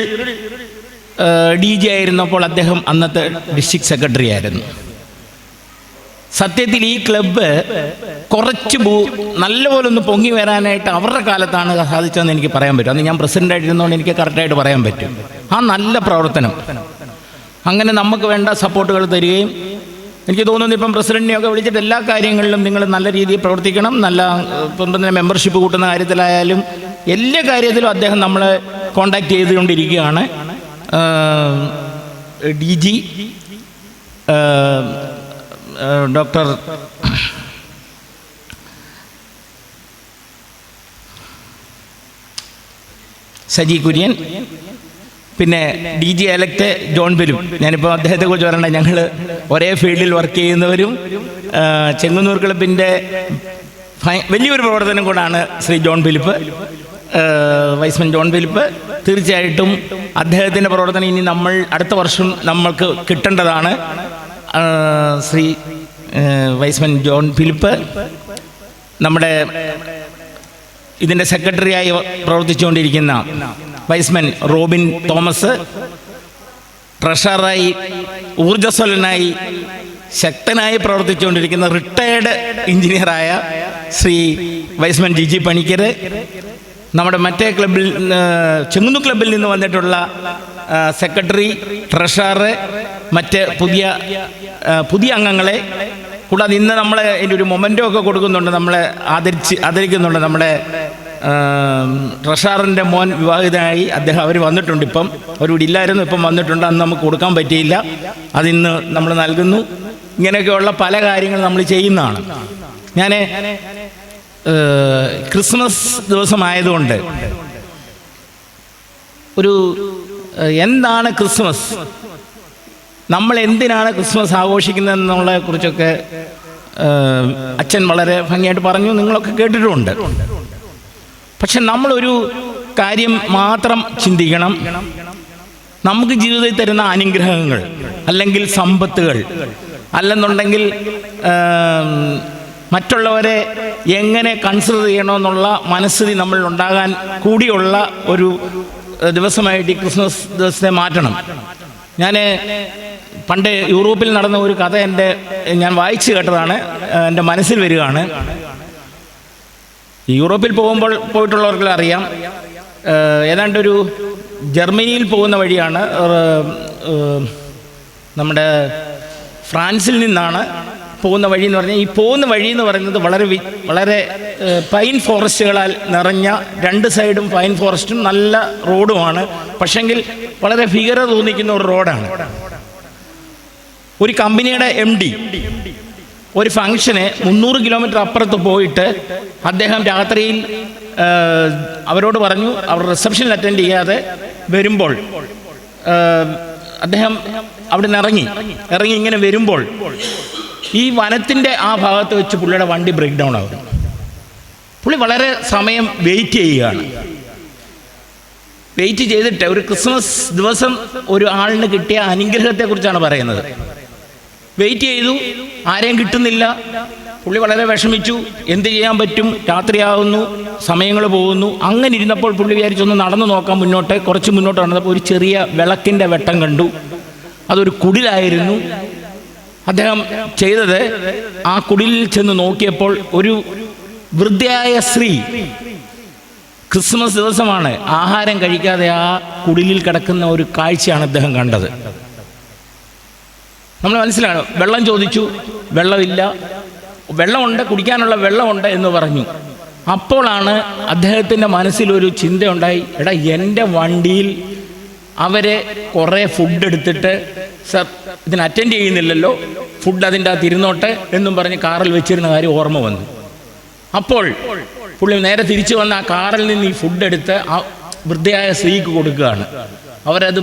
DG ആയിരുന്നപ്പോൾ അദ്ദേഹം അന്നത്തെ ഡിസ്ട്രിക്ട് സെക്രട്ടറി ആയിരുന്നു. സത്യത്തിൽ ഈ ക്ലബ്ബ് കുറച്ച് നല്ലപോലെ ഒന്ന് പൊങ്ങി വരാനായിട്ട് അവരുടെ കാലത്താണ് സാധിച്ചതെന്ന് എനിക്ക് പറയാൻ പറ്റും. അന്ന് ഞാൻ പ്രസിഡൻ്റായിട്ടിരുന്നതുകൊണ്ട് എനിക്ക് കറക്റ്റായിട്ട് പറയാൻ പറ്റും. ആ നല്ല പ്രവർത്തനം അങ്ങനെ നമുക്ക് വേണ്ട സപ്പോർട്ടുകൾ തരികയും, എനിക്ക് തോന്നുന്നു ഇപ്പം പ്രസിഡൻറ്റിനെയൊക്കെ വിളിച്ചിട്ട് എല്ലാ കാര്യങ്ങളിലും നിങ്ങൾ നല്ല രീതിയിൽ പ്രവർത്തിക്കണം, നല്ല ഇപ്പം തന്നെ മെമ്പർഷിപ്പ് കൂട്ടുന്ന കാര്യത്തിലായാലും എല്ലാ കാര്യത്തിലും അദ്ദേഹം നമ്മളെ കോണ്ടാക്ട് ചെയ്തുകൊണ്ടിരിക്കുകയാണ്. DG ഡോക്ടർ സജി കുര്യൻ, പിന്നെ DG എലക്ട് ജോൺ ഫിലിപ്പ്. ഞാനിപ്പോൾ അദ്ദേഹത്തെക്കുറിച്ച് പറയണ്ട, ഞങ്ങൾ ഒരേ ഫീൽഡിൽ വർക്ക് ചെയ്യുന്നവരും ചെങ്ങന്നൂർ ക്ലബിൻ്റെ വലിയൊരു പ്രവർത്തനം കൂടാണ് Shri John Philip, Y's man John Philip. തീർച്ചയായിട്ടും അദ്ദേഹത്തിൻ്റെ പ്രവർത്തനം ഇനി നമ്മൾ അടുത്ത വർഷം നമ്മൾക്ക് കിട്ടേണ്ടതാണ്. ശ്രീ വൈസ്മൻ ജോൺ ഫിലിപ്പ് നമ്മുടെ ഇതിൻ്റെ സെക്രട്ടറിയായി പ്രവർത്തിച്ചുകൊണ്ടിരിക്കുന്ന വൈസ്മൻ റോബിൻ തോമസ്, ട്രഷററായി ഊർജ്ജസ്വലനായി ശക്തനായി പ്രവർത്തിച്ചുകൊണ്ടിരിക്കുന്ന റിട്ടയേർഡ് എഞ്ചിനീയറായ ശ്രീ വൈസ്മൻ ജിജി പണിക്കർ, നമ്മുടെ മറ്റേ ക്ലബിൽ ചെങ്ങന്നൂർ ക്ലബിൽ നിന്ന് വന്നിട്ടുള്ള സെക്രട്ടറി, ട്രഷറർ, മറ്റ് പുതിയ അംഗങ്ങളെ, കൂടാതെ ഇന്ന് നമ്മളെ അതിൻ്റെ ഒരു മൊമെൻ്റോ ഒക്കെ കൊടുക്കുന്നുണ്ട്, നമ്മളെ ആദരിക്കുന്നുണ്ട്. നമ്മുടെ ട്രഷറിൻ്റെ മോൻ വിവാഹിതനായി, അവർ വന്നിട്ടുണ്ട്. ഇപ്പം അവരിവിടെ ഇല്ലായിരുന്നു, ഇപ്പം വന്നിട്ടുണ്ട്. അന്ന് നമുക്ക് കൊടുക്കാൻ പറ്റിയില്ല, അതിന്ന് നമ്മൾ നൽകുന്നു. ഇങ്ങനെയൊക്കെയുള്ള പല കാര്യങ്ങൾ നമ്മൾ ചെയ്യുന്നതാണ്. ഞാൻ ക്രിസ്മസ് ദിവസമായതുകൊണ്ട് എന്താണ് ക്രിസ്മസ്, നമ്മൾ എന്തിനാണ് ക്രിസ്മസ് ആഘോഷിക്കുന്നതെന്നുള്ളതിനെ കുറിച്ചൊക്കെ അച്ഛൻ വളരെ ഭംഗിയായിട്ട് പറഞ്ഞു, നിങ്ങളൊക്കെ കേട്ടിട്ടുമുണ്ട്. പക്ഷെ നമ്മളൊരു കാര്യം മാത്രം ചിന്തിക്കണം, നമുക്ക് ജീവിതത്തിൽ തരുന്ന അനുഗ്രഹങ്ങൾ അല്ലെങ്കിൽ സമ്പത്തുകൾ, അല്ലെന്നുണ്ടെങ്കിൽ മറ്റുള്ളവരെ എങ്ങനെ കൺസിഡർ ചെയ്യണമെന്നുള്ള മനസ്ഥിതി നമ്മൾ ഉണ്ടാകാൻ കൂടിയുള്ള ഒരു ദിവസമായിട്ട് ഈ ക്രിസ്മസ് ദിവസത്തെ മാറ്റണം. ഞാൻ പണ്ട് യൂറോപ്പിൽ നടന്ന ഒരു കഥ ഞാൻ വായിച്ചു കേട്ടതാണ്, എൻ്റെ മനസ്സിൽ വരികയാണ്. യൂറോപ്പിൽ പോയിട്ടുള്ളവർക്ക് അറിയാം, ഏതാണ്ടൊരു ജർമ്മനിയിൽ പോകുന്ന വഴിയാണ്, നമ്മുടെ ഫ്രാൻസിൽ നിന്നാണ് പോകുന്ന വഴി എന്ന് പറഞ്ഞാൽ, ഈ പോകുന്ന വഴി എന്ന് പറയുന്നത് വളരെ പൈൻ ഫോറസ്റ്റുകളാൽ നിറഞ്ഞ, രണ്ട് സൈഡും പൈൻ ഫോറസ്റ്റും നല്ല റോഡുമാണ്. പക്ഷെങ്കിൽ വളരെ ഭീകരത തോന്നിക്കുന്ന ഒരു റോഡാണ്. ഒരു കമ്പനിയുടെ MD ഒരു ഫംഗ്ഷന് 300 കിലോമീറ്റർ അപ്പുറത്ത് പോയിട്ട് അദ്ദേഹം രാത്രിയിൽ അവരോട് പറഞ്ഞു, അവർ റിസപ്ഷനിൽ അറ്റൻഡ് ചെയ്യാതെ വരുമ്പോൾ അദ്ദേഹം അവിടെ നിന്ന് ഇറങ്ങി ഇങ്ങനെ വരുമ്പോൾ ഈ വനത്തിൻ്റെ ആ ഭാഗത്ത് വെച്ച് പുള്ളിയുടെ വണ്ടി ബ്രേക്ക് ഡൗൺ ആകും. പുള്ളി വളരെ സമയം വെയിറ്റ് ചെയ്യുകയാണ്. വെയിറ്റ് ചെയ്തിട്ട് ഒരു ക്രിസ്മസ് ദിവസം ഒരു ആളിന് കിട്ടിയ അനുഗ്രഹത്തെക്കുറിച്ചാണ് പറയുന്നത്. വെയിറ്റ് ചെയ്തു, ആരെയും കിട്ടുന്നില്ല. പുള്ളി വളരെ വിഷമിച്ചു. എന്ത് ചെയ്യാൻ പറ്റും, രാത്രിയാകുന്നു, സമയങ്ങൾ പോകുന്നു. അങ്ങനെ ഇരുന്നപ്പോൾ പുള്ളി വിചാരിച്ചൊന്ന് നടന്നു നോക്കാം മുന്നോട്ട്. കുറച്ച് മുന്നോട്ട് നടന്നപ്പോൾ ഒരു ചെറിയ വിളക്കിൻ്റെ വെട്ടം കണ്ടു. അതൊരു കുടിലായിരുന്നു. അദ്ദേഹം ചെയ്തത്, ആ കുടിലിൽ ചെന്ന് നോക്കിയപ്പോൾ ഒരു വൃദ്ധയായ സ്ത്രീ, ക്രിസ്മസ് ദിവസമാണ്, ആഹാരം കഴിക്കാതെ ആ കുടിലിൽ കിടക്കുന്ന ഒരു കാഴ്ചയാണ് അദ്ദേഹം കണ്ടത്. നമ്മൾ മനസ്സിലാണ്. വെള്ളം ചോദിച്ചു, വെള്ളമില്ല. വെള്ളമുണ്ട്, കുടിക്കാനുള്ള വെള്ളമുണ്ട് എന്ന് പറഞ്ഞു. അപ്പോഴാണ് അദ്ദേഹത്തിൻ്റെ മനസ്സിലൊരു ചിന്തയുണ്ടായി, എടാ എൻ്റെ വണ്ടിയിൽ അവരെ കുറേ ഫുഡ് എടുത്തിട്ട്, സർ ഇതിന് അറ്റൻഡ് ചെയ്യുന്നില്ലല്ലോ, ഫുഡ് അതിൻ്റെ അകത്ത് ഇരുന്നോട്ടെ എന്നും പറഞ്ഞ് കാറിൽ വെച്ചിരുന്ന കാര്യം ഓർമ്മ വന്നു. അപ്പോൾ പുള്ളി നേരെ തിരിച്ചു വന്ന് ആ കാറിൽ നിന്ന് ഈ ഫുഡ് എടുത്ത് ആ വൃദ്ധയായ സ്ത്രീക്ക് കൊടുക്കുകയാണ്. അവരത്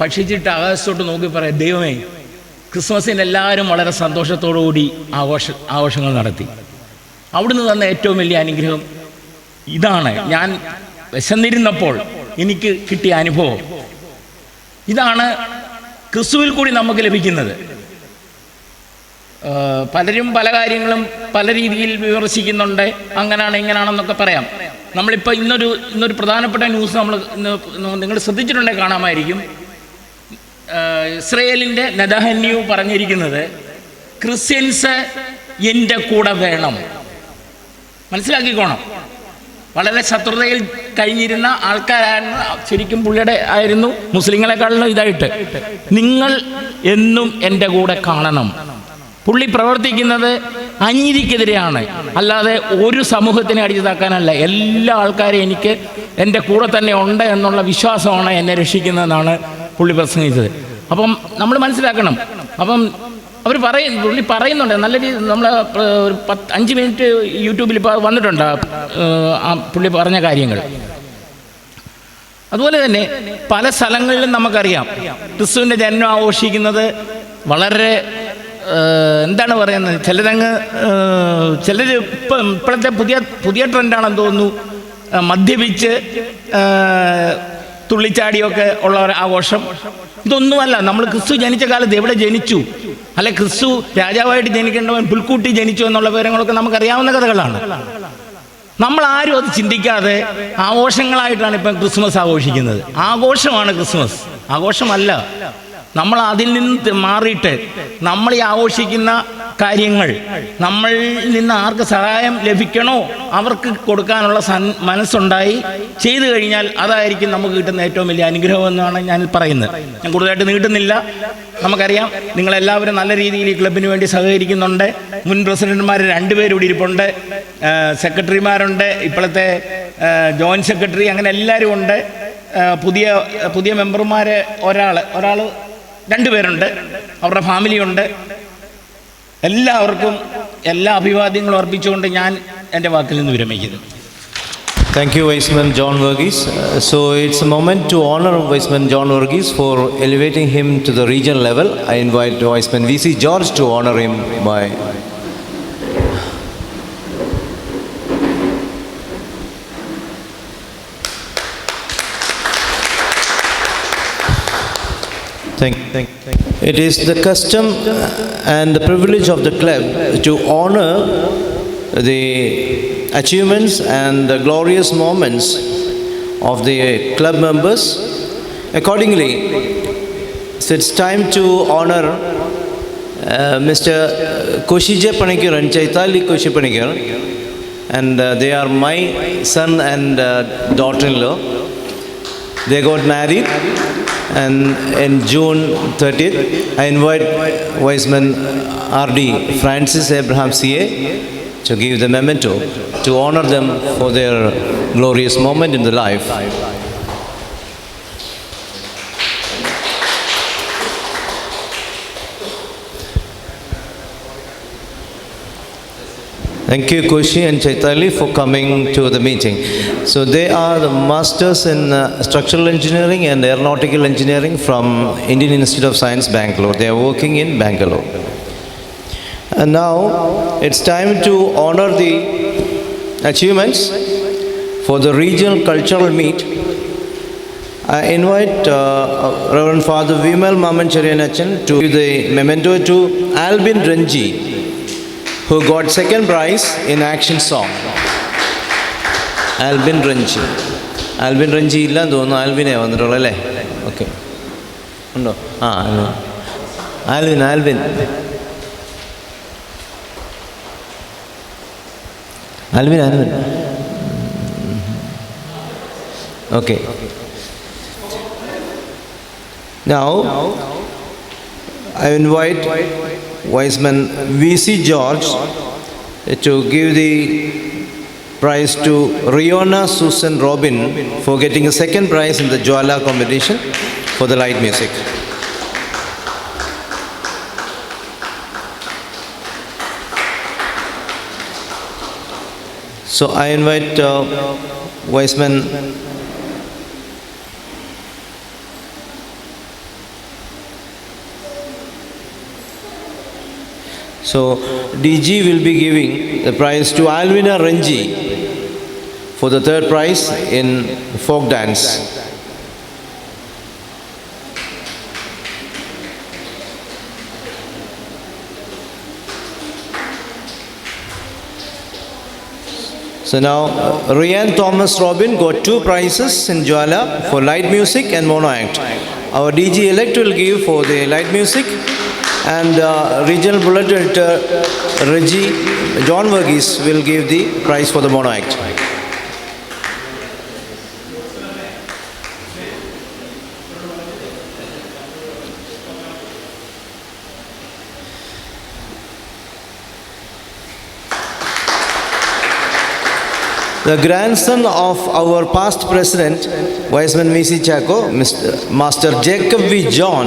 ഭക്ഷിച്ചിട്ട് ആകാശത്തോട്ട് നോക്കി പറയാം, ദൈവമേ, ക്രിസ്മസിന് എല്ലാവരും വളരെ സന്തോഷത്തോടുകൂടി ആഘോഷങ്ങൾ നടത്തി. അവിടുന്ന് തന്ന ഏറ്റവും വലിയ അനുഗ്രഹം ഇതാണ്. ഞാൻ വിശന്നിരുന്നപ്പോൾ എനിക്ക് കിട്ടിയ അനുഭവം ഇതാണ് ക്രിസ്തുവിൽ കൂടി നമുക്ക് ലഭിക്കുന്നത്. പലരും പല കാര്യങ്ങളും പല രീതിയിൽ വിമർശിക്കുന്നുണ്ട്, അങ്ങനെയാണ് ഇങ്ങനെയാണെന്നൊക്കെ പറയാം. നമ്മളിപ്പോൾ ഇന്നൊരു പ്രധാനപ്പെട്ട ന്യൂസ് നിങ്ങൾ ശ്രദ്ധിച്ചിട്ടുണ്ടെങ്കിൽ കാണാമായിരിക്കും. ഇസ്രയേലിൻ്റെ നെതന്യാഹു പറഞ്ഞിരിക്കുന്നത്, ക്രിസ്ത്യൻസ് എൻ്റെ കൂടെ വേണം. മനസ്സിലാക്കിക്കോണം. വളരെ ശത്രുതയിൽ കഴിഞ്ഞിരുന്ന ആൾക്കാരാണ് ശരിക്കും പുള്ളിയുടെ ആയിരുന്നു, മുസ്ലിങ്ങളെക്കാളും ഇതായിട്ട്, നിങ്ങൾ എന്നും എൻ്റെ കൂടെ കാണണം. പുള്ളി പ്രവർത്തിക്കുന്നത് അനീതിക്കെതിരെയാണ്, അല്ലാതെ ഒരു സമൂഹത്തിനെ അടിച്ചതാക്കാനല്ല. എല്ലാ ആൾക്കാരും എനിക്ക് എൻ്റെ കൂടെ തന്നെ ഉണ്ട് എന്നുള്ള വിശ്വാസമാണ് എന്നെ രക്ഷിക്കുന്നതെന്നാണ് പുള്ളി പ്രസംഗിച്ചത്. അപ്പം നമ്മൾ മനസ്സിലാക്കണം. അപ്പം പുള്ളി പറയുന്നുണ്ട് നല്ല രീതിയിൽ. നമ്മൾ ഒരു 5 മിനിറ്റ് യൂട്യൂബിൽ ഇപ്പോൾ വന്നിട്ടുണ്ട് ആ പുള്ളി പറഞ്ഞ കാര്യങ്ങൾ. അതുപോലെ തന്നെ പല സ്ഥലങ്ങളിലും നമുക്കറിയാം ക്രിസ്തുവിൻ്റെ ജന്മം ആഘോഷിക്കുന്നത് വളരെ എന്താണ് പറയുന്നത്, ചിലർ ഇപ്പോഴത്തെ പുതിയ ട്രെൻഡാണെന്ന് തോന്നുന്നു, മദ്യപിച്ച് തുള്ളിച്ചാടിയൊക്കെ ഉള്ള ഒരു ആഘോഷം. ഇതൊന്നുമല്ല. നമ്മൾ ക്രിസ്തു ജനിച്ച കാലത്ത് എവിടെ ജനിച്ചു, അല്ലെ ക്രിസ്തു രാജാവായിട്ട് ജനിക്കേണ്ടവൻ പുൽക്കൂട്ടി ജനിച്ചു എന്നുള്ള വിവരങ്ങളൊക്കെ നമുക്കറിയാവുന്ന കഥകളാണ്. നമ്മളാരും അത് ചിന്തിക്കാതെ ആഘോഷങ്ങളായിട്ടാണ് ഇപ്പം ക്രിസ്മസ് ആഘോഷിക്കുന്നത്. ആഘോഷമാണ് ക്രിസ്മസ്, ആഘോഷമല്ല. നമ്മൾ അതിൽ നിന്ന് മാറിയിട്ട് നമ്മൾ ഈ ആഘോഷിക്കുന്ന കാര്യങ്ങൾ നമ്മളിൽ നിന്ന് ആർക്ക് സഹായം ലഭിക്കണോ അവർക്ക് കൊടുക്കാനുള്ള മനസ്സുണ്ടായി ചെയ്തു കഴിഞ്ഞാൽ അതായിരിക്കും നമുക്ക് കിട്ടുന്ന ഏറ്റവും വലിയ അനുഗ്രഹം എന്നാണ് ഞാൻ പറയുന്നത്. ഞാൻ കൂടുതലായിട്ട് നീട്ടുന്നില്ല. നമുക്കറിയാം നിങ്ങളെല്ലാവരും നല്ല രീതിയിൽ ഈ ക്ലബിന് വേണ്ടി സഹകരിക്കുന്നുണ്ട്. മുൻ പ്രസിഡന്റുമാർ 2 പേര് ഇവിടെ ഇരിപ്പുണ്ട്, സെക്രട്ടറിമാരുണ്ട്, ഇപ്പോഴത്തെ ജോയിൻറ്റ് സെക്രട്ടറി, അങ്ങനെ എല്ലാവരും ഉണ്ട്. പുതിയ മെമ്പർമാർ ഒരാൾ 2 പേരുണ്ട്, അവരുടെ ഫാമിലിയുണ്ട്. എല്ലാവർക്കും എല്ലാ അഭിവാദ്യങ്ങളും അർപ്പിച്ചുകൊണ്ട് ഞാൻ എൻ്റെ വാക്കിൽ നിന്ന് വിരമിക്കുന്നു. Thank you, Viceman John Verghese. So it's a moment to honor Viceman John Verghese for elevating him to the regional level. I invite Viceman V.C. George to honor him by... Thank you. It is the custom and the privilege of the club to honor the achievements and the glorious moments of the club members. Accordingly, so it's time to honor Mr. Koshije Panikar and Chaitali Koshi Panikar, and they are my son and daughter-in-law. They got married. And in June 30th, I invite Viceman R.D. Francis Abraham C.A. to give the memento to honor them for their glorious moment in the life. Thank you, Koshi and Chaitali, for coming to the meeting. So they are the masters in structural engineering and aeronautical engineering from Indian Institute of Science, Bangalore. They are working in Bangalore. And now it's time to honor the achievements for the regional cultural meet. I invite Reverend Father Vimal Mamancharianachan to give the memento to Albin Ranji, who got second prize in action song. Albin Ranji. Albin Ranji illan thonu Albine vandirulla alle. Okay. Undo? Alvin. Alvin. Okay. Now I invite Viceman V.C. George to give the prize to Riona Susan Robin for getting a second prize in the Jwala competition for the light music. So I invite Viceman So DG will be giving the prize to Alvina Ranji for the third prize in folk dance. So now Ryan Thomas Robin got 2 prizes in Jwala for light music and mono act. Our DG elect will give for the light music, and regional bulletin editor Reggie John Verghese will give the prize for the mono act. The grandson of our past president, Viceman V.C. Chacko, Master Jacob V. John,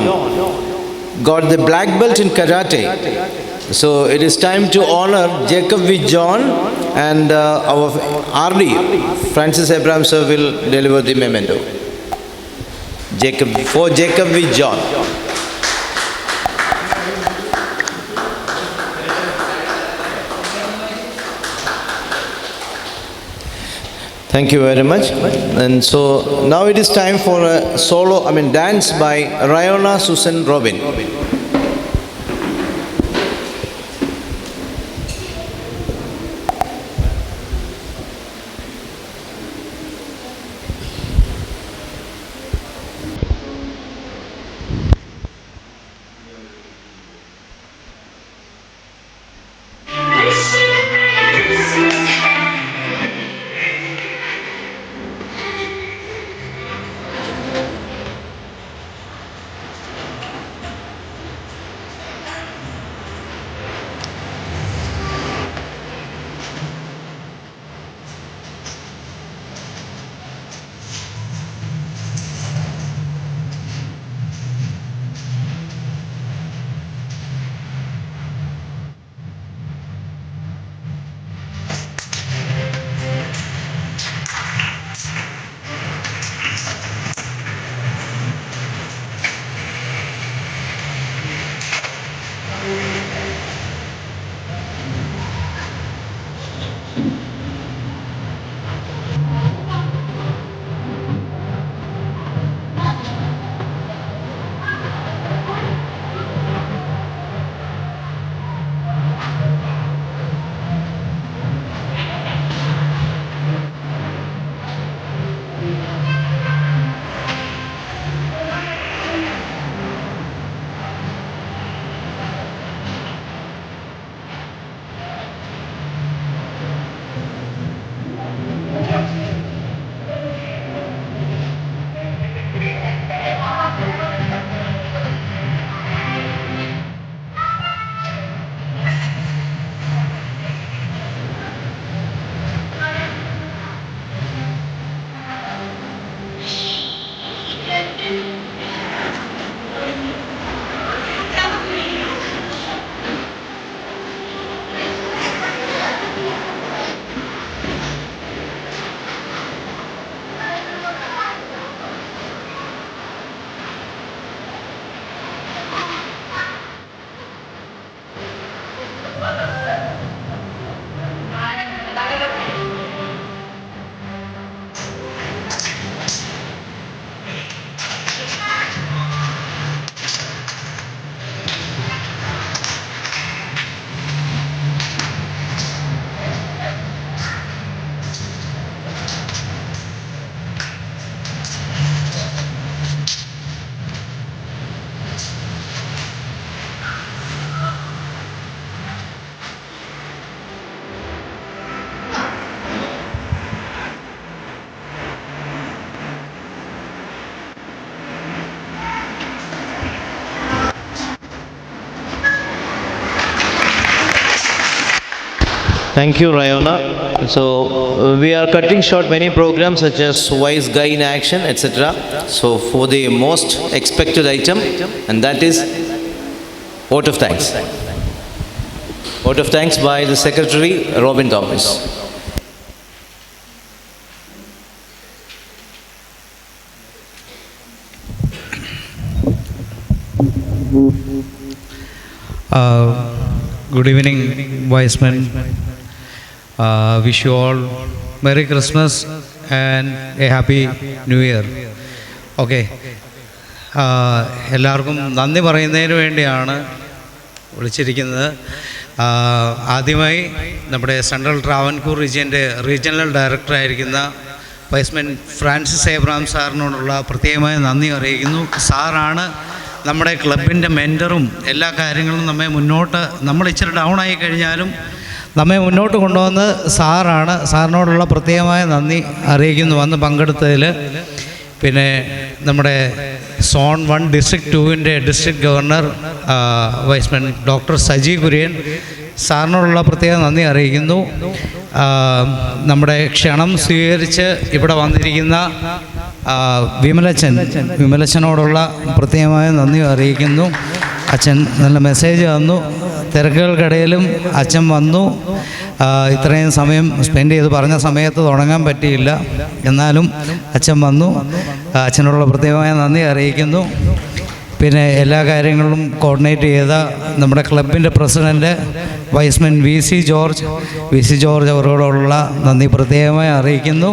got the black belt in karate. So it is time to honor Jacob V. John, and our RD, Francis Abraham sir, will deliver the memento. Jacob V. John. Thank you very much. And so now it is time for a dance by Rayona Susan Robin. Thank you, Rayona. So we are cutting short many programs such as Wise Guy in Action, etc. So for the most expected item, and that is vote of thanks. Vote of thanks by the Secretary, Robin Thomas. Good evening, wise men. Wish you all Merry Christmas and a Happy New Year. Okay. എല്ലാവർക്കും നന്ദി പറയുന്നതിന് വേണ്ടിയാണ് വിളിച്ചിരിക്കുന്നത്. ആദ്യമായി നമ്മുടെ സെൻട്രൽ ട്രാവൻകൂർ റീജിയൻ്റെ റീജിയണൽ ഡയറക്ടറായിരിക്കുന്ന വൈസ്മെൻ ഫ്രാൻസിസ് ഏബ്രഹാം സാറിനോടുള്ള പ്രത്യേകമായ നന്ദി അറിയിക്കുന്നു. സാറാണ് നമ്മുടെ ക്ലബിൻ്റെ മെൻറ്ററും എല്ലാ കാര്യങ്ങളും നമ്മൾ ഇച്ചിരി ഡൗൺ ആയി കഴിഞ്ഞാലും നമ്മെ മുന്നോട്ട് കൊണ്ടുവന്ന് സാറാണ്. സാറിനോടുള്ള പ്രത്യേകമായ നന്ദി അറിയിക്കുന്നു വന്ന് പങ്കെടുത്തതിൽ. പിന്നെ നമ്മുടെ സോൺ 1 ഡിസ്ട്രിക്ട് 2-ൻ്റെ district governor Y's men doctor Saji Kurian സാറിനോടുള്ള പ്രത്യേക നന്ദി അറിയിക്കുന്നു. നമ്മുടെ ക്ഷണം സ്വീകരിച്ച് ഇവിടെ വന്നിരിക്കുന്ന വിമലച്ചനോടുള്ള പ്രത്യേകമായ നന്ദി അറിയിക്കുന്നു. അച്ഛൻ നല്ല മെസ്സേജ് തന്നു. തിരക്കുകൾക്കിടയിലും അച്ഛൻ വന്നു. ഇത്രയും സമയം സ്പെൻഡ് ചെയ്ത് പറഞ്ഞ സമയത്ത് തുടങ്ങാൻ പറ്റിയില്ല, എന്നാലും അച്ഛൻ വന്നു. അച്ഛനോടുള്ള പ്രത്യേകമായ നന്ദി അറിയിക്കുന്നു. പിന്നെ എല്ലാ കാര്യങ്ങളും കോർഡിനേറ്റ് ചെയ്ത നമ്മുടെ ക്ലബിൻ്റെ president Y's men V C George അവരോടുള്ള നന്ദി പ്രത്യേകമായി അറിയിക്കുന്നു.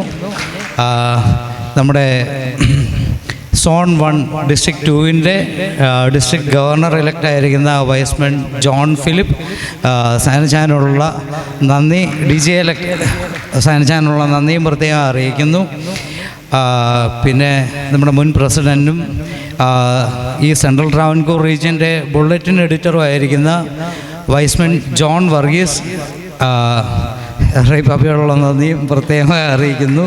നമ്മുടെ സോൺ 1 ഡിസ്ട്രിക്ട് 2-ൻ്റെ ഡിസ്ട്രിക്ട് ഗവർണർ ഇലക്റ്റ് ആയിരിക്കുന്ന വൈസ്മെൻ ജോൺ ഫിലിപ്പ് സാനിച്ചാനുള്ള നന്ദി, DG ഇലക്ട് സാനിച്ചാനുള്ള നന്ദിയും പ്രത്യേകം അറിയിക്കുന്നു. പിന്നെ നമ്മുടെ മുൻ പ്രസിഡൻറ്റും ഈ സെൻട്രൽ ട്രാവൻകൂർ റീജിയൻ്റെ ബുള്ളറ്റിൻ എഡിറ്ററും ആയിരിക്കുന്ന വൈസ്മെൻ ജോൺ വർഗീസ് പപ്പിയോടുള്ള നന്ദിയും പ്രത്യേകമായി അറിയിക്കുന്നു.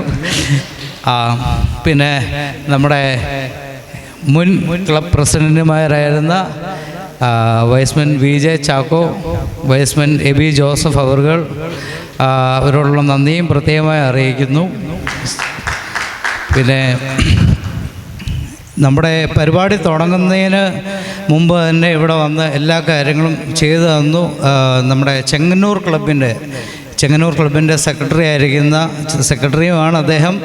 പിന്നെ നമ്മുടെ മുൻ ക്ലബ് പ്രസിഡൻറ്റുമാരായിരുന്ന Y's men VJ Chacko, Y's men Aby Joseph അവരോടുള്ള നന്ദിയും പ്രത്യേകമായി അറിയിക്കുന്നു. പിന്നെ നമ്മുടെ പരിപാടി തുടങ്ങുന്നതിന് മുമ്പ് തന്നെ ഇവിടെ വന്ന് എല്ലാ കാര്യങ്ങളും ചെയ്തു തന്നു. നമ്മുടെ ചെങ്ങന്നൂർ ക്ലബിൻ്റെ സെക്രട്ടറിയുമാണ് അദ്ദേഹം.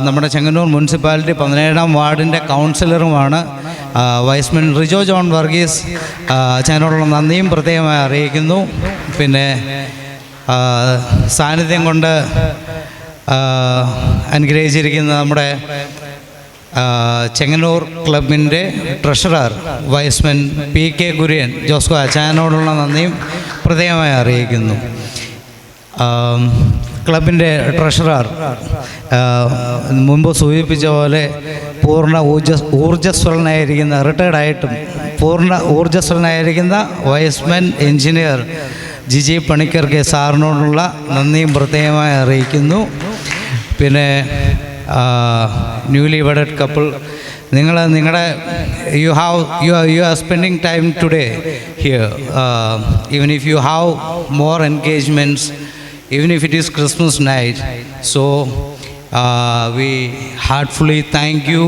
നമ്മുടെ ചെങ്ങന്നൂർ മുനിസിപ്പാലിറ്റി 17-ാം വാർഡിൻ്റെ കൗൺസിലറുമാണ്. വൈസ്മെൻ റിജോ ജോൺ വർഗീസ് അതിനുള്ള നന്ദിയും പ്രത്യേകമായി അറിയിക്കുന്നു. പിന്നെ സാന്നിധ്യം കൊണ്ട് അനുഗ്രഹിച്ചിരിക്കുന്ന നമ്മുടെ ചെങ്ങന്നൂർ ക്ലബിൻ്റെ ട്രഷറർ വൈസ്മെൻ PK കുര്യൻ ജോസ്കോ അച്ചായനോടുള്ള നന്ദിയും പ്രത്യേകമായി അറിയിക്കുന്നു. ക്ലബിൻ്റെ ട്രഷറർ മുമ്പ് സൂചിപ്പിച്ച പോലെ ഊർജ്ജസ്വലനായിരിക്കുന്ന റിട്ടയർഡായിട്ടും ഊർജ്ജസ്വലനായിരിക്കുന്ന Y's men engineer Giji Panicker K സാറിനോടുള്ള നന്ദിയും പ്രത്യേകമായി അറിയിക്കുന്നു. പിന്നെ ന്യൂലി വെഡഡ് കപ്പിൾ, നിങ്ങളുടെ you are spending time today here, even if you have more engagements, even if it is Christmas night. So we heartfully thank you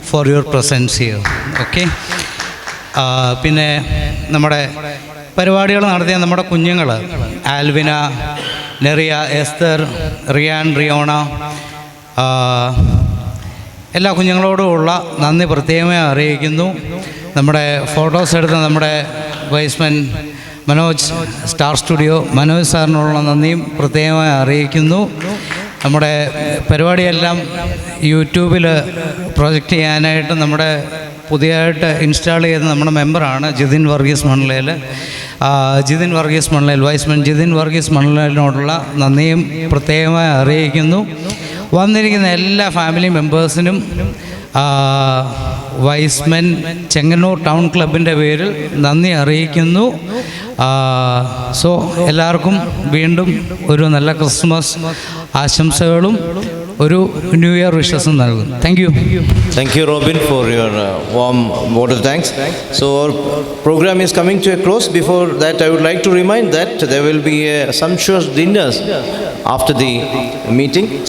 for your presence here. Okay. പിന്നെ നമ്മുടെ പരിപാടികൾ നടത്തിയ നമ്മുടെ കുഞ്ഞുങ്ങൾ ആൽവിന, നെറിയ, എസ്തർ, റിയാൻ, റിയോണ, എല്ലാ കുഞ്ഞുങ്ങളോടുമുള്ള നന്ദി പ്രത്യേകമായി അറിയിക്കുന്നു. നമ്മുടെ ഫോട്ടോസ് എടുത്ത നമ്മുടെ Y's men Manoj, star studio Manoj സാറിനുള്ള നന്ദിയും പ്രത്യേകമായി അറിയിക്കുന്നു. നമ്മുടെ പരിപാടിയെല്ലാം യൂട്യൂബിൽ പ്രൊജക്റ്റ് ചെയ്യാനായിട്ട് നമ്മുടെ പുതിയതായിട്ട് ഇൻസ്റ്റാൾ ചെയ്ത നമ്മുടെ മെമ്പറാണ് ജിതിൻ വർഗീസ് മണ്ഡലയിൽ. വൈസ്മെൻ ജിതിൻ വർഗീസ് മണ്ഡലത്തിനോടുള്ള നന്ദിയും പ്രത്യേകമായി അറിയിക്കുന്നു. വന്നിരിക്കുന്ന എല്ലാ ഫാമിലി മെമ്പേഴ്സിനും വൈസ്മെൻ ചെങ്ങന്നൂർ ടൗൺ ക്ലബിൻ്റെ പേരിൽ നന്ദി അറിയിക്കുന്നു. സോ എല്ലാവർക്കും വീണ്ടും ഒരു നല്ല ക്രിസ്മസ് ആശംസകളും ഒരു ന്യൂ ഇയർ വിഷസും നൽകുന്നു. Thank you. Thank you, Robin, for your warm vote of thanks. So our program is coming to a close. Before that, I would like to remind that there will be sumptuous dinners after the meeting.